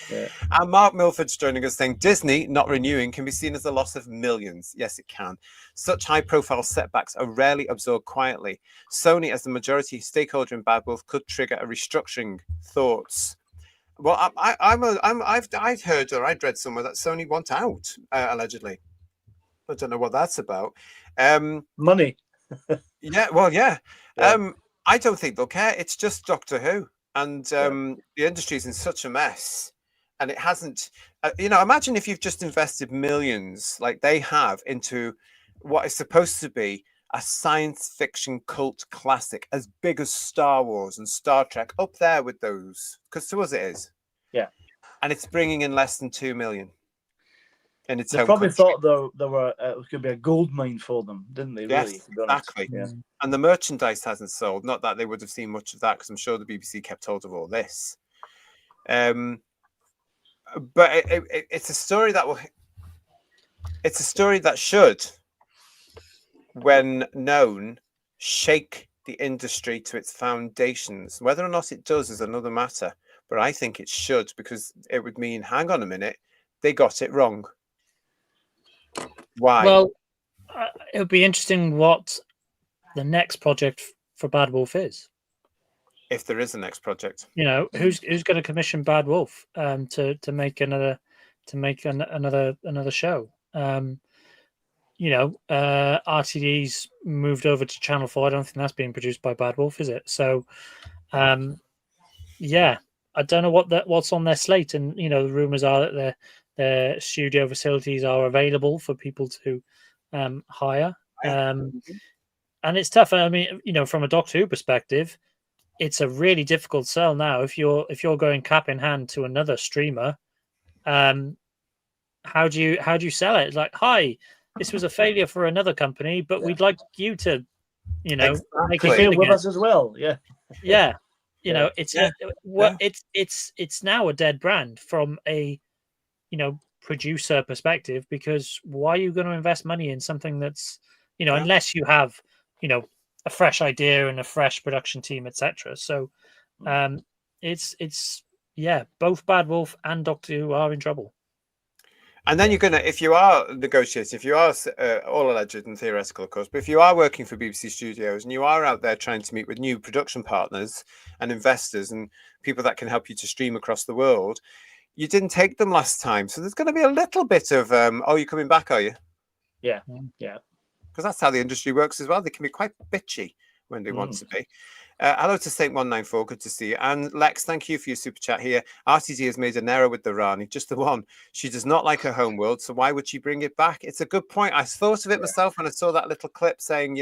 Speaker 2: Yeah. And Mark Milford's joining us saying Disney not renewing can be seen as a loss of millions. Yes, it can. Such high-profile setbacks are rarely absorbed quietly. Sony, as the majority stakeholder in Bad Wolf, could trigger a restructuring. Thoughts? Well, I've heard or I'd read somewhere that Sony want out allegedly. I don't know what that's about.
Speaker 3: Money.
Speaker 2: Yeah. Well, yeah. I don't think they'll care. It's just Doctor Who, and the industry's in such a mess. And it hasn't, imagine if you've just invested millions like they have into what is supposed to be a science fiction cult classic as big as Star Wars and Star Trek, up there with those, because to us it is.
Speaker 3: Yeah.
Speaker 2: And it's bringing in less than 2 million. And it's
Speaker 3: they probably thought there were it could be a gold mine for them, didn't they? Really,
Speaker 2: yes, exactly.
Speaker 3: Yeah.
Speaker 2: And the merchandise hasn't sold. Not that they would have seen much of that, because I'm sure the BBC kept hold of all this. But it's a story that should, when known, shake the industry to its foundations. Whether or not it does is another matter, but I think it should, because it would mean, hang on a minute, they got it wrong. Why?
Speaker 4: Well, it would be interesting what the next project for Bad Wolf is.
Speaker 2: If there is a next project,
Speaker 4: who's going to commission Bad Wolf to make another show. RTD's moved over to Channel 4. I don't think that's being produced by Bad Wolf, is it? So, I don't know what's on their slate, and the rumors are that their studio facilities are available for people to hire. And it's tough. I mean, from a Doctor Who perspective, it's a really difficult sell now. If you're going cap in hand to another streamer, how do you sell it? It's like, hi, this was a failure for another company, but we'd like you to,
Speaker 3: make it fail with us as well. Yeah.
Speaker 4: Yeah. It's now a dead brand from a producer perspective, because why are you going to invest money in something that's unless you have a fresh idea and a fresh production team, etc. So it's both Bad Wolf and Doctor Who are in trouble.
Speaker 2: And then you're going to, if you are negotiating, if you are all alleged and theoretical, of course, but if you are working for BBC Studios and you are out there trying to meet with new production partners and investors and people that can help you to stream across the world, you didn't take them last time. So there's going to be a little bit of, oh, you're coming back, are you?
Speaker 3: Yeah.
Speaker 2: Because that's how the industry works as well. They can be quite bitchy when they want to be. Hello to Saint194. Good to see you. And Lex, thank you for your super chat here. RTD has made an error with the Rani, just the one. She does not like her homeworld, so why would she bring it back? It's a good point. I thought of it myself when I saw that little clip saying,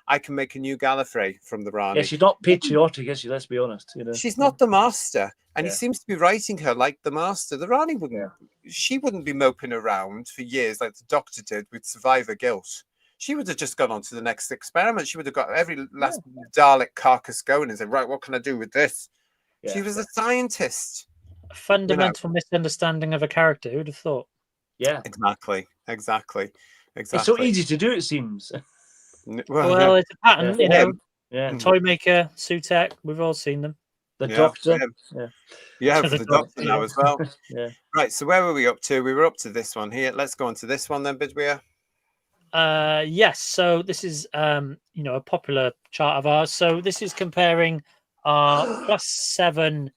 Speaker 2: I can make a new Gallifrey from the Rani.
Speaker 3: Yeah, she's not patriotic, is she? Let's be honest.
Speaker 2: She's not the master. And he seems to be writing her like the master. The Rani wouldn't. She wouldn't be moping around for years like the Doctor did with survivor guilt. She would have just gone on to the next experiment. She would have got every last Dalek carcass going and said, right, what can I do with this? Yeah. She was a scientist.
Speaker 4: A fundamental misunderstanding of a character. Who'd have thought?
Speaker 3: Yeah.
Speaker 2: Exactly. exactly.
Speaker 3: It's so easy to do, it seems.
Speaker 4: Well, it's a pattern, you know.
Speaker 3: Yeah.
Speaker 4: Toy Maker, Sutek, we've all seen them.
Speaker 3: The Doctor.
Speaker 2: For the Doctor now as well.
Speaker 3: Yeah.
Speaker 2: Right, so where were we up to? We were up to this one here. Let's go on to this one then, Bidwea.
Speaker 4: Yes, so this is a popular chart of ours. So this is comparing our +7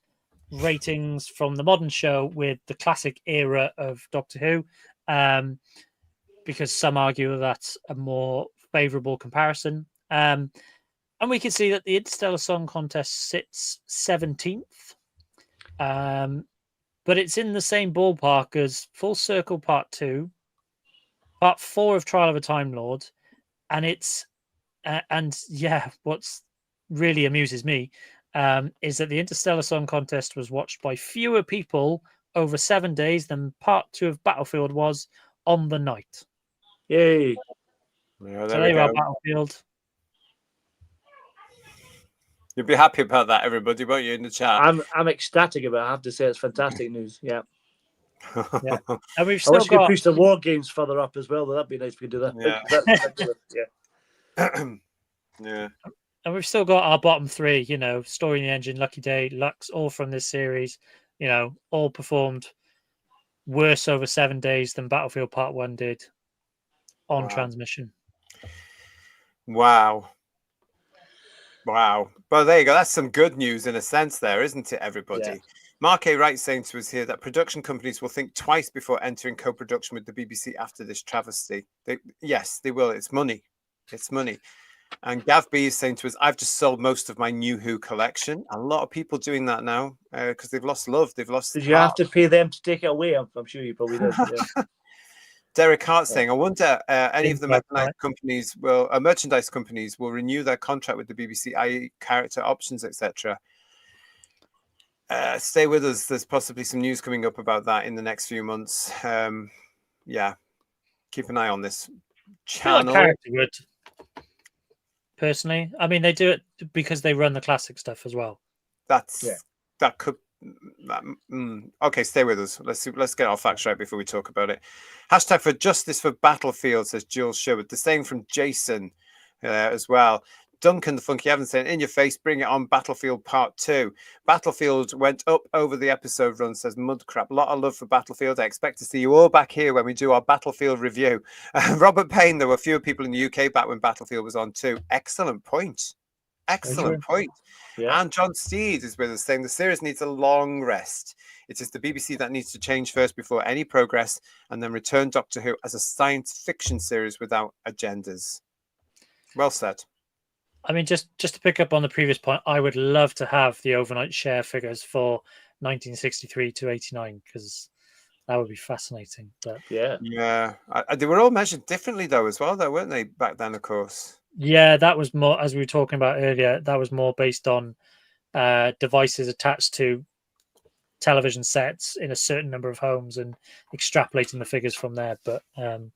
Speaker 4: ratings from the modern show with the classic era of Doctor Who, because some argue that's a more favourable comparison. And we can see that the Interstellar Song Contest sits 17th, but it's in the same ballpark as Full Circle Part 2, Part 4 of Trial of a Time Lord, and what's really amuses me is that the Interstellar Song Contest was watched by fewer people over 7 days than Part 2 of Battlefield was on the night.
Speaker 3: Yay!
Speaker 2: Yeah,
Speaker 4: so there you are, Battlefield.
Speaker 2: You'll be happy about that, everybody, won't you, in the chat?
Speaker 3: I'm ecstatic about it. I have to say, it's fantastic news. Yeah.
Speaker 4: Yeah. And we've
Speaker 3: I wish
Speaker 4: still
Speaker 3: we could
Speaker 4: got
Speaker 3: push the war games further up as well. That'd be nice if we could do that.
Speaker 2: Yeah. Yeah.
Speaker 4: And we've still got our bottom 3, Story in the Engine, Lucky Day, Lux, all from this series, all performed worse over 7 days than Battlefield Part 1 did on transmission.
Speaker 2: Wow. Well, there you go. That's some good news in a sense there, isn't it, everybody?
Speaker 3: Yeah.
Speaker 2: Mark A. Wright saying to us here that production companies will think twice before entering co-production with the BBC after this travesty. Yes, they will. It's money. It's money. And Gav B is saying to us, I've just sold most of my New Who collection. A lot of people doing that now because they've lost love. They've lost.
Speaker 3: Did you have to pay them to take it away? I'm sure you probably did. Yeah.
Speaker 2: Derek Hart saying, I wonder any of the merchandise companies will renew their contract with the BBC, i.e. character options, etc. Stay with us. There's possibly some news coming up about that in the next few months. Yeah, keep an eye on this channel.
Speaker 4: Character would. Personally, I mean, they do it because they run the classic stuff as well.
Speaker 2: That could. Okay, stay with us. Let's get our facts right before we talk about it. Hashtag for justice for Battlefield, says Jules Sherwood. The same from Jason as well. Duncan the Funky Evans saying, in your face, bring it on, Battlefield Part 2. Battlefield went up over the episode run, says Mudcrap. A lot of love for Battlefield. I expect to see you all back here when we do our Battlefield review. Robert Payne, there were fewer people in the UK back when Battlefield was on too. Excellent point. Excellent point. Yeah. And John Steed is with us saying the series needs a long rest. It is the BBC that needs to change first before any progress, and then return Doctor Who as a science fiction series without agendas. Well said.
Speaker 4: I mean, just to pick up on the previous point, I would love to have the overnight share figures for 1963 to 89 because that would be fascinating. But
Speaker 2: yeah, they were all measured differently though, as well, weren't they back then? Of course.
Speaker 4: Yeah, that was more, as we were talking about earlier. That was more based on devices attached to television sets in a certain number of homes and extrapolating the figures from there. But and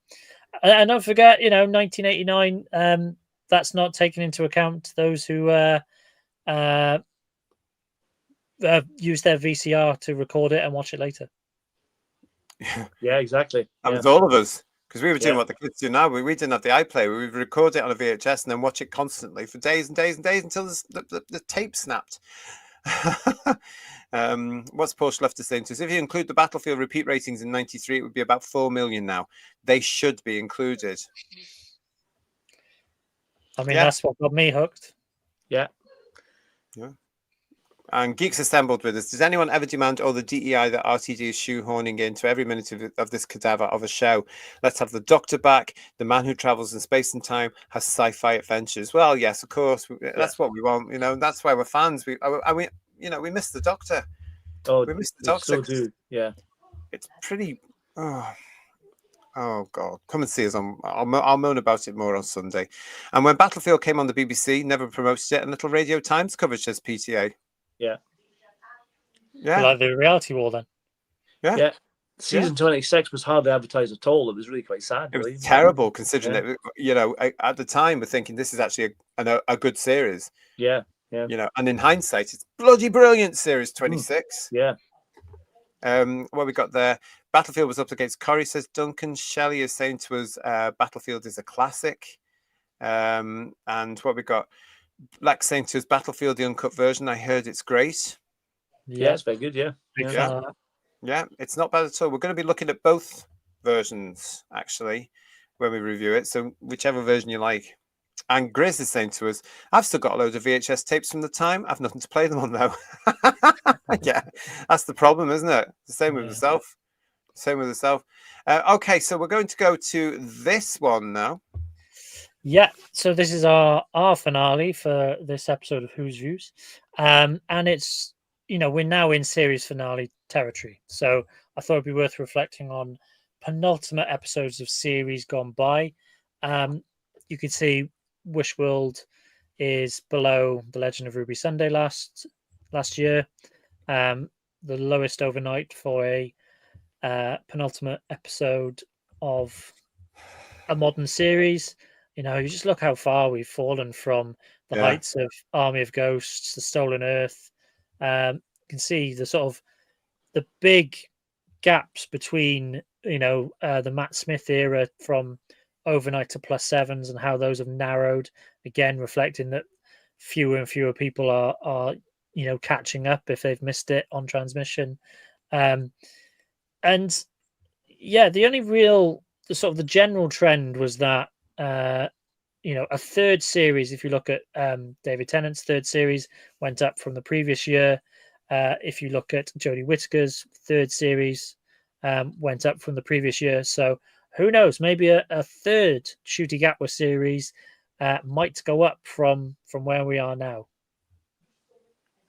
Speaker 4: don't forget, 1989. That's not taking into account those who use their VCR to record it and watch it later.
Speaker 3: Yeah, exactly.
Speaker 2: That was all of us, because we were doing what the kids do now. We didn't have the iPlayer. We would record it on a VHS and then watch it constantly for days and days and days until the tape snapped. What's Porsche left to say to us? If you include the Battlefield repeat ratings in 93, it would be about 4 million now. They should be included.
Speaker 4: I mean, that's what got me hooked.
Speaker 3: Yeah.
Speaker 2: And Geeks Assembled with us. Does anyone ever demand all the DEI that RTD is shoehorning into every minute of this cadaver of a show? Let's have the Doctor back. The man who travels in space and time has sci-fi adventures. Well, yes, of course. That's what we want. That's why we're fans. We miss the Doctor.
Speaker 3: Oh,
Speaker 2: we miss the Doctor.
Speaker 3: So do. Yeah.
Speaker 2: It's pretty. Oh God! Come and see us on. I'll moan about it more on Sunday. And when Battlefield came on the BBC, never promoted it. And little Radio Times coverage says PTA.
Speaker 3: Yeah.
Speaker 4: Like the reality war, then.
Speaker 2: Yeah.
Speaker 3: Season 26 was hardly advertised at all. It was really quite sad.
Speaker 2: It was terrible, considering that at the time we're thinking this is actually a good series.
Speaker 3: Yeah.
Speaker 2: And in hindsight, it's bloody brilliant. Series 26.
Speaker 3: Yeah.
Speaker 2: What we got there? Battlefield was up against Corrie, says Duncan. Shelley is saying to us, Battlefield is a classic. And what we got? Black saying to us, Battlefield, the uncut version. I heard it's great.
Speaker 3: Yeah, it's very good. Yeah.
Speaker 2: Yeah, it's not bad at all. We're going to be looking at both versions actually when we review it. So whichever version you like. And Grizz is saying to us, I've still got a load of VHS tapes from the time. I've nothing to play them on though. Yeah, that's the problem, isn't it? The same with myself. Same with yourself. Okay, so we're going to go to this one now.
Speaker 4: Yeah, so this is our finale for this episode of Who's Views. And it's, we're now in series finale territory. So I thought it'd be worth reflecting on penultimate episodes of series gone by. You can see Wishworld is below The Legend of Ruby Sunday last year. The lowest overnight for a penultimate episode of a modern series. You just look how far we've fallen from the heights of Army of Ghosts, The Stolen Earth. You can see the sort of the big gaps between the Matt Smith era from overnight to +7s and how those have narrowed, again reflecting that fewer and fewer people are catching up if they've missed it on transmission. And the only real the general trend was that a third series, if you look at David Tennant's third series, went up from the previous year. If you look at Jodie Whittaker's third series, went up from the previous year. So who knows? Maybe a third Ncuti Gatwa series might go up from where we are now.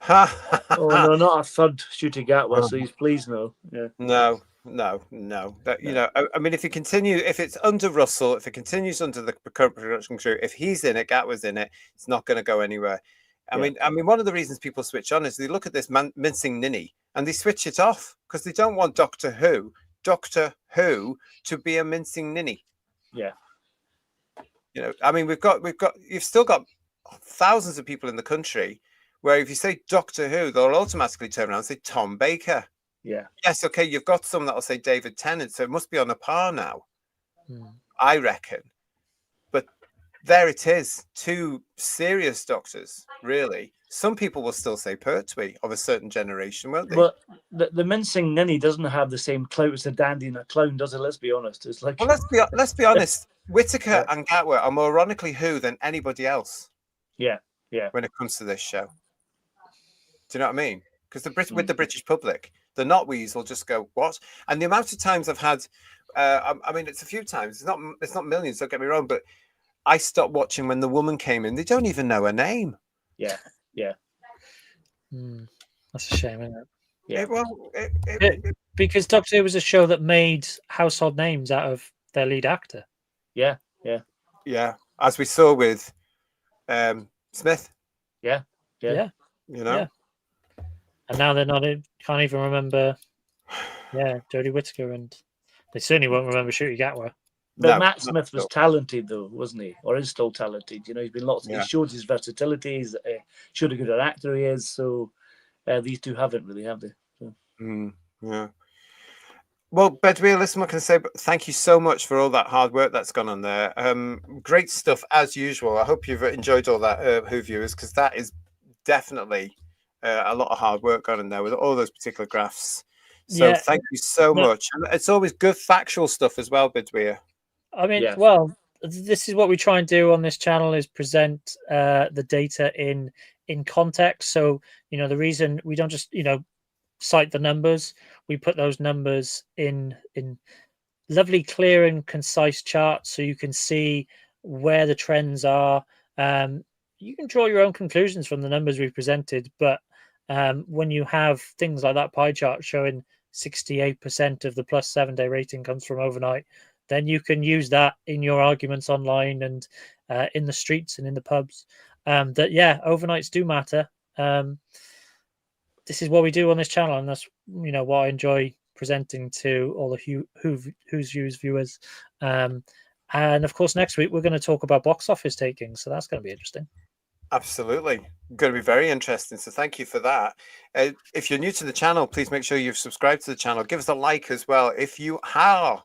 Speaker 3: Oh no, not a third Ncuti Gatwa. So please no. Yeah.
Speaker 2: No. That, I mean, if it's under Russell, if it continues under the current production crew, if he's in it, Gatwa's in it, it's not going to go anywhere. I mean, one of the reasons people switch on is they look at this mincing ninny and they switch it off because they don't want Doctor Who to be a mincing ninny.
Speaker 3: Yeah.
Speaker 2: I mean, you've still got thousands of people in the country where if you say Doctor Who, they'll automatically turn around and say Tom Baker.
Speaker 3: Yeah.
Speaker 2: Yes, okay, you've got some that'll say David Tennant, so it must be on a par now, I reckon. But there it is, two serious doctors, really. Some people will still say Pertwee of a certain generation, won't they?
Speaker 3: But the mincing ninny doesn't have the same clout as a dandy and a clown, does it? Let's be honest. It's like,
Speaker 2: well, let's be honest. Whittaker and Gatwa are more ironically Who than anybody else.
Speaker 3: Yeah.
Speaker 2: When it comes to this show, do you know what I mean? Because with the British public, the not wees will just go, what? And the amount of times I've had, I mean, it's a few times. It's not millions. Don't get me wrong, but I stopped watching when the woman came in. They don't even know her name.
Speaker 3: Yeah.
Speaker 4: That's a shame, isn't it?
Speaker 3: Yeah.
Speaker 4: Because Doctor Who was a show that made household names out of their lead actor.
Speaker 3: Yeah.
Speaker 2: As we saw with Smith.
Speaker 3: Yeah.
Speaker 4: And now they're not in, can't even remember. Yeah, Jodie Whittaker, and they certainly won't remember Ncuti Gatwa.
Speaker 3: But Matt Smith was talented, though, wasn't he? Or is still talented? He's been he showed his versatility. He's showed how good an actor he is. So these two haven't really, have they? So.
Speaker 2: Yeah. Well, Bedweer, listen, what can I say? But thank you so much for all that hard work that's gone on there. Great stuff as usual. I hope you've enjoyed all that, Who viewers, because that is definitely a lot of hard work gone in there with all those particular graphs. So thank you so much. And it's always good factual stuff as well, Bedweer.
Speaker 4: I mean, well, this is what we try and do on this channel is present the data in context. So, the reason we don't just, cite the numbers, we put those numbers in lovely, clear and concise charts so you can see where the trends are. You can draw your own conclusions from the numbers we've presented, but when you have things like that pie chart showing 68% of the +7 day rating comes from overnight, then you can use that in your arguments online and in the streets and in the pubs. Overnights do matter. This is what we do on this channel, and that's what I enjoy presenting to all the Who's Views viewers. And of course, next week we're going to talk about box office takings, so that's going to be interesting.
Speaker 2: Absolutely. Going to be very interesting. So thank you for that. If you're new to the channel, please make sure you've subscribed to the channel. Give us a like as well. If you have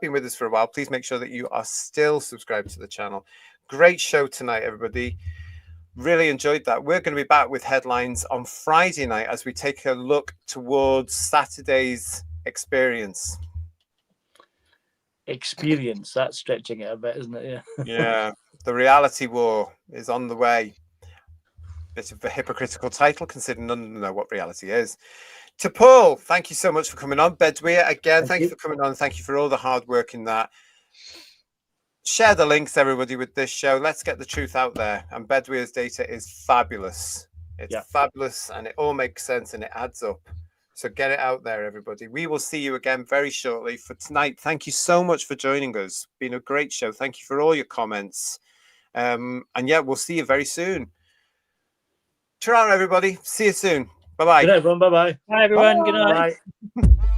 Speaker 2: been with us for a while, please make sure that you are still subscribed to the channel. Great show tonight, everybody. Really enjoyed that. We're going to be back with headlines on Friday night as we take a look towards Saturday's experience.
Speaker 3: That's stretching it a bit, isn't it? Yeah.
Speaker 2: Yeah. The reality war is on the way. Bit of a hypocritical title, considering none of them know what reality is. To Paul, thank you so much for coming on. Bedweir, again, thank you for coming on. Thank you for all the hard work in that. Share the links, everybody, with this show. Let's get the truth out there. And Bedweir's data is fabulous. It's fabulous, and it all makes sense, and it adds up. So get it out there, everybody. We will see you again very shortly. For tonight, thank you so much for joining us. Been a great show. Thank you for all your comments. And yeah, we'll see you very soon. Ta-ra, everybody. See you soon. Bye-bye.
Speaker 3: Good night, everyone. Bye-bye.
Speaker 4: Bye, everyone.
Speaker 3: Bye.
Speaker 4: Good night.
Speaker 3: Bye.